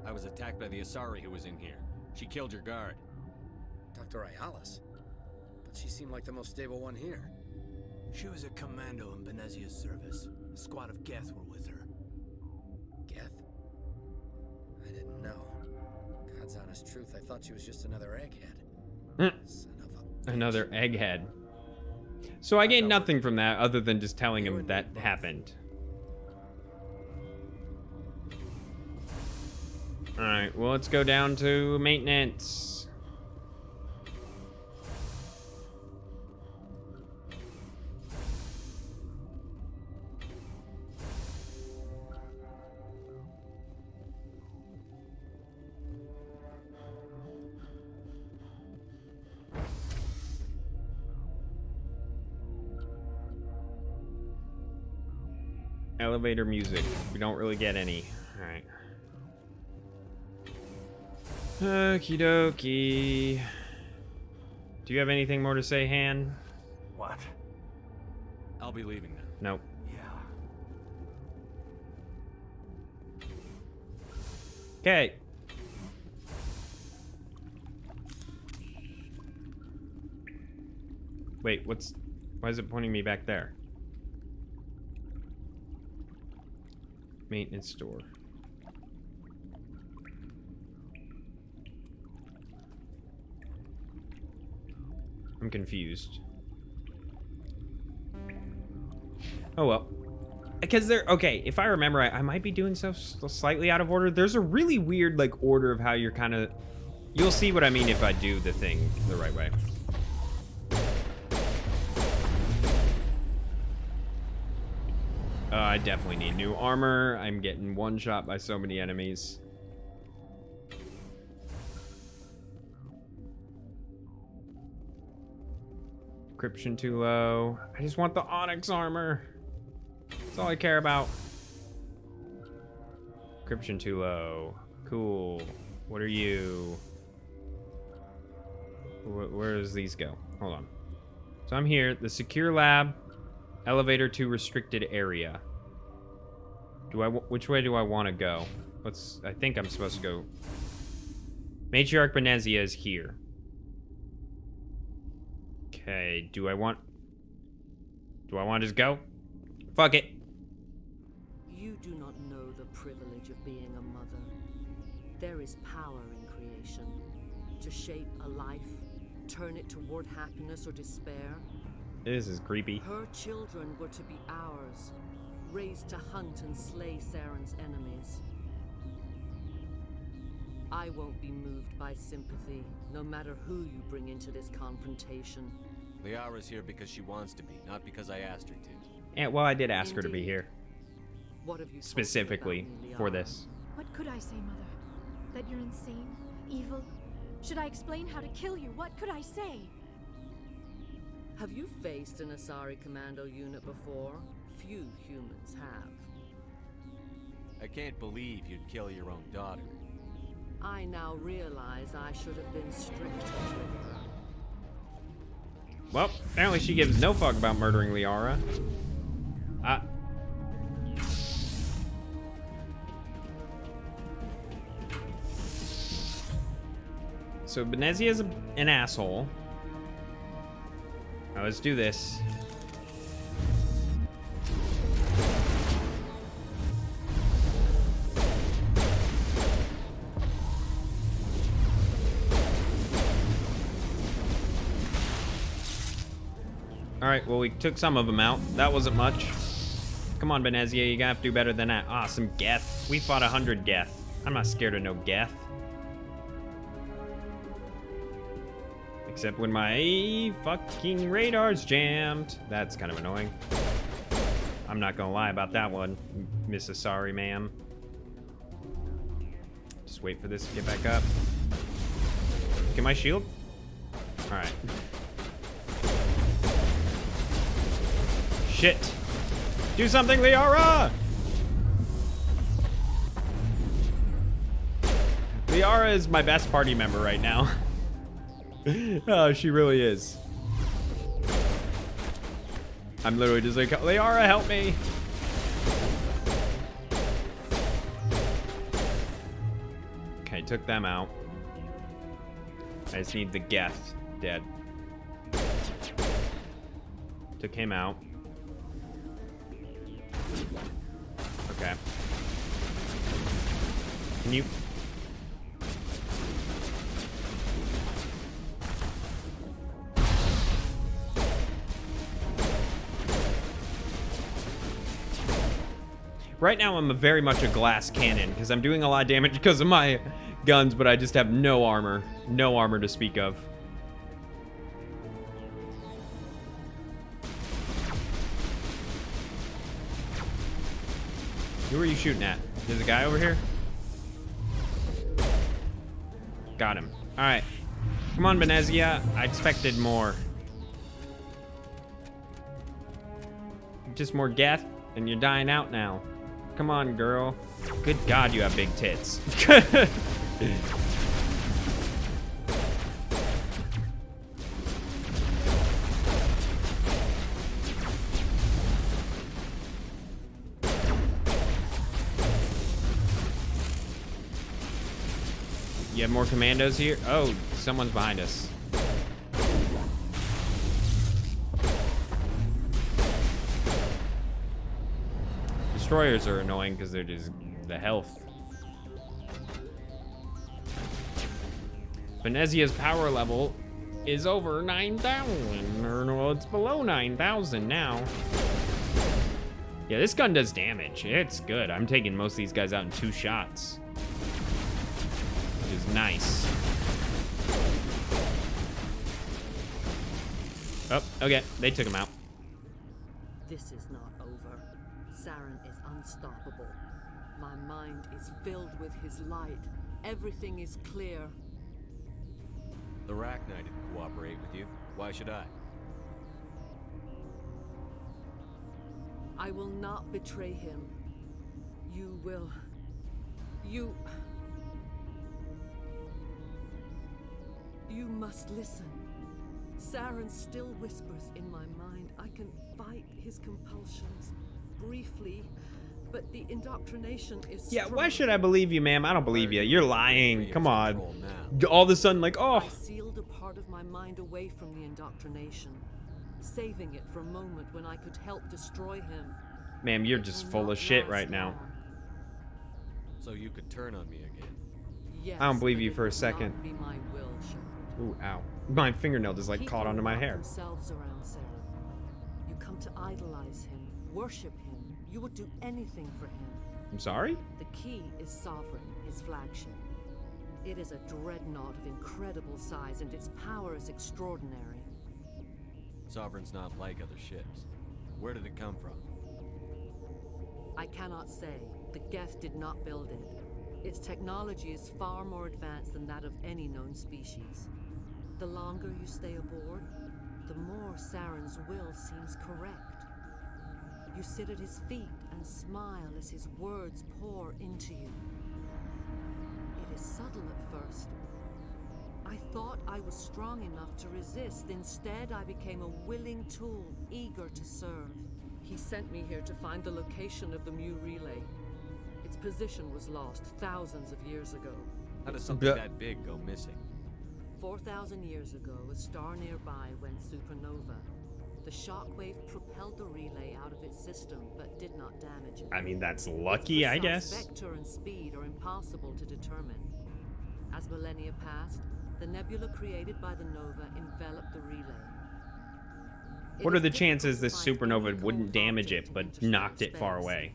Speaker 7: I was attacked by the Asari who was in here. She killed your guard.
Speaker 11: Dr. Ayalis? But she seemed like the most stable one here.
Speaker 9: She was a commando in Benezia's service. A squad of Geth were with her.
Speaker 11: Geth? I didn't know. God's honest truth, I thought she was just another egghead. Son of a bitch.
Speaker 1: Another egghead. So I gained nothing from that other than just telling him that happened. Alright, well, let's go down to maintenance. Elevator music. We don't really get any. Alright. Okie dokie. Do you have anything more to say, Han?
Speaker 2: What?
Speaker 7: I'll be leaving now.
Speaker 1: Nope.
Speaker 2: Yeah.
Speaker 1: Okay. Wait, why is it pointing me back there? Maintenance store. I'm confused. Oh well. Because okay, if I remember right, I might be doing stuff slightly out of order. There's a really weird like order of how you're kind of... You'll see what I mean if I do the thing the right way. I definitely need new armor. I'm getting one shot by so many enemies. Encryption too low. I just want the Onyx armor. That's all I care about. Encryption too low. Cool. What are you? Where does these go? Hold on. So I'm here. The secure lab. Elevator to restricted area. Which way do I want to go? I think I'm supposed to go. Matriarch Benezia is here. Okay, do I want to just go? Fuck it.
Speaker 15: You do not know the privilege of being a mother. There is power in creation. To shape a life, turn it toward happiness or despair.
Speaker 1: This is creepy.
Speaker 15: Her children were to be ours, raised to hunt and slay Saren's enemies. I won't be moved by sympathy, no matter who you bring into this confrontation.
Speaker 7: Liara's here because she wants to be, not because I asked her to.
Speaker 1: Yeah, well, I did ask her to be here.
Speaker 15: What have you
Speaker 1: specifically for this?
Speaker 13: What could I say, Mother? That you're insane? Evil? Should I explain how to kill you? What could I say?
Speaker 15: Have you faced an Asari commando unit before? Few humans have.
Speaker 7: I can't believe you'd kill your own daughter.
Speaker 15: I now realize I should have been stricter with her.
Speaker 1: Well, apparently she gives no fuck about murdering Liara. So Benezia is an asshole. Now let's do this. Alright, well, we took some of them out. That wasn't much. Come on, Benezia, you're gonna have to do better than that. Ah, some Geth. We fought 100 Geth. I'm not scared of no Geth. Except when my fucking radar's jammed. That's kind of annoying. I'm not gonna lie about that one, Miss Asari, ma'am. Just wait for this to get back up. Get my shield? Alright. Shit. Do something, Liara! Liara is my best party member right now. Oh, she really is. I'm literally just like, Liara, help me. Okay, took them out. I just need the Geth dead. Took him out. Okay. Can you... Right now, I'm very much a glass cannon, because I'm doing a lot of damage because of my guns, but I just have no armor. No armor to speak of. Who are you shooting at? There's a guy over here? Got him. Alright. Come on, Venezia. I expected more. Just more Geth, and you're dying out now. Come on, girl. Good God, you have big tits. You have more commandos here? Oh, someone's behind us. Destroyers are annoying because they're just the health. Venezia's power level is over 9,000. Or well, it's below 9,000 now. Yeah, this gun does damage. It's good. I'm taking most of these guys out in 2 shots. Which is nice. Oh, okay. They took him out.
Speaker 15: This is not over. Saren is unstoppable. My mind is filled with his light. Everything is clear.
Speaker 7: The Rachni didn't cooperate with you. Why should I?
Speaker 15: I will not betray him. You will. You must listen. Saren still whispers in my mind. I can fight his compulsions. Briefly, but the indoctrination is strong.
Speaker 1: Yeah, why should I believe you, ma'am? I don't believe you. You're lying. Come on. All of a sudden, like, oh.
Speaker 15: I sealed a part of my mind away from the indoctrination, saving it for a moment when I could help destroy him.
Speaker 1: Ma'am, you're just full of shit right now.
Speaker 7: So you could turn on me again.
Speaker 15: Yes,
Speaker 1: I don't believe you for a second.
Speaker 15: Be my will, Shepard.
Speaker 1: Ooh, ow. My fingernail just like caught onto my hair.
Speaker 15: Themselves around Saren. You come to idolize him, worship him. You would do anything for him.
Speaker 1: I'm sorry?
Speaker 15: The key is Sovereign, his flagship. It is a dreadnought of incredible size, and its power is extraordinary.
Speaker 7: Sovereign's not like other ships. Where did it come from?
Speaker 15: I cannot say. The Geth did not build it. Its technology is far more advanced than that of any known species. The longer you stay aboard, the more Saren's will seems correct. You sit at his feet and smile as his words pour into you. It is subtle at first. I thought I was strong enough to resist. Instead, I became a willing tool, eager to serve. He sent me here to find the location of the Mu relay. Its position was lost thousands of years ago.
Speaker 7: How does something that big go missing?
Speaker 15: 4,000 years ago, a star nearby went supernova. The shockwave propelled the relay out of its system, but did not damage it.
Speaker 1: I mean, that's lucky, I guess.
Speaker 15: Vector and speed are impossible to determine. As millennia passed, the nebula created by the nova enveloped the relay.
Speaker 1: What are the chances this supernova wouldn't damage it, but knocked it far away?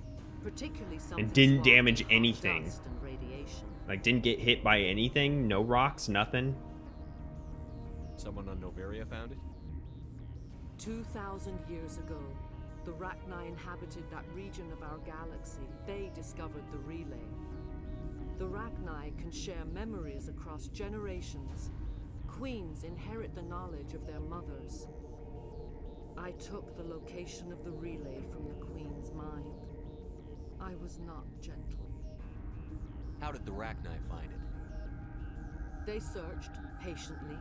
Speaker 1: And didn't damage anything? Like, didn't get hit by anything? No rocks, nothing?
Speaker 7: Someone on Noveria found it?
Speaker 15: 2,000 years ago, the Rachni inhabited that region of our galaxy. They discovered the relay. The Rachni can share memories across generations. Queens inherit the knowledge of their mothers. I took the location of the relay from the Queen's mind. I was not gentle.
Speaker 7: How did the Rachni find it?
Speaker 15: They searched patiently.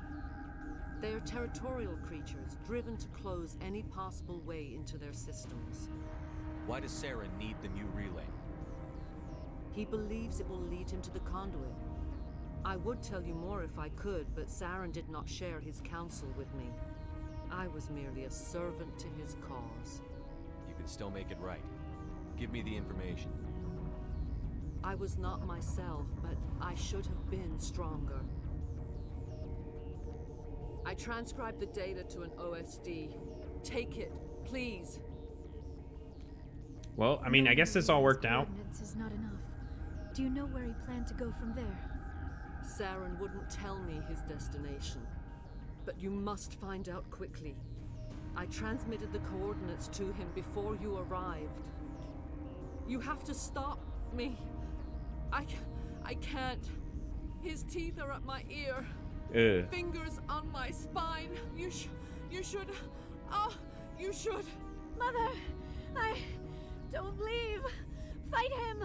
Speaker 15: They are territorial creatures, driven to close any possible way into their systems.
Speaker 7: Why does Saren need the new relay?
Speaker 15: He believes it will lead him to the conduit. I would tell you more if I could, but Saren did not share his counsel with me. I was merely a servant to his cause.
Speaker 7: You can still make it right. Give me the information.
Speaker 15: I was not myself, but I should have been stronger. I transcribed the data to an OSD. Take it, please.
Speaker 1: Well, I mean, I guess this all worked out.
Speaker 13: Coordinates is not enough. Do you know where he planned to go from there?
Speaker 15: Saren wouldn't tell me his destination. But you must find out quickly. I transmitted the coordinates to him before you arrived. You have to stop me. I can't. His teeth are at my ear. Fingers on my spine. You should. Oh, you should.
Speaker 13: Mother, don't leave. Fight him.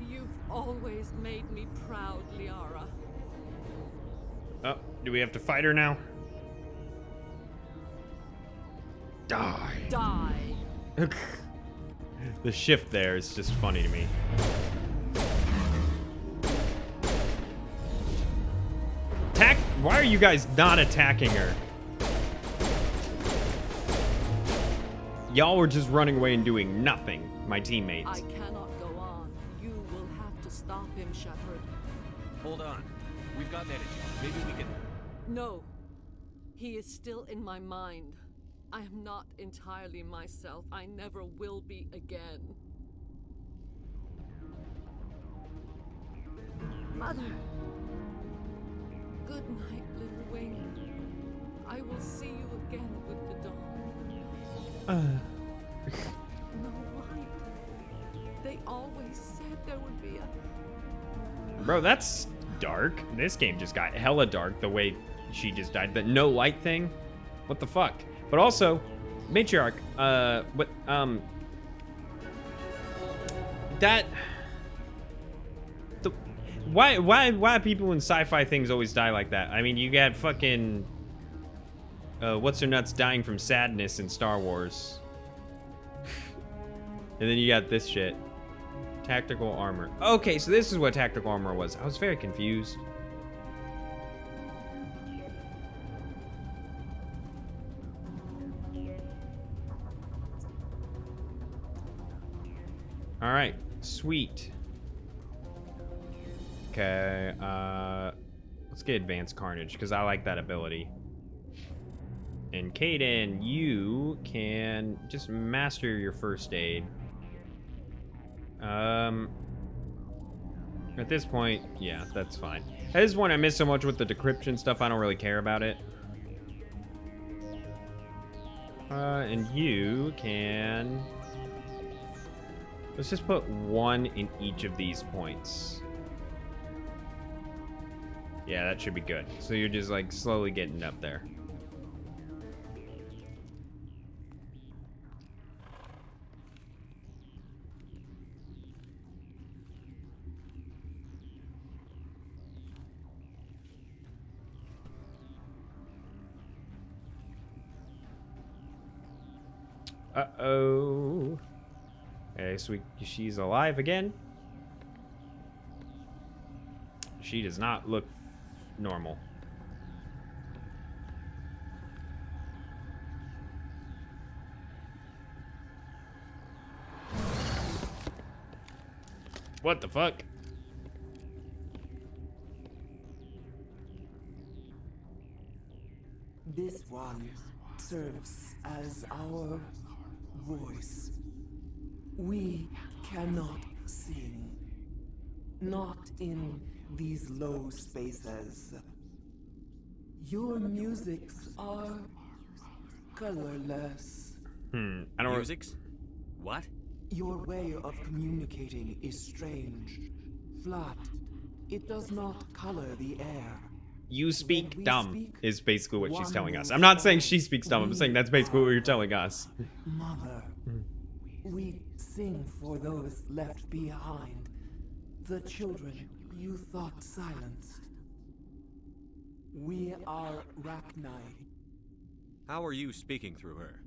Speaker 15: You've always made me proud, Liara.
Speaker 1: Oh, do we have to fight her now? Die.
Speaker 15: Die.
Speaker 1: The shift there is just funny to me. Why are you guys not attacking her? Y'all were just running away and doing nothing, my teammates.
Speaker 15: I cannot go on. You will have to stop him, Shepard.
Speaker 7: Hold on. We've got energy. Maybe we can...
Speaker 15: No. He is still in my mind. I am not entirely myself. I never will be again.
Speaker 13: Mother.
Speaker 15: Good night, little wing. I will see you again with the dawn. No light. They always said there would be a...
Speaker 1: Bro, that's dark. This game just got hella dark the way she just died. The no light thing? What the fuck? But also, Matriarch, that... Why people in sci-fi things always die like that? I mean, you got fucking what's her nuts dying from sadness in Star Wars. And then you got this shit. Tactical armor. Okay, so this is what tactical armor was. I was very confused. All right, sweet. Okay, let's get Advanced Carnage, because I like that ability. And Kaden, you can just master your first aid. At this point, yeah, that's fine. At this point, I miss so much with the decryption stuff, I don't really care about it. And you can... Let's just put one in each of these points. Yeah, that should be good. So you're just like slowly getting up there. Uh-oh. Okay, so she's alive again. She does not look normal. What the fuck?
Speaker 16: This one serves as our voice. We cannot sing. Not in these low spaces. Your musics are colorless.
Speaker 1: I don't.
Speaker 7: Musics? What?
Speaker 16: Your way of communicating is strange, flat. It does not color the air.
Speaker 1: You speak dumb is basically what she's telling us. I'm not saying she speaks dumb. I'm saying that's basically what you're telling us.
Speaker 16: Mother, we sing for those left behind. The children you thought silenced. We are Rachni.
Speaker 7: How are you speaking through her?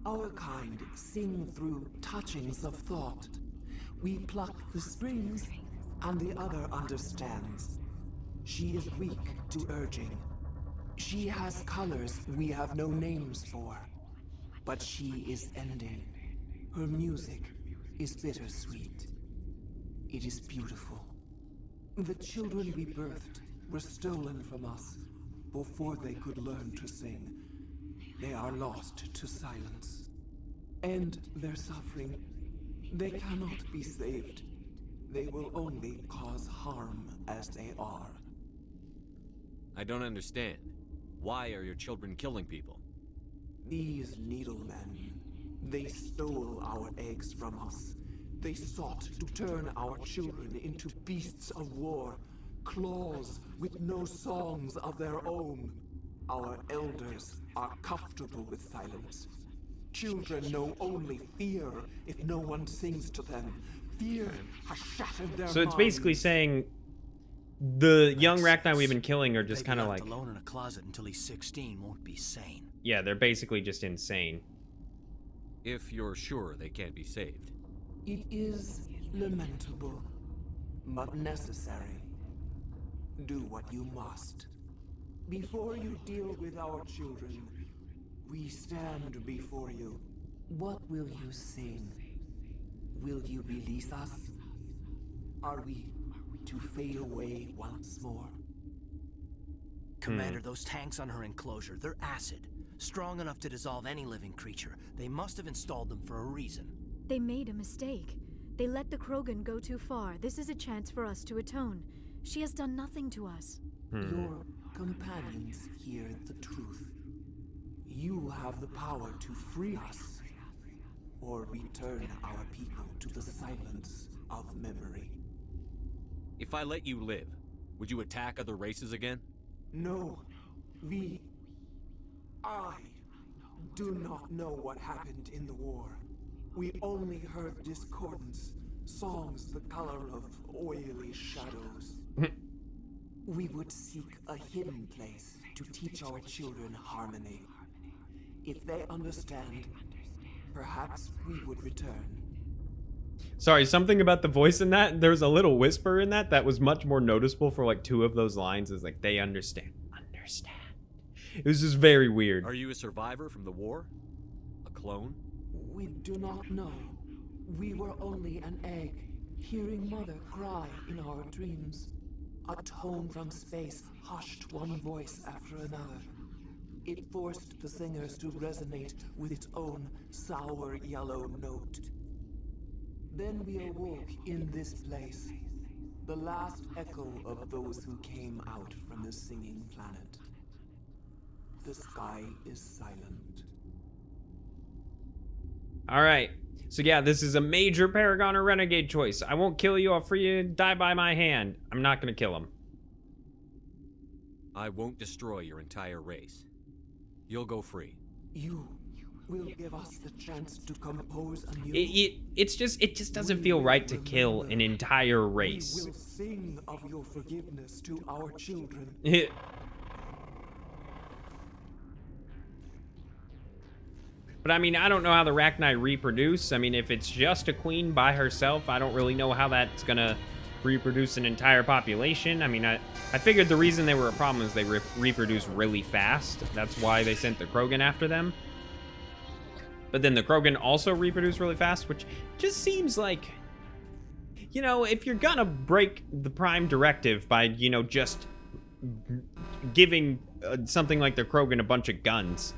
Speaker 16: Our kind sing through touchings of thought. We pluck the strings, and the other understands. She is weak to urging. She has colors we have no names for. But she is ending. Her music is bittersweet. It is beautiful. The children we birthed were stolen from us before they could learn to sing. They are lost to silence. And their suffering, they cannot be saved. They will only cause harm as they are.
Speaker 7: I don't understand. Why are your children killing people?
Speaker 16: These needlemen, they stole our eggs from us. They sought to turn our children into beasts of war, claws with no songs of their own. Our elders are comfortable with silence. Children know only fear if no one sings to them. Fear has shattered their
Speaker 1: So it's basically saying the young Rachni we've been killing are just kind of like
Speaker 11: alone in a closet until he's 16 won't be sane.
Speaker 1: Yeah, they're basically just insane.
Speaker 7: If you're sure they can't be saved.
Speaker 16: It is lamentable, but necessary. Do what you must. Before you deal with our children, we stand before you. What will you sing? Will you release us? Are we to fade away once more?
Speaker 11: Commander, those tanks on her enclosure, they're acid. Strong enough to dissolve any living creature. They must have installed them for a reason.
Speaker 13: They made a mistake. They let the Krogan go too far. This is a chance for us to atone. She has done nothing to us.
Speaker 16: Your companions hear the truth. You have the power to free us, or return our people to the silence of memory.
Speaker 7: If I let you live, would you attack other races again?
Speaker 16: No, I do not know what happened in the war. We only heard discordance, songs the color of oily shadows. We would seek a hidden place to teach our children harmony. If they understand, perhaps we would return.
Speaker 1: Sorry, something about the voice in that. There's a little whisper in that was much more noticeable for like 2 of those lines. Is like, they understand. It was just very weird.
Speaker 7: Are you a survivor from the war? A clone?
Speaker 16: We do not know. We were only an egg, hearing Mother cry in our dreams. A tone from space hushed one voice after another. It forced the singers to resonate with its own sour yellow note. Then we awoke in this place, the last echo of those who came out from the singing planet. The sky is silent.
Speaker 1: All right. So yeah, this is a major Paragon or Renegade choice. I won't kill you. I'll free you. Die by my hand. I'm not going to kill him.
Speaker 7: I won't destroy your entire race. You'll go free.
Speaker 16: You will give us the chance to compose a new...
Speaker 1: It just doesn't feel right to kill an entire race.
Speaker 16: We will sing of your forgiveness to our children.
Speaker 1: But I mean, I don't know how the Rachni reproduce. I mean, if it's just a queen by herself, I don't really know how that's gonna reproduce an entire population. I mean, I figured the reason they were a problem is they reproduce really fast. That's why they sent the Krogan after them. But then the Krogan also reproduce really fast, which just seems like, you know, if you're gonna break the Prime Directive by, you know, just giving something like the Krogan a bunch of guns,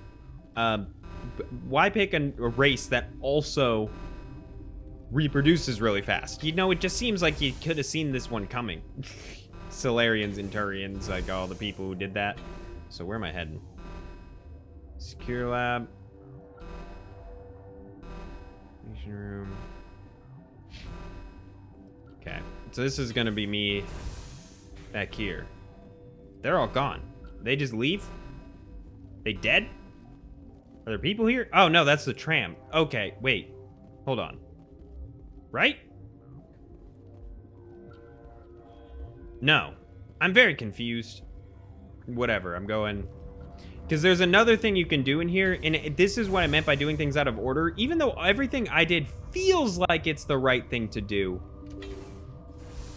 Speaker 1: why pick a race that also reproduces really fast? You know, it just seems like you could have seen this one coming. Solarians and Turians, like all the people who did that. So where am I heading? Secure lab. Station room. Okay. So this is gonna be me back here. They're all gone. They just leave? They dead? Are there people here? Oh no, that's the tram. Okay, wait. Hold on. Right? No. I'm very confused. Whatever, I'm going... Because there's another thing you can do in here, and this is what I meant by doing things out of order. Even though everything I did feels like it's the right thing to do,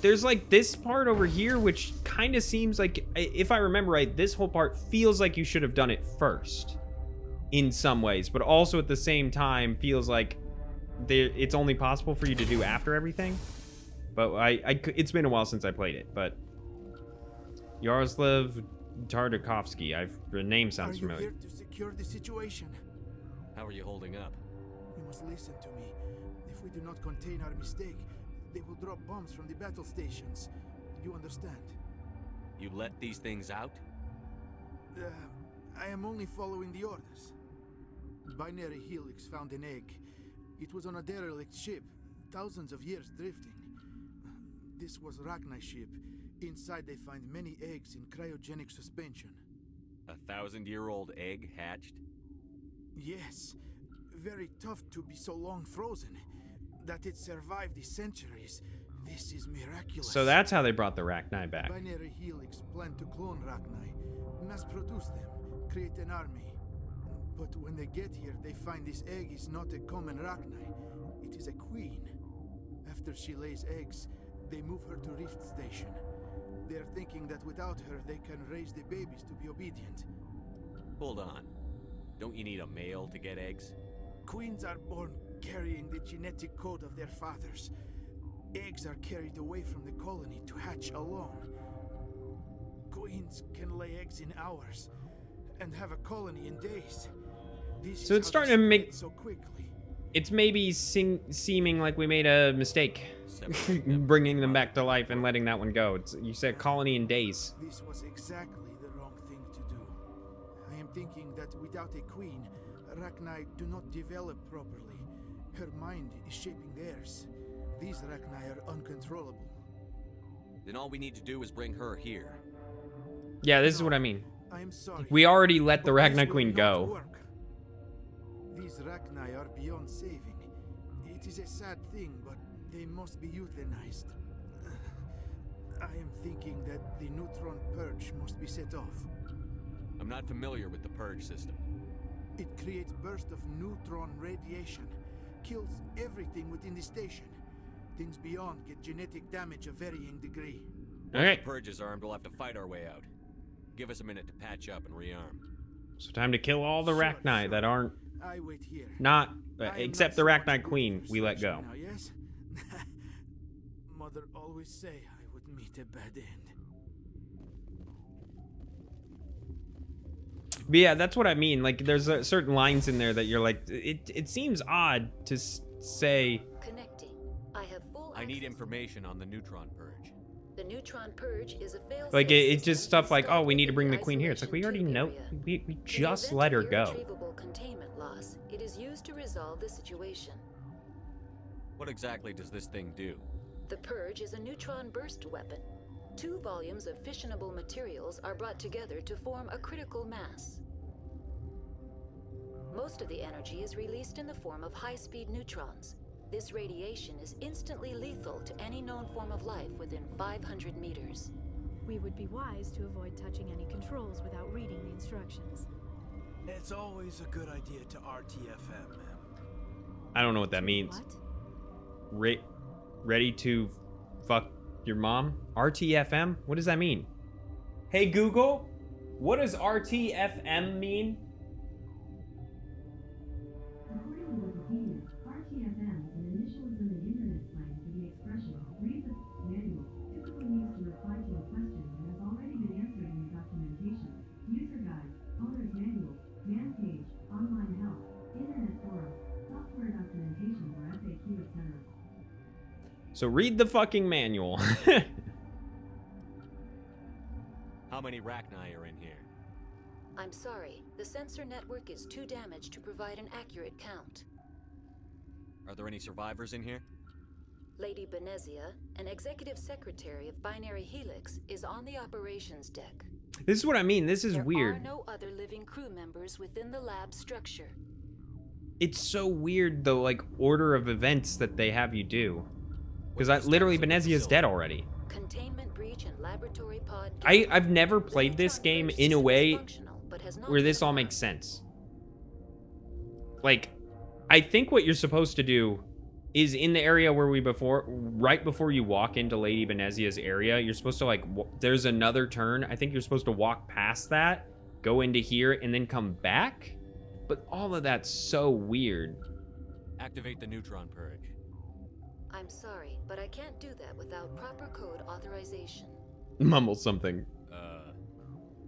Speaker 1: there's like this part over here, which kind of seems like, if I remember right, this whole part feels like you should have done it first in some ways, but also at the same time feels like it's only possible for you to do after everything. But it's been a while since I played it, but Yaroslav Tartakovsky. The name sounds familiar.
Speaker 3: Are you here to secure the situation?
Speaker 7: How are you holding up?
Speaker 3: You must listen to me. If we do not contain our mistake, they will drop bombs from the battle stations. You understand?
Speaker 7: You let these things out?
Speaker 3: I am only following the orders. Binary Helix found an egg. It was on a derelict ship, thousands of years drifting. This was Rachni's ship. Inside they find many eggs in cryogenic suspension.
Speaker 7: 1,000-year-old egg hatched?
Speaker 3: Yes. Very tough to be so long frozen. That it survived the centuries. This is miraculous.
Speaker 1: So that's how they brought the Rachni back.
Speaker 3: Binary Helix planned to clone Rachni, mass produce them, create an army. But when they get here, they find this egg is not a common Rachni. It is a queen. After she lays eggs, they move her to Rift Station. They're thinking that without her, they can raise the babies to be obedient.
Speaker 7: Hold on. Don't you need a male to get eggs?
Speaker 3: Queens are born carrying the genetic code of their fathers. Eggs are carried away from the colony to hatch alone. Queens can lay eggs in hours and have a colony in days.
Speaker 1: So it's starting to make...
Speaker 3: so quickly.
Speaker 1: It's maybe seeming like we made a mistake. Bringing them back to life and letting that one go. You said colony in days.
Speaker 3: This was exactly the wrong thing to do. I am thinking that without a queen, Rachni do not develop properly. Her mind is shaping theirs. These Rachni are uncontrollable.
Speaker 7: Then all we need to do is bring her here.
Speaker 1: Yeah, this is what I mean.
Speaker 3: I am sorry.
Speaker 1: We already let the Rachni Queen go.
Speaker 3: These Rachni are beyond saving. It is a sad thing, but they must be euthanized. I am thinking that the neutron purge must be set off.
Speaker 7: I'm not familiar with the purge system.
Speaker 3: It creates bursts of neutron radiation, kills everything within the station. Things beyond get genetic damage of varying degree.
Speaker 7: Once the purge is armed, we'll have to fight our way out. Give us a minute to patch up and rearm.
Speaker 1: So time to kill all the Rachni that aren't...
Speaker 3: I wait here.
Speaker 1: Not... except the Rachni Queen, we let go.
Speaker 3: Now, yes? Mother always say I would meet a bad end.
Speaker 1: But yeah, that's what I mean. Like, there's certain lines in there that you're like, it seems odd to say...
Speaker 5: Connecting. I have full
Speaker 7: I need information on the neutron purge.
Speaker 5: The neutron purge is a fail-safe
Speaker 1: Like, it's just stuff like, oh, we need to bring the queen here. It's like, we already know. We just let her go.
Speaker 5: Irretrievable containment loss. It is used to resolve the situation.
Speaker 7: What exactly does this thing do?
Speaker 5: The purge is a neutron burst weapon. 2 volumes of fissionable materials are brought together to form a critical mass. Most of the energy is released in the form of high-speed neutrons. This radiation is instantly lethal to any known form of life within 500 meters.
Speaker 13: We would be wise to avoid touching any controls without reading the instructions.
Speaker 9: It's always a good idea to RTFM, ma'am.
Speaker 1: I don't know what that means.
Speaker 13: What?
Speaker 1: Ready to fuck your mom? RTFM? What does that mean? Hey Google, what does RTFM mean? So read the fucking manual.
Speaker 7: How many Rachni are in here?
Speaker 5: I'm sorry. The sensor network is too damaged to provide an accurate count.
Speaker 7: Are there any survivors in here?
Speaker 5: Lady Benezia, an executive secretary of Binary Helix, is on the operations deck.
Speaker 1: This is what I mean. This is weird.
Speaker 5: There are no other living crew members within the lab structure.
Speaker 1: It's so weird, the like order of events that they have you do. Because literally Benezia's dead already.
Speaker 5: Containment breach and laboratory pod.
Speaker 1: I've never played this game in a way where this all makes sense. Like, I think what you're supposed to do is in the area where right before you walk into Lady Benezia's area, you're supposed to like, there's another turn. I think you're supposed to walk past that, go into here, and then come back. But all of that's so weird.
Speaker 7: Activate the neutron purge.
Speaker 5: I'm sorry, but I can't do that without proper code authorization.
Speaker 1: Mumble something.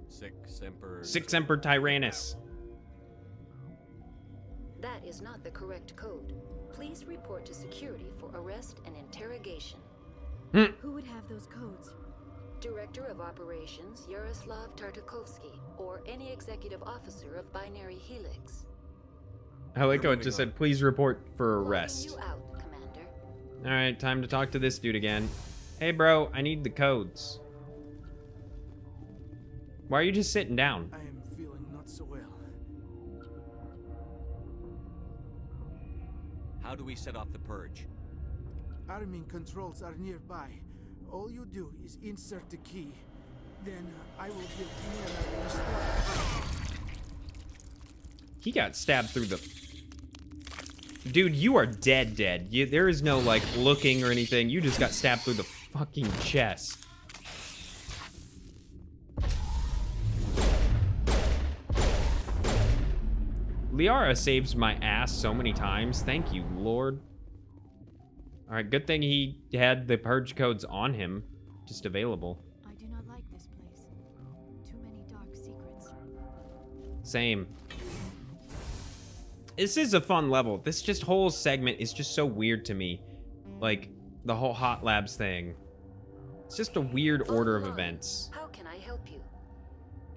Speaker 7: Sic
Speaker 1: Semper Tyrannus.
Speaker 5: That is not the correct code. Please report to security for arrest and interrogation.
Speaker 13: Who would have those codes?
Speaker 5: Director of Operations Yaroslav Tartakovsky, or any executive officer of Binary Helix.
Speaker 1: I like how it just said, please report for arrest.
Speaker 5: Logging you out, Commander.
Speaker 1: All right, time to talk to this dude again. Hey, bro, I need the codes. Why are you just sitting down?
Speaker 3: I am feeling not so well.
Speaker 7: How do we set off the purge?
Speaker 3: Arming controls are nearby. All you do is insert the key. Then I will give Mira the start.
Speaker 1: He got stabbed through the... Dude, you are dead. There is no, like, looking or anything. You just got stabbed through the fucking chest. Liara saves my ass so many times. Thank you, Lord. Alright, good thing he had the purge codes on him. Just available.
Speaker 13: I do not like this place. Too many dark secrets.
Speaker 1: Same. This is a fun level. This just whole segment is just so weird to me. Like, the whole Hot Labs thing. It's just a weird order of events.
Speaker 5: How can I help you?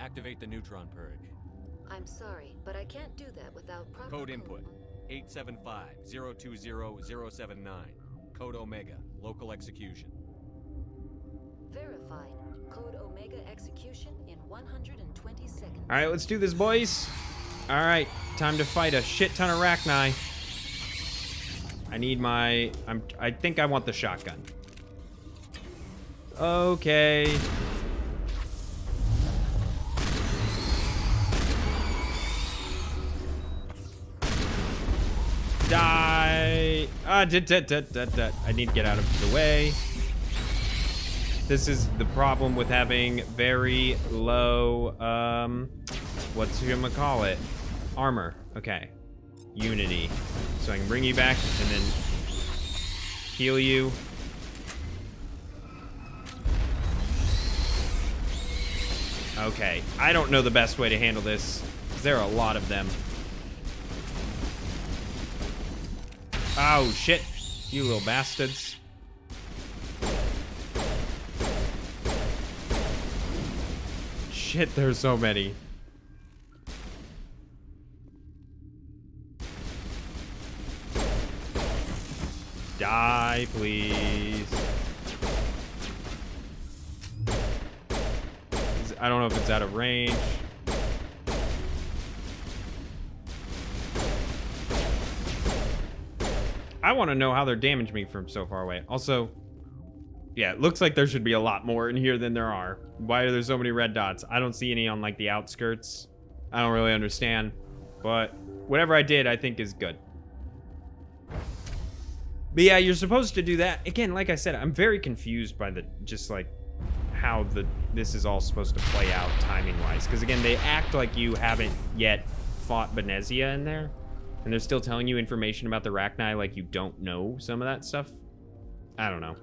Speaker 7: Activate the neutron purge.
Speaker 5: I'm sorry, but I can't do that without proper
Speaker 7: Code input 875-020-079. Code Omega, local execution.
Speaker 5: Verified. Code Omega execution in 120 seconds.
Speaker 1: All right, let's do this, boys. All right, time to fight a shit ton of Rachni. I need my... I think I want the shotgun. Okay. Die. I need to get out of the way. This is the problem with having very low, what's you gonna call it? Armor. Okay. Unity. So I can bring you back and then heal you. Okay. I don't know the best way to handle this, 'cause there are a lot of them. Oh, shit. You little bastards. Shit, there's so many. Die, please. I don't know if it's out of range. I want to know how they're damaging me from so far away. Also, yeah, it looks like there should be a lot more in here than there are. Why are there so many red dots? I don't see any on, like, the outskirts. I don't really understand. But whatever I did, I think is good. But yeah, you're supposed to do that. Again, like I said, I'm very confused by just, like, how this is all supposed to play out timing-wise. Because, again, they act like you haven't yet fought Benezia in there. And they're still telling you information about the Rachni like you don't know some of that stuff. I don't know.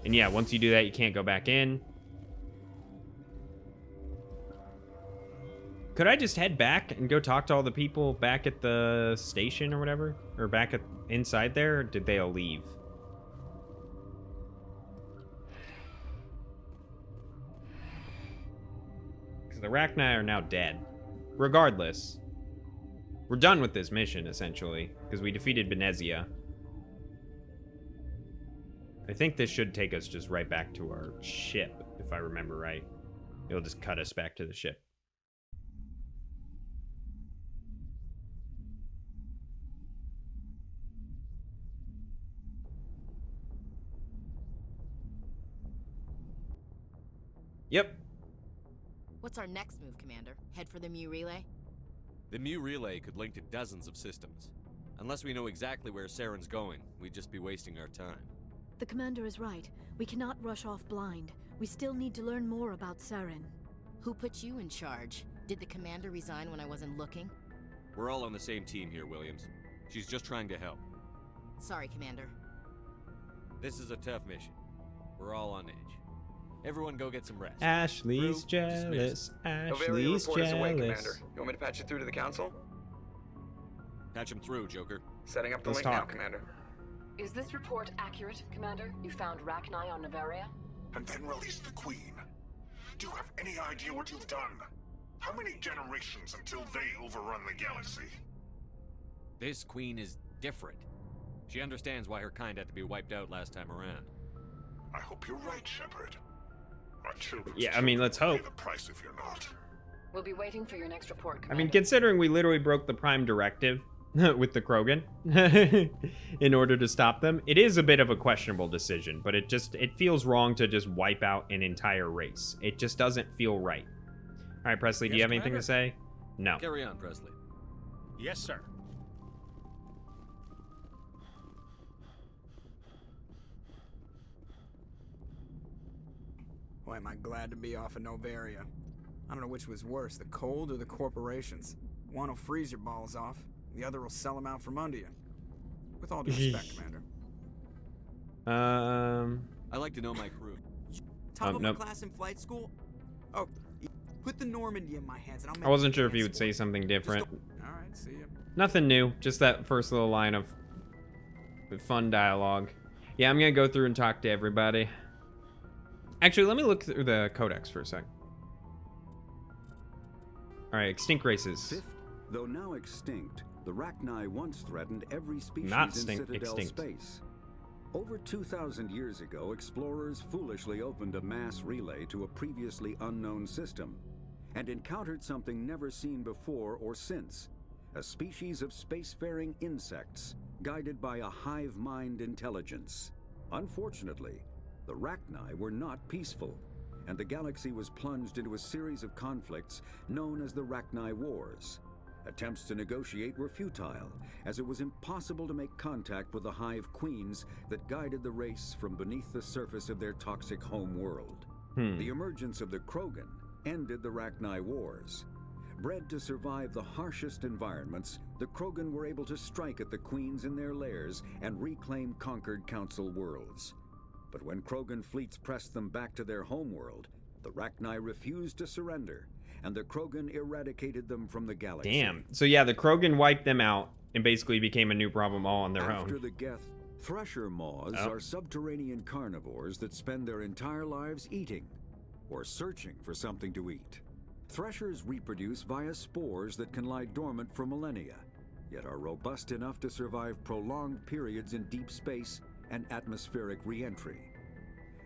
Speaker 1: And yeah, once you do that, you can't go back in. Could I just head back and go talk to all the people back at the station or whatever? Or back inside there? Or did they all leave? So the Rachni are now dead. Regardless, we're done with this mission, essentially, because we defeated Benezia. I think this should take us just right back to our ship, if I remember right. It'll just cut us back to the ship. Yep.
Speaker 12: What's our next move, Commander? Head for the Mu Relay?
Speaker 7: The Mu Relay could link to dozens of systems. Unless we know exactly where Saren's going, we'd just be wasting our time.
Speaker 13: The Commander is right. We cannot rush off blind. We still need to learn more about Saren.
Speaker 12: Who put you in charge? Did the Commander resign when I wasn't looking?
Speaker 7: We're all on the same team here, Williams. She's just trying to help.
Speaker 12: Sorry, Commander.
Speaker 7: This is a tough mission. We're all on edge. Everyone go get some rest.
Speaker 1: Ashley's jealous. Ashley's
Speaker 17: report is away,
Speaker 1: jealous.
Speaker 17: Commander. You want me to patch you through to the Council?
Speaker 7: Patch him through, Joker.
Speaker 17: Setting up the
Speaker 1: Let's
Speaker 17: link now,
Speaker 1: talk.
Speaker 17: Commander.
Speaker 19: Is this report accurate, Commander? You found Rachni on Noveria?
Speaker 24: And then released the Queen. Do you have any idea what you've done? How many generations until they overrun the galaxy?
Speaker 7: This Queen is different. She understands why her kind had to be wiped out last time around.
Speaker 24: I hope you're right, Shepard. Our children.
Speaker 1: Yeah, I mean, let's hope.
Speaker 24: Pay the price if you're not.
Speaker 19: We'll be waiting for your next report,
Speaker 1: I
Speaker 19: Commander.
Speaker 1: mean, considering we literally broke the Prime Directive with the Krogan in order to stop them, it is a bit of a questionable decision, but it feels wrong to just wipe out an entire race. It just doesn't feel right. All right, Presley, do you
Speaker 7: Yes,
Speaker 1: have anything to
Speaker 7: Commander?
Speaker 1: say? No.
Speaker 7: Carry on, Presley.
Speaker 22: Yes, sir.
Speaker 25: Boy, am I glad to be off of Noveria. I don't know which was worse, the cold or the corporations. One will freeze your balls off, the other will sell them out from under you. With all due respect, Commander.
Speaker 7: I like to know my crew.
Speaker 25: Top of
Speaker 1: nope.
Speaker 25: my class in flight school? Oh, put the Normandy in my hands and I'll make
Speaker 1: I wasn't
Speaker 25: it
Speaker 1: sure if you
Speaker 25: dance
Speaker 1: would say something different.
Speaker 25: Alright, see ya.
Speaker 1: Nothing new, just that first little line of fun dialogue. Yeah, I'm gonna go through and talk to everybody. Actually, let me look through the codex for a sec. All right, extinct races.
Speaker 26: Fifth, though now extinct, the Rachni once threatened every species
Speaker 1: Not
Speaker 26: in Citadel
Speaker 1: extinct.
Speaker 26: space. Over 2,000 years ago, explorers foolishly opened a mass relay to a previously unknown system and encountered something never seen before or since, a species of spacefaring insects guided by a hive mind intelligence. Unfortunately, the Rachni were not peaceful, and the galaxy was plunged into a series of conflicts known as the Rachni Wars. Attempts to negotiate were futile, as it was impossible to make contact with the Hive Queens that guided the race from beneath the surface of their toxic home world. The emergence of the Krogan ended the Rachni Wars. Bred to survive the harshest environments, the Krogan were able to strike at the Queens in their lairs and reclaim conquered Council worlds. But when Krogan fleets pressed them back to their homeworld, the Rachni refused to surrender, and the Krogan eradicated them from the galaxy.
Speaker 1: Damn. So yeah, the Krogan wiped them out and basically became a new problem all on their
Speaker 26: After
Speaker 1: own.
Speaker 26: the Geth, thresher maws are subterranean carnivores that spend their entire lives eating or searching for something to eat. Threshers reproduce via spores that can lie dormant for millennia, yet are robust enough to survive prolonged periods in deep space and atmospheric re-entry.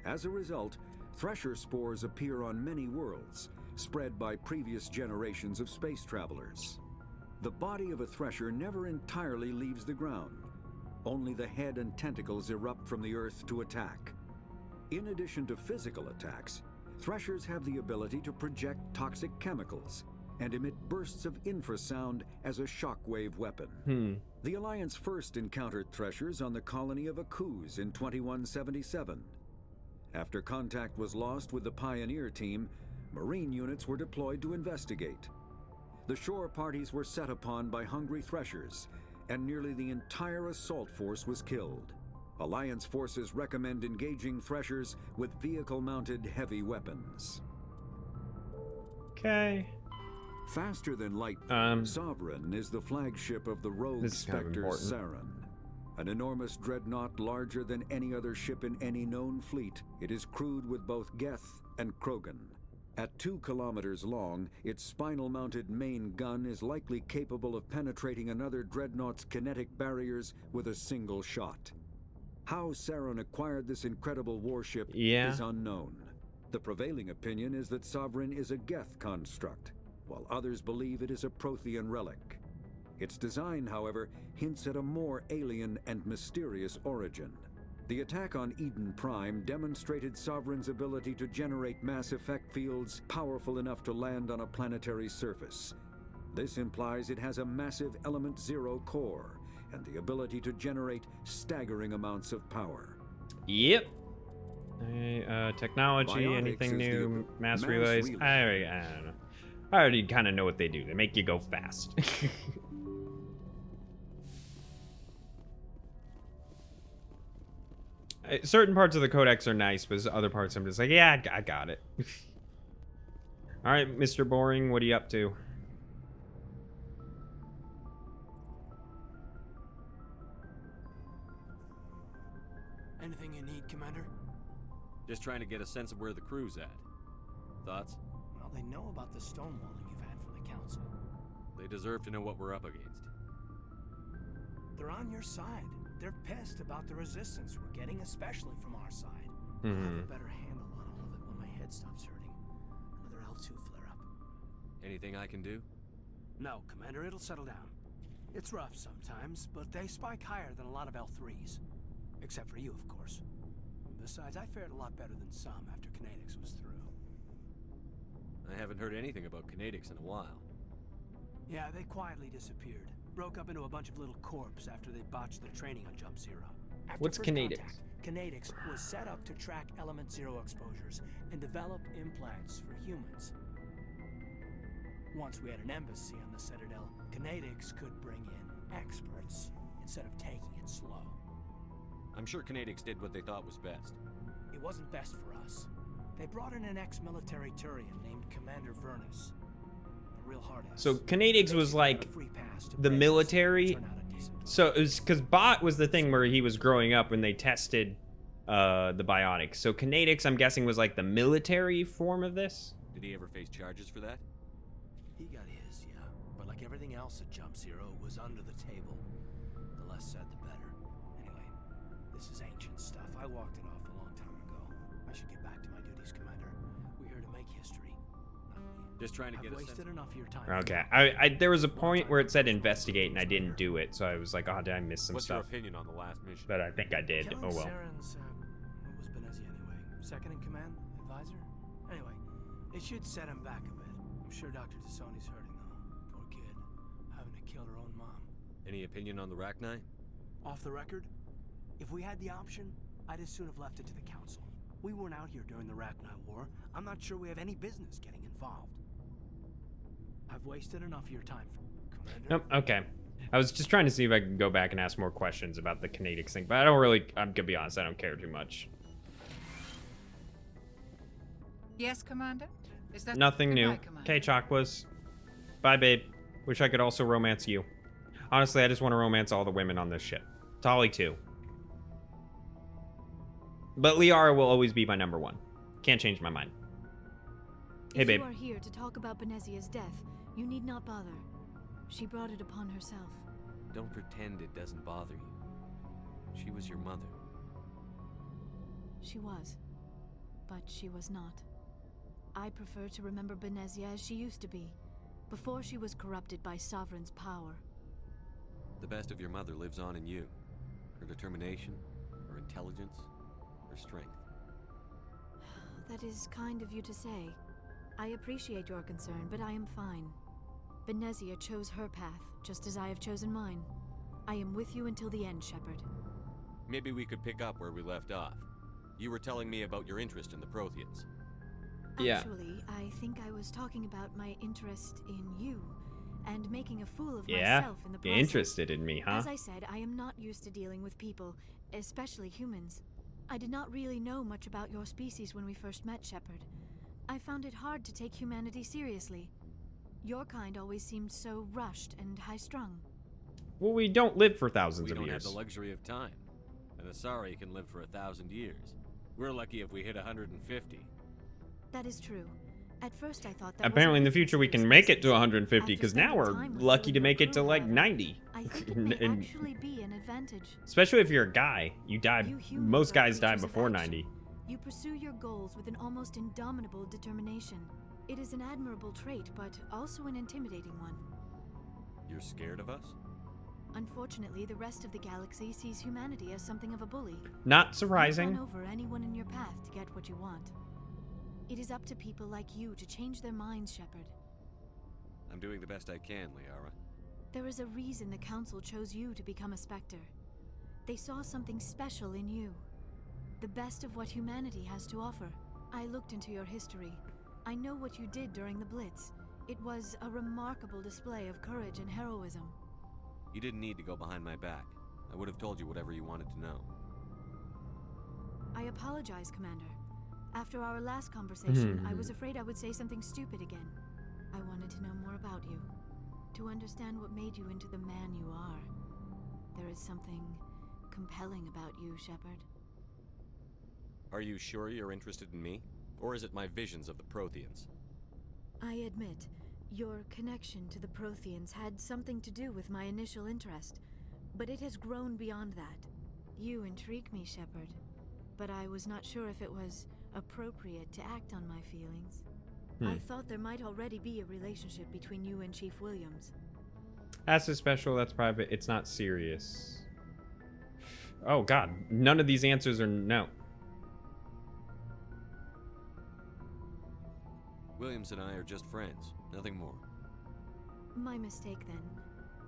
Speaker 26: As a result, thresher spores appear on many worlds, spread by previous generations of space travelers. The body of a thresher never entirely leaves the ground. Only the head and tentacles erupt from the earth to attack. In addition to physical attacks, threshers have the ability to project toxic chemicals and emit bursts of infrasound as a shockwave weapon. The Alliance first encountered threshers on the colony of Akuz in 2177. After contact was lost with the Pioneer team, Marine units were deployed to investigate. The shore parties were set upon by hungry threshers, and nearly the entire assault force was killed. Alliance forces recommend engaging threshers with vehicle-mounted heavy weapons.
Speaker 1: Okay.
Speaker 26: Faster than light, Sovereign is the flagship of the rogue Spectre Saren. An enormous dreadnought larger than any other ship in any known fleet, it is crewed with both Geth and Krogan. At 2 kilometers long, its spinal-mounted main gun is likely capable of penetrating another dreadnought's kinetic barriers with a single shot. How Saren acquired this incredible warship is unknown. The prevailing opinion is that Sovereign is a Geth construct, while others believe it is a Prothean relic. Its design, however, hints at a more alien and mysterious origin. The attack on Eden Prime demonstrated Sovereign's ability to generate mass effect fields powerful enough to land on a planetary surface. This implies it has a massive Element Zero core and the ability to generate staggering amounts of power.
Speaker 1: Yep. Technology,
Speaker 26: Biotics
Speaker 1: anything
Speaker 26: is
Speaker 1: new?
Speaker 26: the
Speaker 1: Mass
Speaker 26: mass
Speaker 1: relays?
Speaker 26: relay.
Speaker 1: I don't know. I already kind of know what they do. They make you go fast. Certain parts of the codex are nice, but other parts I'm just like, yeah, I got it. All right, Mr. Boring, what are you up to?
Speaker 4: Anything you need, Commander?
Speaker 7: Just trying to get a sense of where the crew's at. Thoughts?
Speaker 4: Well, they know about the stonewalling you've had from the Council.
Speaker 7: They deserve to know what we're up against.
Speaker 4: They're on your side. They're pissed about the resistance we're getting, especially from our side. I'll have a better handle on all of it when my head stops hurting. Another L2 flare-up.
Speaker 7: Anything I can do?
Speaker 4: No, Commander, it'll settle down. It's rough sometimes, but they spike higher than a lot of L3s. Except for you, of course. Besides, I fared a lot better than some after Kinetics was through.
Speaker 7: I haven't heard anything about Kinetics in a while.
Speaker 4: Yeah, they quietly disappeared. Broke up into a bunch of little corps after they botched their training on Jump Zero. After
Speaker 1: What's
Speaker 4: first
Speaker 1: Kinetics?
Speaker 4: contact, Kinetics was set up to track Element Zero exposures and develop implants for humans. Once we had an embassy on the Citadel, Kinetics could bring in experts instead of taking it slow.
Speaker 7: I'm sure Kinetics did what they thought was best.
Speaker 4: It wasn't best for us. They brought in an ex-military Turian named Commander Vernus. A real hard ass.
Speaker 1: So Kinetics was like the military. So it was because Bot was the thing where he was growing up when they tested the biotics. So Kinetics, I'm guessing, was like the military form of this.
Speaker 7: Did he ever face charges for that?
Speaker 4: He got his, yeah. But like everything else at Jump Zero, it was under the table. The less said, the better. Anyway, this is ancient stuff. I walked it off a long time ago. I should get back to my duties, Commander. We're here to make history.
Speaker 7: Just trying to get
Speaker 4: I've
Speaker 7: a sense.
Speaker 4: wasted enough of your time.
Speaker 1: Okay, there was a point where it said investigate and I didn't do it, so I was like, oh, did I miss some
Speaker 7: What's
Speaker 1: stuff?
Speaker 7: your opinion on the last mission?
Speaker 1: But I think I did.
Speaker 4: Killing
Speaker 1: Oh well.
Speaker 4: Saren's, what was Benezia anyway? Second in command? Advisor? Anyway, it should set him back a bit. I'm sure Dr. Tassoni's hurting though. Poor kid. Having to kill her own mom.
Speaker 7: Any opinion on the Rachni?
Speaker 4: Off the record, if we had the option, I'd as soon have left it to the Council. We weren't out here during the Rachni War. I'm not sure we have any business getting involved. I've wasted enough of your time, Commander.
Speaker 1: Nope, okay. I was just trying to see if I could go back and ask more questions about the Kinetics thing, but I don't really, I'm gonna be honest, I don't care too much.
Speaker 8: Yes, Commander? Is that
Speaker 1: Nothing new.
Speaker 8: Goodbye, Commander.
Speaker 1: Okay, Chakwas. Bye, babe. Wish I could also romance you. Honestly, I just want to romance all the women on this ship. Tolly, too. But Liara will always be my number one. Can't change my mind. Hey, babe.
Speaker 6: If you are here to talk about Benezia's death, you need not bother. She brought it upon herself.
Speaker 7: Don't pretend it doesn't bother you. She was your mother.
Speaker 6: She was. But she was not. I prefer to remember Benezia as she used to be, before she was corrupted by Sovereign's power.
Speaker 7: The best of your mother lives on in you. Her determination, her intelligence, her strength.
Speaker 6: That is kind of you to say. I appreciate your concern, but I am fine. Benezia chose her path, just as I have chosen mine. I am with you until the end, Shepard.
Speaker 7: Maybe we could pick up where we left off. You were telling me about your interest in the Protheans.
Speaker 1: Yeah.
Speaker 6: Actually, I think I was talking about my interest in you, and making a fool of
Speaker 1: Yeah,
Speaker 6: myself in the
Speaker 1: you're
Speaker 6: process.
Speaker 1: interested in me, huh?
Speaker 6: As I said, I am not used to dealing with people, especially humans. I did not really know much about your species when we first met, Shepard. I found it hard to take humanity seriously. Your kind always seemed so rushed and high-strung.
Speaker 1: Well, we don't live for thousands of
Speaker 7: We don't
Speaker 1: years.
Speaker 7: have the luxury of time. An Asari can live for 1,000 years. We're lucky if we hit 150.
Speaker 6: That is true.
Speaker 13: At first I thought that
Speaker 1: Apparently in the
Speaker 13: wasn't
Speaker 1: future we
Speaker 13: business
Speaker 1: can
Speaker 13: to
Speaker 1: make
Speaker 13: be
Speaker 1: it to
Speaker 13: suspicious,
Speaker 1: 150 because
Speaker 13: but
Speaker 1: now we're
Speaker 13: at first I thought that
Speaker 1: apparently in the
Speaker 13: wasn't
Speaker 1: future we
Speaker 13: business
Speaker 1: can
Speaker 13: to be
Speaker 1: make it to
Speaker 13: suspicious.
Speaker 1: 150 because now
Speaker 13: After
Speaker 1: we're
Speaker 13: spending time with
Speaker 1: lucky
Speaker 13: you
Speaker 1: to
Speaker 13: and
Speaker 1: make
Speaker 13: your
Speaker 1: it to
Speaker 13: crew,
Speaker 1: like
Speaker 13: however,
Speaker 1: 90.
Speaker 13: I think it may
Speaker 1: And-
Speaker 13: actually be an advantage.
Speaker 1: especially if you're a guy. You die.
Speaker 13: You humans
Speaker 1: Most
Speaker 13: are
Speaker 1: guys die
Speaker 13: creatures of
Speaker 1: before
Speaker 13: action.
Speaker 1: 90.
Speaker 13: You pursue your goals with an almost indomitable determination. It is an admirable trait, but also an intimidating one.
Speaker 7: You're scared of us?
Speaker 13: Unfortunately, the rest of the galaxy sees humanity as something of a bully.
Speaker 1: Not
Speaker 13: You
Speaker 1: surprising.
Speaker 13: run over anyone in your path to get what you want. It is up to people like you to change their minds, Shepard.
Speaker 7: I'm doing the best I can, Liara.
Speaker 13: There is a reason the Council chose you to become a Spectre. They saw something special in you. The best of what humanity has to offer. I looked into your history. I know what you did during the Blitz. It was a remarkable display of courage and heroism.
Speaker 7: You didn't need to go behind my back. I would have told you whatever you wanted to know.
Speaker 13: I apologize, Commander. After our last conversation, I
Speaker 1: Hmm.
Speaker 13: was afraid I would say something stupid again. I wanted to know more about you. To understand what made you into the man you are. There is something compelling about you, Shepard.
Speaker 7: Are you sure you're interested in me? Or is it my visions of the Protheans?
Speaker 13: I admit, your connection to the Protheans had something to do with my initial interest, but it has grown beyond that. You intrigue me, Shepard, but I was not sure if it was appropriate to act on my feelings. I thought there might already be a relationship between you and Chief Williams.
Speaker 1: That's a special, that's private, it's not serious. Oh god, none of these answers are no.
Speaker 7: Williams and I are just friends, nothing more.
Speaker 13: My mistake, then.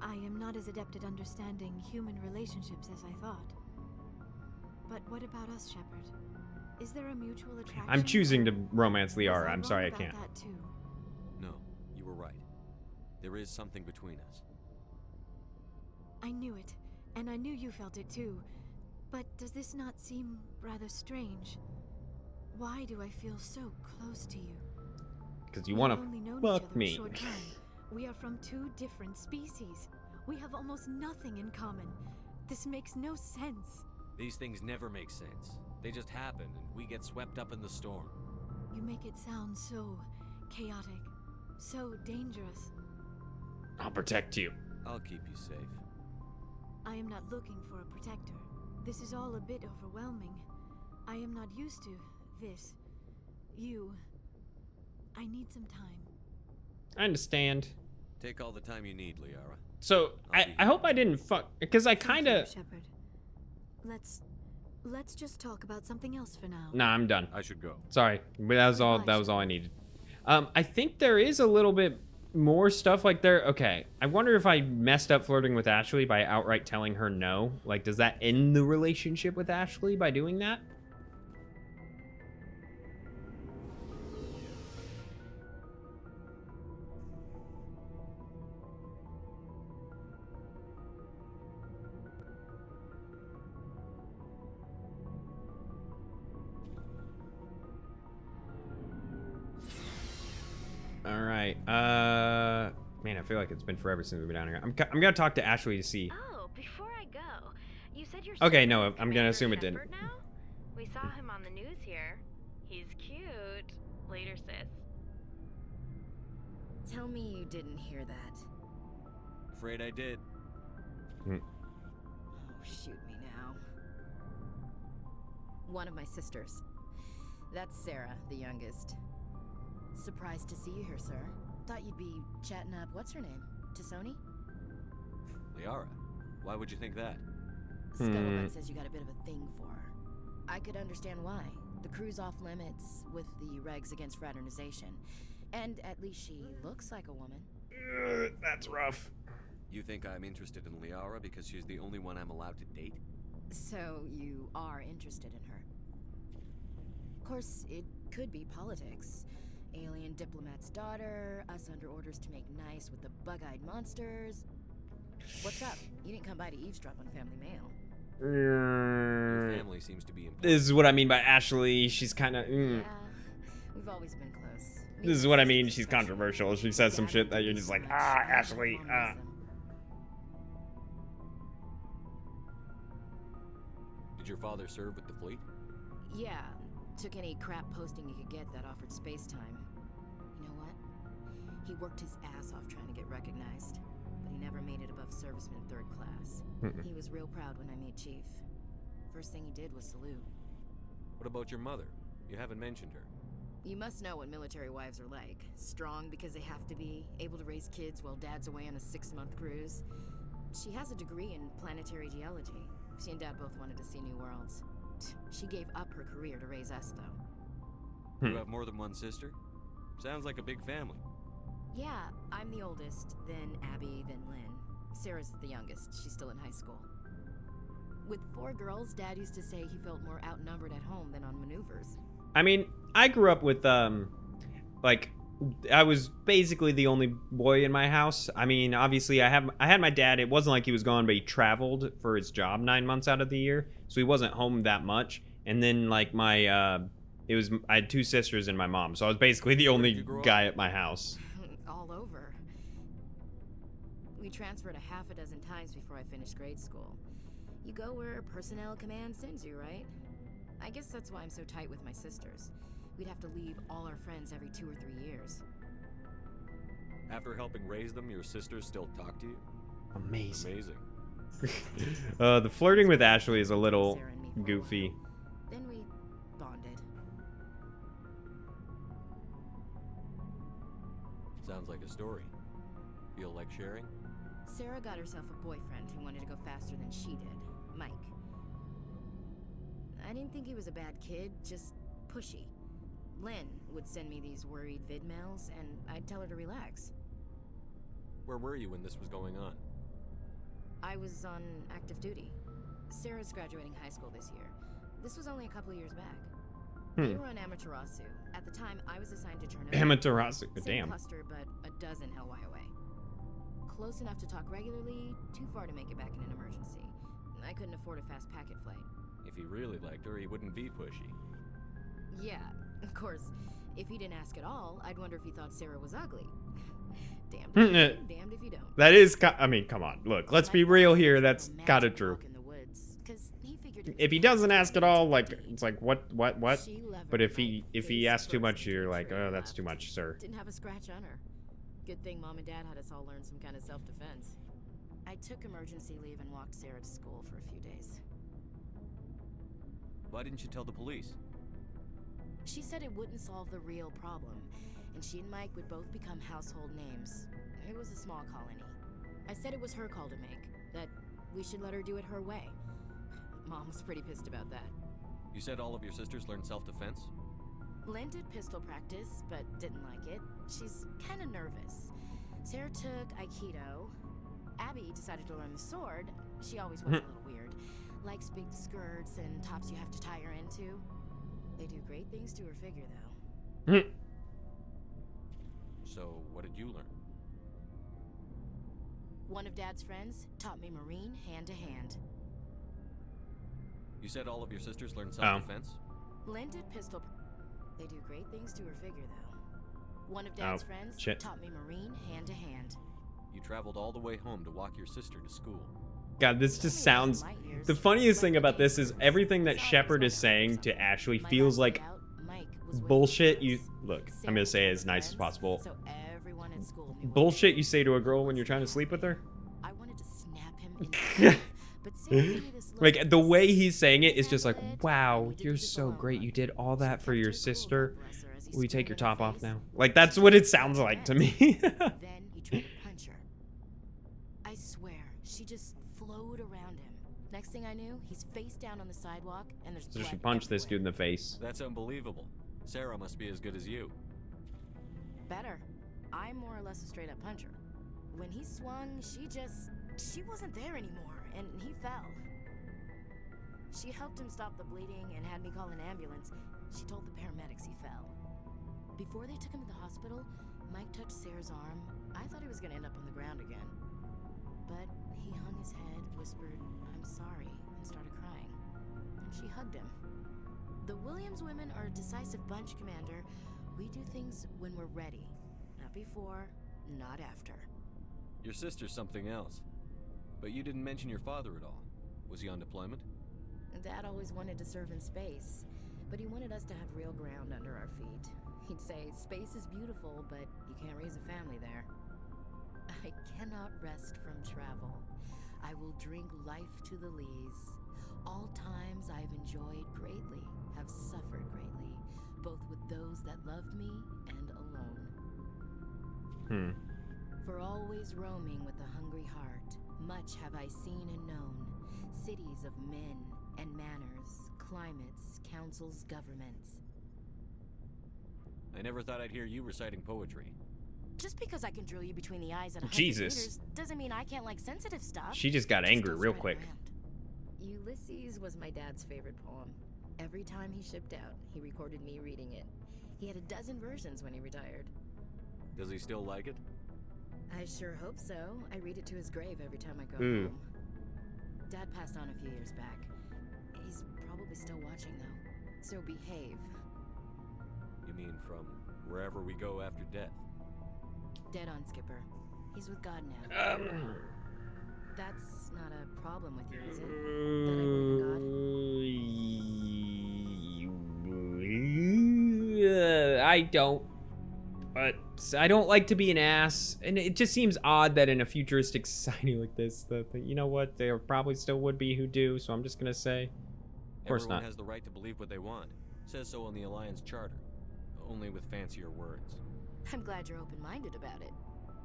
Speaker 13: I am not as adept at understanding human relationships as I thought. But what about us, Shepard? Is there a mutual attraction?
Speaker 1: I'm choosing to romance
Speaker 13: Was
Speaker 1: Liara,
Speaker 13: I
Speaker 1: I'm
Speaker 13: wrong
Speaker 1: sorry I
Speaker 13: about
Speaker 1: can't.
Speaker 13: that too?
Speaker 7: No, you were right. There is something between us.
Speaker 13: I knew it, and I knew you felt it too. But does this not seem rather strange? Why do I feel so close to you?
Speaker 1: Because you
Speaker 13: We
Speaker 1: want
Speaker 13: have only known
Speaker 1: to
Speaker 13: each
Speaker 1: fuck
Speaker 13: other a
Speaker 1: me.
Speaker 13: short time. We are from two different species. We have almost nothing in common. This makes no sense.
Speaker 7: These things never make sense. They just happen, and we get swept up in the storm.
Speaker 13: You make it sound so chaotic, so dangerous.
Speaker 1: I'll protect you.
Speaker 7: I'll keep you safe.
Speaker 13: I am not looking for a protector. This is all a bit overwhelming. I am not used to this. You. I need some time.
Speaker 1: I understand.
Speaker 7: Take all the time you need, Liara.
Speaker 1: So, I hope I didn't fuck, because I kind
Speaker 13: Thank you,
Speaker 1: of...
Speaker 13: Shepard. Let's just talk about something else for now.
Speaker 1: Nah, I'm done.
Speaker 7: I should go.
Speaker 1: Sorry, but that was all I needed. I think there is a little bit more stuff like there. Okay, I wonder if I messed up flirting with Ashley by outright telling her no. Like, does that end the relationship with Ashley by doing that? All right. Man, I feel like it's been forever since we've been down here. I'm gonna talk to Ashley to see.
Speaker 10: Oh, before I go, you said you're.
Speaker 1: Okay, no, I'm gonna assume it didn't.
Speaker 10: Now? We saw him on the news here. He's cute. Later, sis.
Speaker 12: Tell me you didn't hear that.
Speaker 7: Afraid I did.
Speaker 12: Oh, shoot me now. One of my sisters. That's Sarah, the youngest. Surprised to see you here, sir. Thought you'd be chatting up, what's her name? Tassoni?
Speaker 7: Liara, why would you think that?
Speaker 12: Scuttlebutt says you got a bit of a thing for her. I could understand why. The crew's off limits with the regs against fraternization. And at least she looks like a woman.
Speaker 1: That's rough.
Speaker 7: You think I'm interested in Liara because she's the only one I'm allowed to date?
Speaker 12: So you are interested in her. Of course, it could be politics. Alien diplomat's daughter, us under orders to make nice with the bug-eyed monsters. What's up? You didn't come by to eavesdrop on Family Mail.
Speaker 7: Your family seems to be important.
Speaker 1: This is what I mean by Ashley. She's kind of.
Speaker 12: Yeah, we've always been close.
Speaker 1: This is what I mean. She's controversial. She says some shit that you're just like, Ashley,
Speaker 7: Did your father serve with the fleet?
Speaker 12: Yeah, took any crap posting he could get that offered space time. He worked his ass off trying to get recognized, but he never made it above serviceman 3rd class. He was real proud when I made chief. First thing he did was salute.
Speaker 7: What about your mother? You haven't mentioned her.
Speaker 12: You must know what military wives are like. Strong because they have to be, able to raise kids while dad's away on a 6-month cruise. She has a degree in planetary geology. She and dad both wanted to see new worlds. She gave up her career to raise us, though.
Speaker 7: You have more than one sister? Sounds like a big family.
Speaker 12: Yeah, I'm the oldest, then Abby, then Lynn. Sarah's the youngest. She's still in high school. With 4 girls, Dad used to say he felt more outnumbered at home than on maneuvers.
Speaker 1: I mean, I grew up with, like, I was basically the only boy in my house. I mean, obviously, I had my dad. It wasn't like he was gone, but he traveled for his job 9 months out of the year, so he wasn't home that much. And then, like, I had 2 sisters and my mom, so I was basically the only guy at my house.
Speaker 12: All over. We transferred a half a dozen times before I finished grade school. You go where personnel command sends you, right? I guess that's why I'm so tight with my sisters. We'd have to leave all our friends every 2 or 3 years.
Speaker 7: After helping raise them, your sisters still talk to you?
Speaker 1: Amazing.
Speaker 7: Amazing.
Speaker 1: The flirting with Ashley is a little goofy.
Speaker 12: Then we bonded.
Speaker 7: Sounds like a story. Feel like sharing?
Speaker 12: Sarah got herself a boyfriend who wanted to go faster than she did, Mike. I didn't think he was a bad kid, just pushy. Lynn would send me these worried vid mails, and I'd tell her to relax.
Speaker 7: Where were you when this was going on?
Speaker 12: I was on active duty. Sarah's graduating high school this year. This was only a couple years back. We were on Amaterasu. At the time, I was assigned to Chernobyl.
Speaker 1: Amaterasu,
Speaker 12: Same
Speaker 1: damn.
Speaker 12: cluster, but a dozen Hellwire away. Close enough to talk regularly, too far to make it back in an emergency. I couldn't afford a fast packet flight.
Speaker 7: If he really liked her, he wouldn't be pushy.
Speaker 12: Yeah, of course. If he didn't ask at all, I'd wonder if he thought Sarah was ugly. Damned if you do, damned if you don't.
Speaker 1: That is, I mean, come on. Look, let's be real here. That's kind of true. If he doesn't ask at all, like, it's like, what? But if he asks too much, you're like, oh, that's too much, sir.
Speaker 12: Didn't have a scratch on her. Good thing Mom and Dad had us all learn some kind of self-defense. I took emergency leave and walked Sarah to school for a few days.
Speaker 7: Why didn't you tell the police?
Speaker 12: She said it wouldn't solve the real problem, and she and Mike would both become household names. It was a small colony. I said it was her call to make, that we should let her do it her way. Mom was pretty pissed about that.
Speaker 7: You said all of your sisters learned self-defense?
Speaker 12: Lynn did pistol practice, but didn't like it. She's kind of nervous. Sarah took Aikido. Abby decided to learn the sword. She always was a little weird. Likes big skirts and tops you have to tie her into. They do great things to her figure, though.
Speaker 7: So, what did you learn?
Speaker 12: One of Dad's friends taught me Marine hand-to-hand.
Speaker 7: You said all of your sisters learned self-defense?
Speaker 12: Lynn did pistol. They do great things to her figure, though. One of Dad's friends taught me Marine hand-to-hand.
Speaker 7: You traveled all the way home to walk your sister to school.
Speaker 1: God, this just sounds... The funniest thing about this is everything that Shepard is saying to Ashley feels like bullshit you... Look, I'm gonna say it as nice as possible. Bullshit you say to a girl when you're trying to sleep with her?
Speaker 12: I wanted to snap him in
Speaker 1: like, the way he's saying it is just like, wow, you're so great. You did all that for your sister. Will you take your top off now? Like, that's what it sounds like to me.
Speaker 12: Then he tried to punch her. I swear, she just flowed around him. Next thing I knew, he's face down on the sidewalk, and there's
Speaker 1: So
Speaker 12: blood
Speaker 1: she punched this dude in the face.
Speaker 7: That's unbelievable. Sarah must be as good as you.
Speaker 12: Better. I'm more or less a straight-up puncher. When he swung, she wasn't there anymore, and he fell. She helped him stop the bleeding and had me call an ambulance. She told the paramedics he fell. Before they took him to the hospital, Mike touched Sarah's arm. I thought he was gonna end up on the ground again. But he hung his head, whispered, "I'm sorry," and started crying. And she hugged him. The Williams women are a decisive bunch, Commander. We do things when we're ready. Not before, not after.
Speaker 7: Your sister's something else. But you didn't mention your father at all. Was he on deployment?
Speaker 12: Dad always wanted to serve in space. But he wanted us to have real ground under our feet. He'd say, space is beautiful, but you can't raise a family there. I cannot rest from travel. I will drink life to the lees. All times I've enjoyed greatly, have suffered greatly, both with those that loved me and alone. For always roaming with a hungry heart, much have I seen and known, cities of men and manners, climates, councils, governments.
Speaker 7: I never thought I'd hear you reciting poetry.
Speaker 12: Just because I can drill you between the eyes at 100
Speaker 1: Jesus.
Speaker 12: meters doesn't mean I can't like sensitive stuff.
Speaker 1: She just got angry real quick.
Speaker 12: Ulysses was my dad's favorite poem. Every time he shipped out, he recorded me reading it. He had a dozen versions when he retired.
Speaker 7: Does he still like it?
Speaker 12: I sure hope so. I read it to his grave every time I go home. Dad passed on a few years back. He's probably still watching though. So behave.
Speaker 7: You mean from wherever we go after death?
Speaker 12: Dead on, Skipper. He's with God now. That's not a problem with you, is it? That I believe in God?
Speaker 1: I don't. But I don't like to be an ass, and it just seems odd that in a futuristic society like this, that you know what, there probably still would be who do. So I'm just gonna say, of course
Speaker 7: Everyone
Speaker 1: not.
Speaker 7: has the right to believe what they want. Says so in the Alliance Charter, only with fancier words.
Speaker 12: I'm glad you're open-minded about it.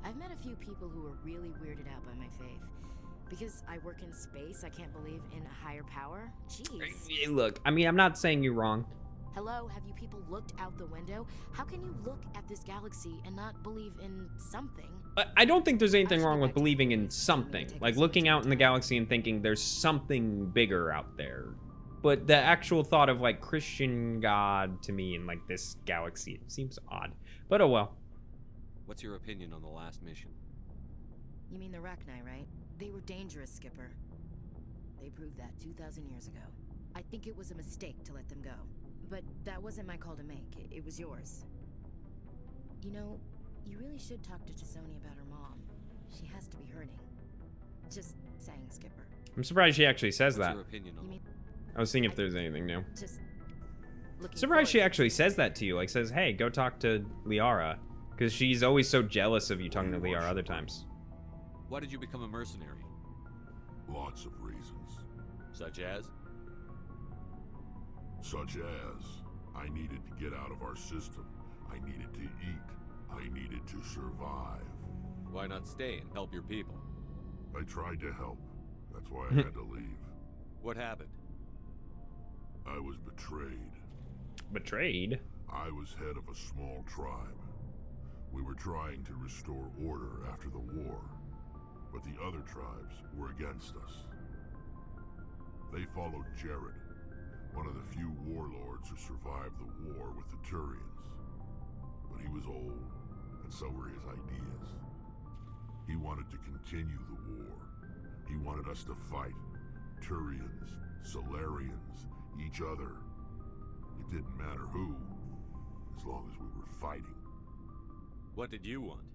Speaker 12: I've met a few people who are really weirded out by my faith. Because I work in space, I can't believe in a higher power? Jeez.
Speaker 1: Look, I mean, I'm not saying you're wrong.
Speaker 12: Hello, have you people looked out the window? How can you look at this galaxy and not believe in something?
Speaker 1: I don't think there's anything wrong with believing in something. Like looking out in the galaxy and thinking there's something bigger out there. But the actual thought of like Christian God to me in like this galaxy, it seems odd. But oh well.
Speaker 7: What's your opinion on the last mission?
Speaker 12: You mean the Rachni, right? They were dangerous, Skipper. They proved that 2,000 years ago. I think it was a mistake to let them go. But that wasn't my call to make. It was yours. You know, you really should talk to T'Soni about her mom. She has to be hurting. Just saying, Skipper.
Speaker 1: I'm surprised she actually says that.
Speaker 7: What's your opinion on
Speaker 1: I was seeing if there's anything new.
Speaker 12: Just
Speaker 1: surprised she actually says that to you. Like says, hey, go talk to Liara. Because she's always so jealous of you talking to Liara other times.
Speaker 7: Why did you become a mercenary?
Speaker 24: Lots of reasons.
Speaker 7: Such as?
Speaker 24: Such as, I needed to get out of our system. I needed to eat. I needed to survive.
Speaker 7: Why not stay and help your people?
Speaker 24: I tried to help. That's why I had to leave.
Speaker 7: What happened?
Speaker 24: I was betrayed.
Speaker 1: Betrayed?
Speaker 24: I was head of a small tribe. We were trying to restore order after the war, but the other tribes were against us. They followed Jared, one of the few warlords who survived the war with the Turians. But he was old, and so were his ideas. He wanted to continue the war. He wanted us to fight. Turians, Solarians, each other. It didn't matter who, as long as we were fighting.
Speaker 7: What did you want?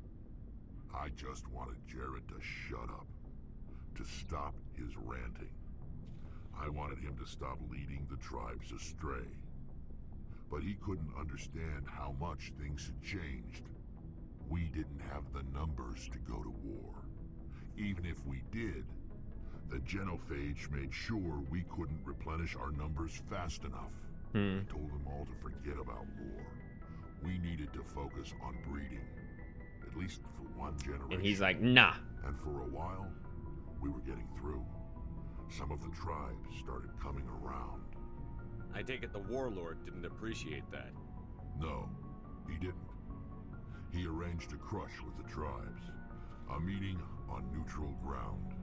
Speaker 24: I just wanted Jared to shut up, to stop his ranting. I wanted him to stop leading the tribes astray. But he couldn't understand how much things had changed. We didn't have the numbers to go to war. Even if we did, the genophage made sure we couldn't replenish our numbers fast enough. I told them all to forget about war. We needed to focus on breeding, at least for one generation.
Speaker 1: And he's like, nah.
Speaker 24: And for a while, we were getting through. Some of the tribes started coming around.
Speaker 7: I take it the warlord didn't appreciate that.
Speaker 24: No, he didn't. He arranged a crush with the tribes, a meeting on neutral ground.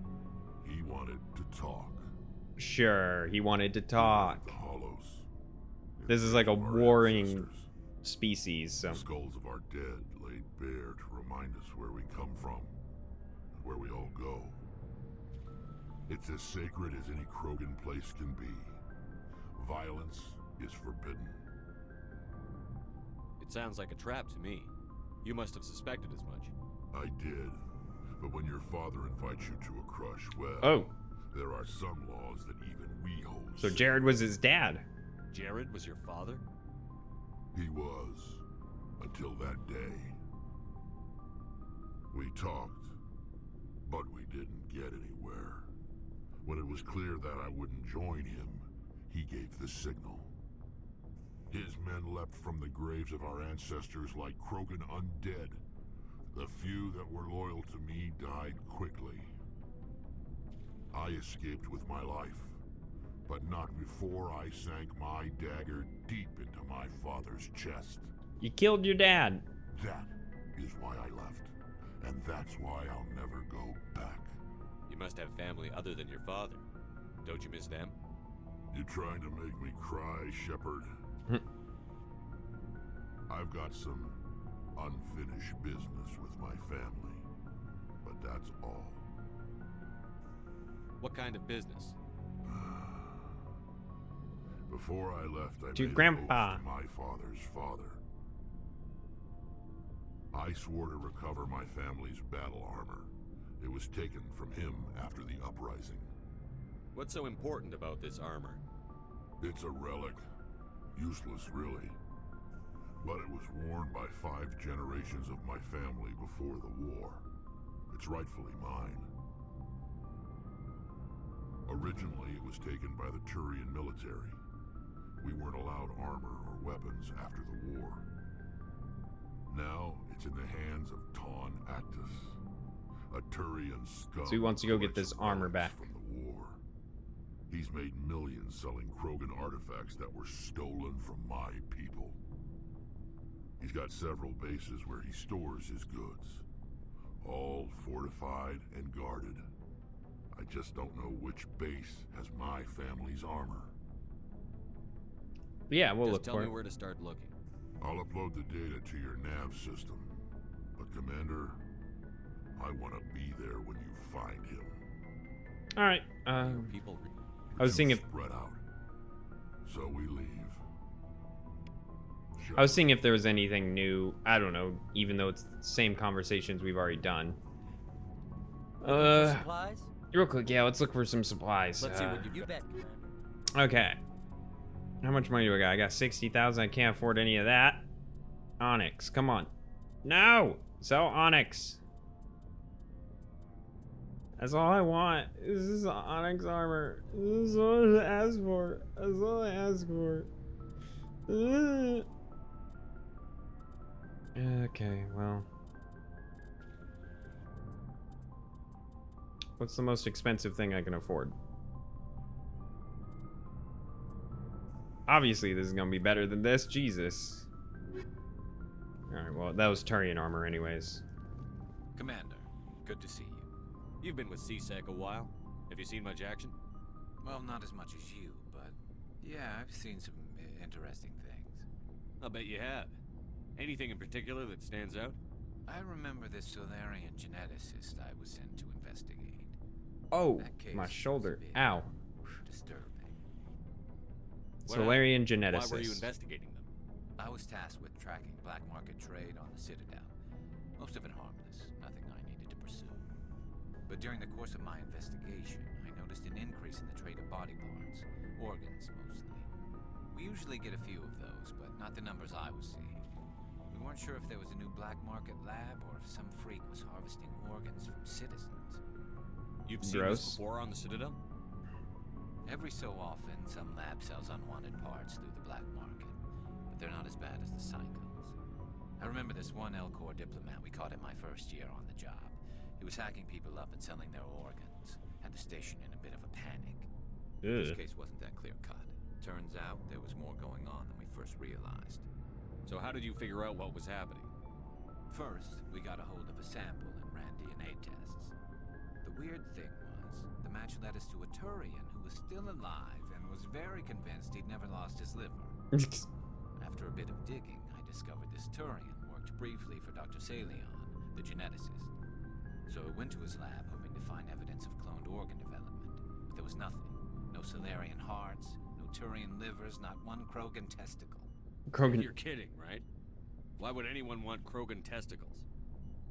Speaker 24: He wanted to talk.
Speaker 1: Sure, he wanted to talk.
Speaker 24: The Hollows.
Speaker 1: This is like a warring species, so.
Speaker 24: The skulls of our dead laid bare to remind us where we come from and where we all go. It's as sacred as any Krogan place can be. Violence is forbidden.
Speaker 7: It sounds like a trap to me. You must have suspected as much.
Speaker 24: I did. But when your father invites you to a crush, well, there are some laws that even we hold.
Speaker 1: So Jared was his dad.
Speaker 7: Jared was your father?
Speaker 24: He was, until that day. We talked, but we didn't get anywhere. When it was clear that I wouldn't join him, he gave the signal. His men leapt from the graves of our ancestors like Krogan undead. The few that were loyal to me died quickly. I escaped with my life, but not before I sank my dagger deep into my father's chest.
Speaker 1: You killed your dad.
Speaker 24: That is why I left, and that's why I'll never go back.
Speaker 7: You must have family other than your father. Don't you miss them?
Speaker 24: You trying to make me cry, Shepard? I've got some unfinished business with my family, but that's all.
Speaker 7: What kind of business?
Speaker 24: Before I left, I
Speaker 1: To
Speaker 24: made
Speaker 1: Grandpa.
Speaker 24: an oath to my father's father. I swore to recover my family's battle armor. It was taken from him after the uprising.
Speaker 7: What's so important about this armor?
Speaker 24: It's a relic. Useless, really. But it was worn by 5 generations of my family before the war. It's rightfully mine. Originally, it was taken by the Turian military. We weren't allowed armor or weapons after the war. Now, it's in the hands of Ton Actus, a Turian scum.
Speaker 1: So he wants to go get this
Speaker 24: collects
Speaker 1: armor
Speaker 24: relics
Speaker 1: back.
Speaker 24: From the war. He's made millions selling Krogan artifacts that were stolen from my people. He's got several bases where he stores his goods, all fortified and guarded. I just don't know which base has my family's armor.
Speaker 1: Yeah, we'll
Speaker 7: Just
Speaker 1: look
Speaker 7: tell
Speaker 1: for
Speaker 7: me
Speaker 1: it.
Speaker 7: where to start looking.
Speaker 24: I'll upload the data to your nav system. But Commander, I want to be there when you find him.
Speaker 1: All right.
Speaker 7: People.
Speaker 1: I was seeing if
Speaker 24: Spread out. So we leave.
Speaker 1: I was seeing if there was anything new. I don't know, even though it's the same conversations we've already done.
Speaker 2: Supplies?
Speaker 1: Real quick, yeah, let's look for some supplies.
Speaker 2: Let's see what you bet.
Speaker 1: Okay. How much money do I got? I got 60,000. I can't afford any of that. Onyx, come on. No! Sell Onyx. That's all I want. This is Onyx armor. This is all I asked for. That's all I asked for. Okay, well. What's the most expensive thing I can afford? Obviously, this is gonna be better than this. Jesus. Alright, well, that was Turian armor anyways.
Speaker 14: Commander, good to see you.
Speaker 7: You've been with CSEC a while. Have you seen much action?
Speaker 14: Well, not as much as you, but yeah, I've seen some interesting things.
Speaker 7: I'll bet you have. Anything in particular that stands out?
Speaker 14: I remember this Solarian geneticist I was sent to investigate.
Speaker 1: Oh,
Speaker 14: That case
Speaker 1: my shoulder.
Speaker 14: was a bit
Speaker 1: Ow.
Speaker 14: Disturbing.
Speaker 1: Solarian geneticist.
Speaker 7: Why were you investigating them?
Speaker 14: I was tasked with tracking black market trade on the Citadel. Most of it harmless, nothing I needed to pursue. But during the course of my investigation, I noticed an increase in the trade of body parts, organs mostly. We usually get a few of those, but not the numbers I was seeing. We weren't sure if there was a new black market lab or if some freak was harvesting organs from citizens.
Speaker 7: You've seen this before on the Citadel?
Speaker 14: Every so often, some lab sells unwanted parts through the black market, but they're not as bad as the psychos. I remember this one L-Corps diplomat we caught in my first year on the job. He was hacking people up and selling their organs. Had the station in a bit of a panic. This case wasn't that clear-cut. Turns out there was more going on than we first realized.
Speaker 7: So how did you figure out what was happening?
Speaker 14: First, we got a hold of a sample and ran DNA tests. The weird thing was, the match led us to a Turian who was still alive and was very convinced he'd never lost his liver. After a bit of digging, I discovered this Turian worked briefly for Dr. Salion, the geneticist. So I went to his lab hoping to find evidence of cloned organ development, but there was nothing. No Solarian hearts, no Turian livers, not one Krogan testicle.
Speaker 1: Krogan.
Speaker 7: You're kidding, right? Why would anyone want Krogan testicles?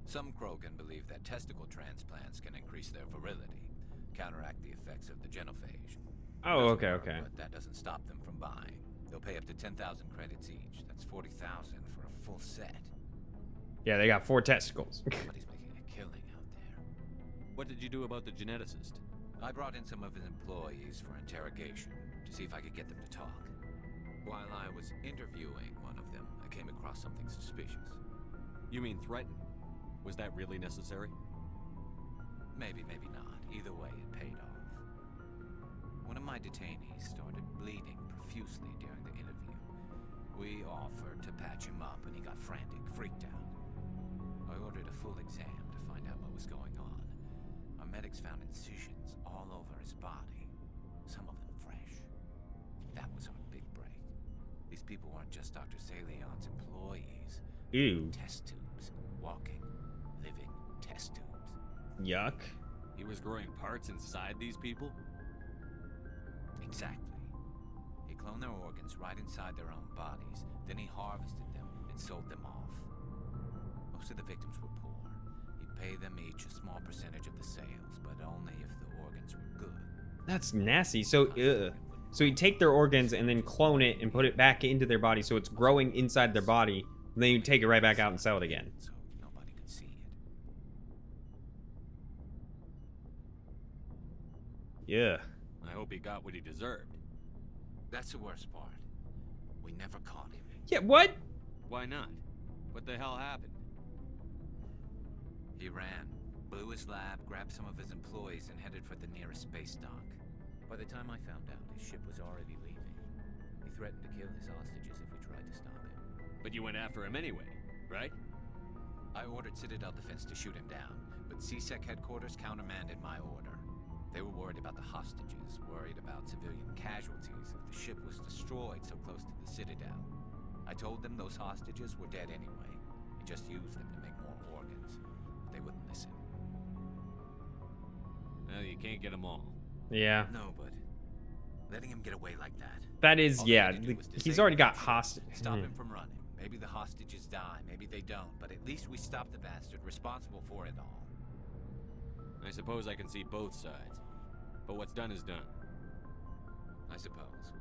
Speaker 14: Some Krogan believe that testicle transplants can increase their virility, counteract the effects of the genophage.
Speaker 1: Oh,
Speaker 14: Doesn't
Speaker 1: okay,
Speaker 14: work,
Speaker 1: okay.
Speaker 14: But that doesn't stop them from buying. They'll pay up to 10,000 credits each. That's 40,000 for a full set.
Speaker 1: Yeah, they got 4 testicles.
Speaker 14: Somebody's making a killing out there.
Speaker 7: What did you do about the geneticist?
Speaker 14: I brought in some of his employees for interrogation to see if I could get them to talk. While I was interviewing one of them, I came across something suspicious.
Speaker 7: You mean threaten? Was that really necessary?
Speaker 14: Maybe, maybe not. Either way, it paid off. One of my detainees started bleeding profusely during the interview. We offered to patch him up, and he got frantic, freaked out. I ordered a full exam to find out what was going on. Our medics found incisions all over his body, some of them fresh. That was our big break. These people weren't just Dr. Salion's employees.
Speaker 1: Ew.
Speaker 14: Test tubes. Walking, living test tubes.
Speaker 1: Yuck.
Speaker 7: He was growing parts inside these people?
Speaker 14: Exactly. He cloned their organs right inside their own bodies. Then he harvested them and sold them off. Most of the victims were poor. He'd pay them each a small percentage of the sales, but only if the organs were good.
Speaker 1: That's nasty. So he'd take their organs and then clone it and put it back into their body so it's growing inside their body. And then you'd take it right back out and sell it again.
Speaker 14: So nobody could see it.
Speaker 1: Yeah.
Speaker 7: I hope he got what he deserved.
Speaker 14: That's the worst part. We never caught him.
Speaker 1: Yeah, what?
Speaker 7: Why not? What the hell happened?
Speaker 14: He ran, blew his lab, grabbed some of his employees, and headed for the nearest space dock. By the time I found out, his ship was already leaving. He threatened to kill his hostages if we tried to stop him.
Speaker 7: But you went after him anyway, right?
Speaker 14: I ordered Citadel Defense to shoot him down, but CSEC headquarters countermanded my order. They were worried about the hostages, worried about civilian casualties if the ship was destroyed so close to the Citadel. I told them those hostages were dead anyway, and just used them to make more organs. But they wouldn't listen.
Speaker 7: Well, you can't get them all.
Speaker 1: Yeah.
Speaker 14: No, but letting him get away like that.
Speaker 1: That is,
Speaker 14: all
Speaker 1: yeah.
Speaker 14: they had to do was
Speaker 1: He's
Speaker 14: disable
Speaker 1: already got
Speaker 14: the ship,
Speaker 1: hostage.
Speaker 14: Stop him from running. Maybe the hostages die, maybe they don't, but at least we stopped the bastard responsible for it all.
Speaker 7: I suppose I can see both sides. But what's done is done.
Speaker 14: I suppose.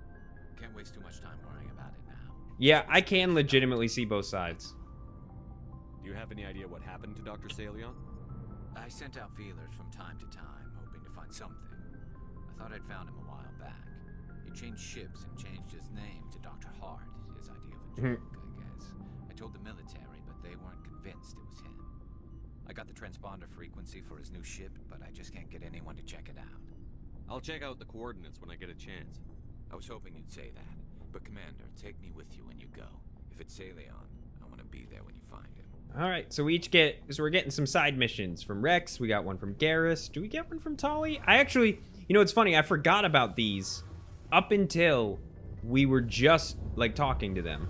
Speaker 14: Can't waste too much time worrying about it now.
Speaker 1: Yeah, I can legitimately see both sides.
Speaker 7: Do you have any idea what happened to Dr. Salion?
Speaker 14: I sent out feelers from time to time, hoping to find something. I thought I'd found him a while back. He changed ships and changed his name to Dr. Hart, his idea of a joke, I guess. I told the military, but they weren't convinced it was him. I got the transponder frequency for his new ship, but I just can't get anyone to check it out.
Speaker 7: I'll check out the coordinates when I get a chance.
Speaker 14: I was hoping you'd say that. But Commander, take me with you when you go. If it's Salion, I want to be there when you find him.
Speaker 1: All right, so we each get, so we're getting some side missions from Rex. We got one from Garrus. Do we get one from Tali? I actually, you know, it's funny. I forgot about these up until we were just like talking to them.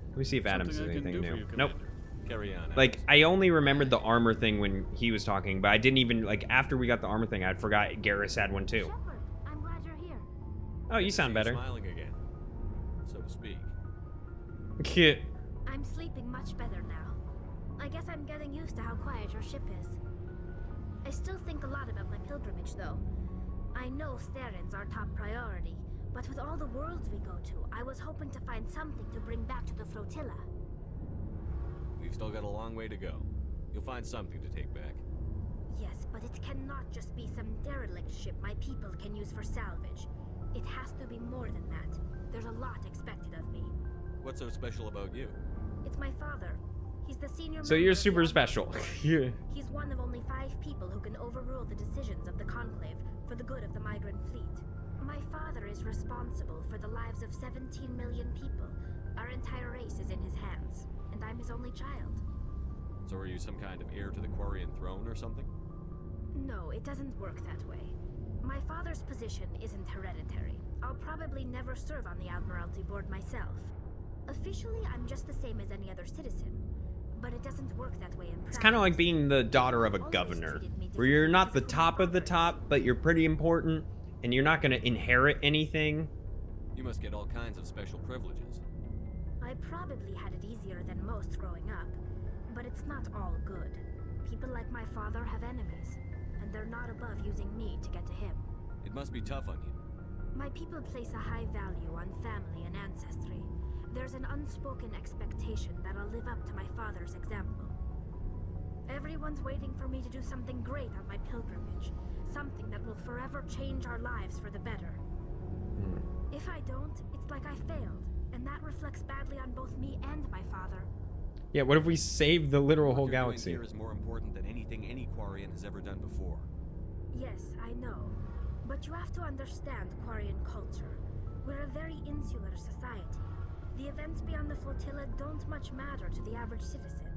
Speaker 1: Let me see if Adam says anything new. Nope.
Speaker 7: Carry on.
Speaker 1: Like, I only remembered the armor thing when he was talking, but I didn't even, like, after we got the armor thing, I forgot Garrus had one too.
Speaker 2: Shepard, I'm glad you're here.
Speaker 1: Oh, you sound better.
Speaker 7: Smiling again, so to speak.
Speaker 1: Cute.
Speaker 2: I'm sleeping much better now. I guess I'm getting used to how quiet your ship is. I still think a lot about my pilgrimage, though. I know Theron's our top priority, but with all the worlds we go to, I was hoping to find something to bring back to the flotilla.
Speaker 7: We've still got a long way to go. You'll find something to take back.
Speaker 2: Yes, but it cannot just be some derelict ship my people can use for salvage. It has to be more than that. There's a lot expected of me.
Speaker 7: What's so special about you?
Speaker 2: It's my father. He's the senior
Speaker 1: So
Speaker 2: member
Speaker 1: you're
Speaker 2: of the
Speaker 1: super
Speaker 2: Envoy
Speaker 1: special.
Speaker 2: Board.
Speaker 1: Yeah.
Speaker 2: He's one of only 5 people who can overrule the decisions of the Conclave for the good of the migrant fleet. My father is responsible for the lives of 17 million people. Our entire race is in his hands, and I'm his only child.
Speaker 7: So are you some kind of heir to the Quarian throne or something?
Speaker 2: No, it doesn't work that way. My father's position isn't hereditary. I'll probably never serve on the Admiralty Board myself. Officially, I'm just the same as any other citizen, but it doesn't work that way in practice.
Speaker 1: It's kind of like being the daughter of a governor, where you're not the top of the top, but you're pretty important, and you're not going to inherit anything.
Speaker 7: You must get all kinds of special privileges.
Speaker 2: I probably had it easier than most growing up, but it's not all good. People like my father have enemies, and they're not above using me to get to him.
Speaker 7: It must be tough on you.
Speaker 2: My people place a high value on family and ancestry. There's an unspoken expectation that I'll live up to my father's example. Everyone's waiting for me to do something great on my pilgrimage. Something that will forever change our lives for the better. If I don't, it's like I failed. And that reflects badly on both me and my father.
Speaker 1: Yeah, what if we save the literal whole galaxy?
Speaker 7: Here is more important than anything any Quarian has ever done before.
Speaker 2: Yes, I know. But you have to understand Quarian culture. We're a very insular society. The events beyond the flotilla don't much matter to the average citizen.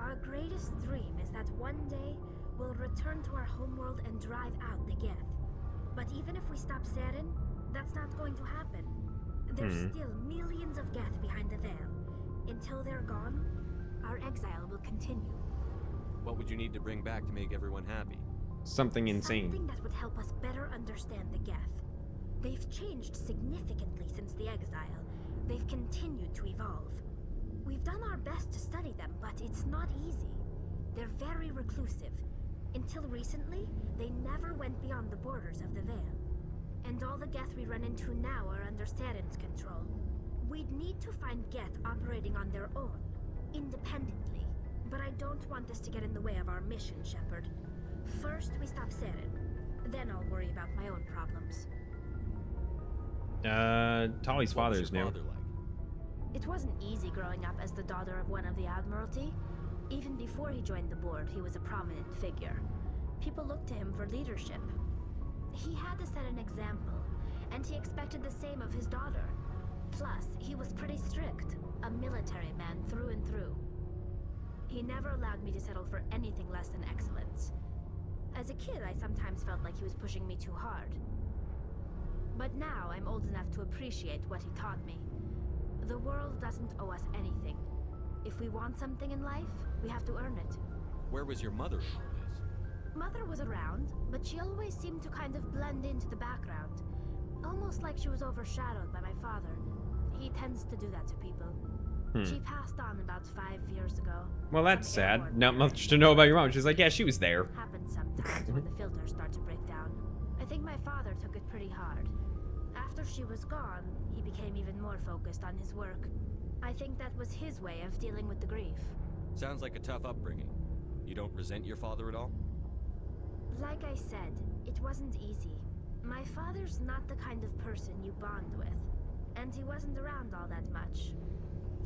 Speaker 2: Our greatest dream is that one day we'll return to our homeworld and drive out the Geth. But even if we stop Saren, that's not going to happen. There's still millions of Geth behind the veil. Until they're gone, our exile will continue.
Speaker 7: What would you need to bring back to make everyone happy?
Speaker 1: Something insane.
Speaker 2: Something that would help us better understand the Geth. They've changed significantly since the exile. They've continued to evolve. We've done our best to study them, but it's not easy. They're very reclusive. Until recently, they never went beyond the borders of the veil. And all the Geth we run into now are under Saren's control. We'd need to find Geth operating on their own, independently. But I don't want this to get in the way of our mission, Shepard. First, we stop Saren. Then I'll worry about my own problems.
Speaker 1: Tali's father's new.
Speaker 2: It wasn't easy growing up as the daughter of one of the Admiralty. Even before he joined the board, he was a prominent figure. People looked to him for leadership. He had to set an example, and he expected the same of his daughter. Plus, he was pretty strict, a military man through and through. He never allowed me to settle for anything less than excellence. As a kid, I sometimes felt like he was pushing me too hard. But now, I'm old enough to appreciate what he taught me. The world doesn't owe us anything. If we want something in life, we have to earn it.
Speaker 7: Where was your mother in all this?
Speaker 2: Mother was around, but she always seemed to kind of blend into the background. Almost like she was overshadowed by my father. He tends to do that to people. She passed on about 5 years ago.
Speaker 1: Well, that's sad. Not much to know about your mom. She's like, yeah, she was there.
Speaker 2: Happens sometimes when the filters start to break down. I think my father took it pretty hard. After she was gone, he became even more focused on his work. I think that was his way of dealing with the grief.
Speaker 7: Sounds like a tough upbringing. You don't resent your father at all?
Speaker 2: Like I said, it wasn't easy. My father's not the kind of person you bond with. And he wasn't around all that much.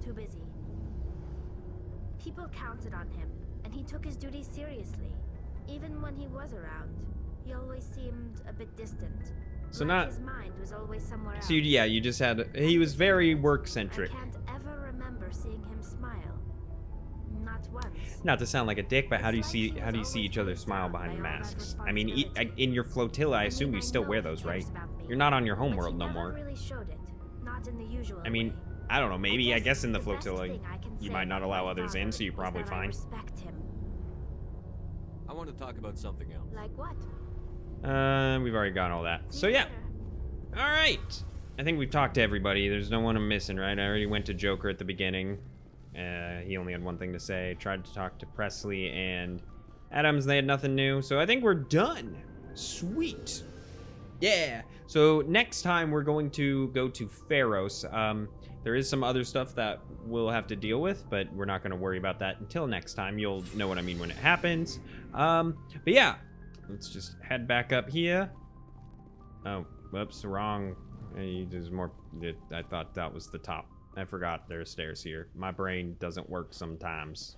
Speaker 2: Too busy. People counted on him, and he took his duties seriously. Even when he was around, he always seemed a bit distant.
Speaker 1: So
Speaker 2: like his mind was always somewhere else.
Speaker 1: So yeah, you just had. He was very work-centric.
Speaker 2: I can't ever remember seeing him smile. Not once.
Speaker 1: Not to sound like a dick, but how do you see each other smile behind the masks? I mean, in your flotilla, I assume you still wear those, right? You're not on your homeworld no more.
Speaker 2: Really showed it. Not in the usual
Speaker 1: I mean, I don't know. Maybe I guess in the flotilla, you might not allow others in, so you're probably fine.
Speaker 7: I want to talk about something else.
Speaker 2: Like what?
Speaker 1: We've already got all that. So yeah. All right. I think we've talked to everybody. There's no one I'm missing, right? I already went to Joker at the beginning. He only had one thing to say. Tried to talk to Presley and Adams. They had nothing new. So I think we're done. Sweet. Yeah. So next time we're going to go to Pharos. There is some other stuff that we'll have to deal with, but we're not going to worry about that until next time. You'll know what I mean when it happens. But yeah, let's just head back up here. Oh, whoops, wrong. There's more. I thought that was the top. I forgot there's stairs here. My brain doesn't work sometimes.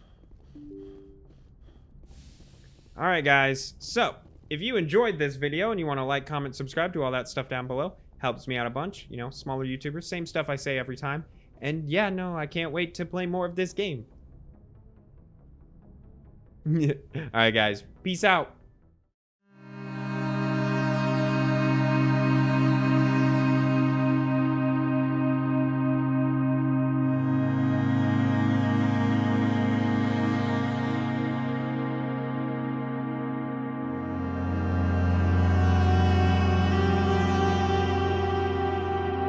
Speaker 1: All right, guys. So if you enjoyed this video and you want to like, comment, subscribe, do all that stuff down below. Helps me out a bunch, you know, smaller YouTubers. Same stuff I say every time. And yeah, no, I can't wait to play more of this game. All right, guys. Peace out.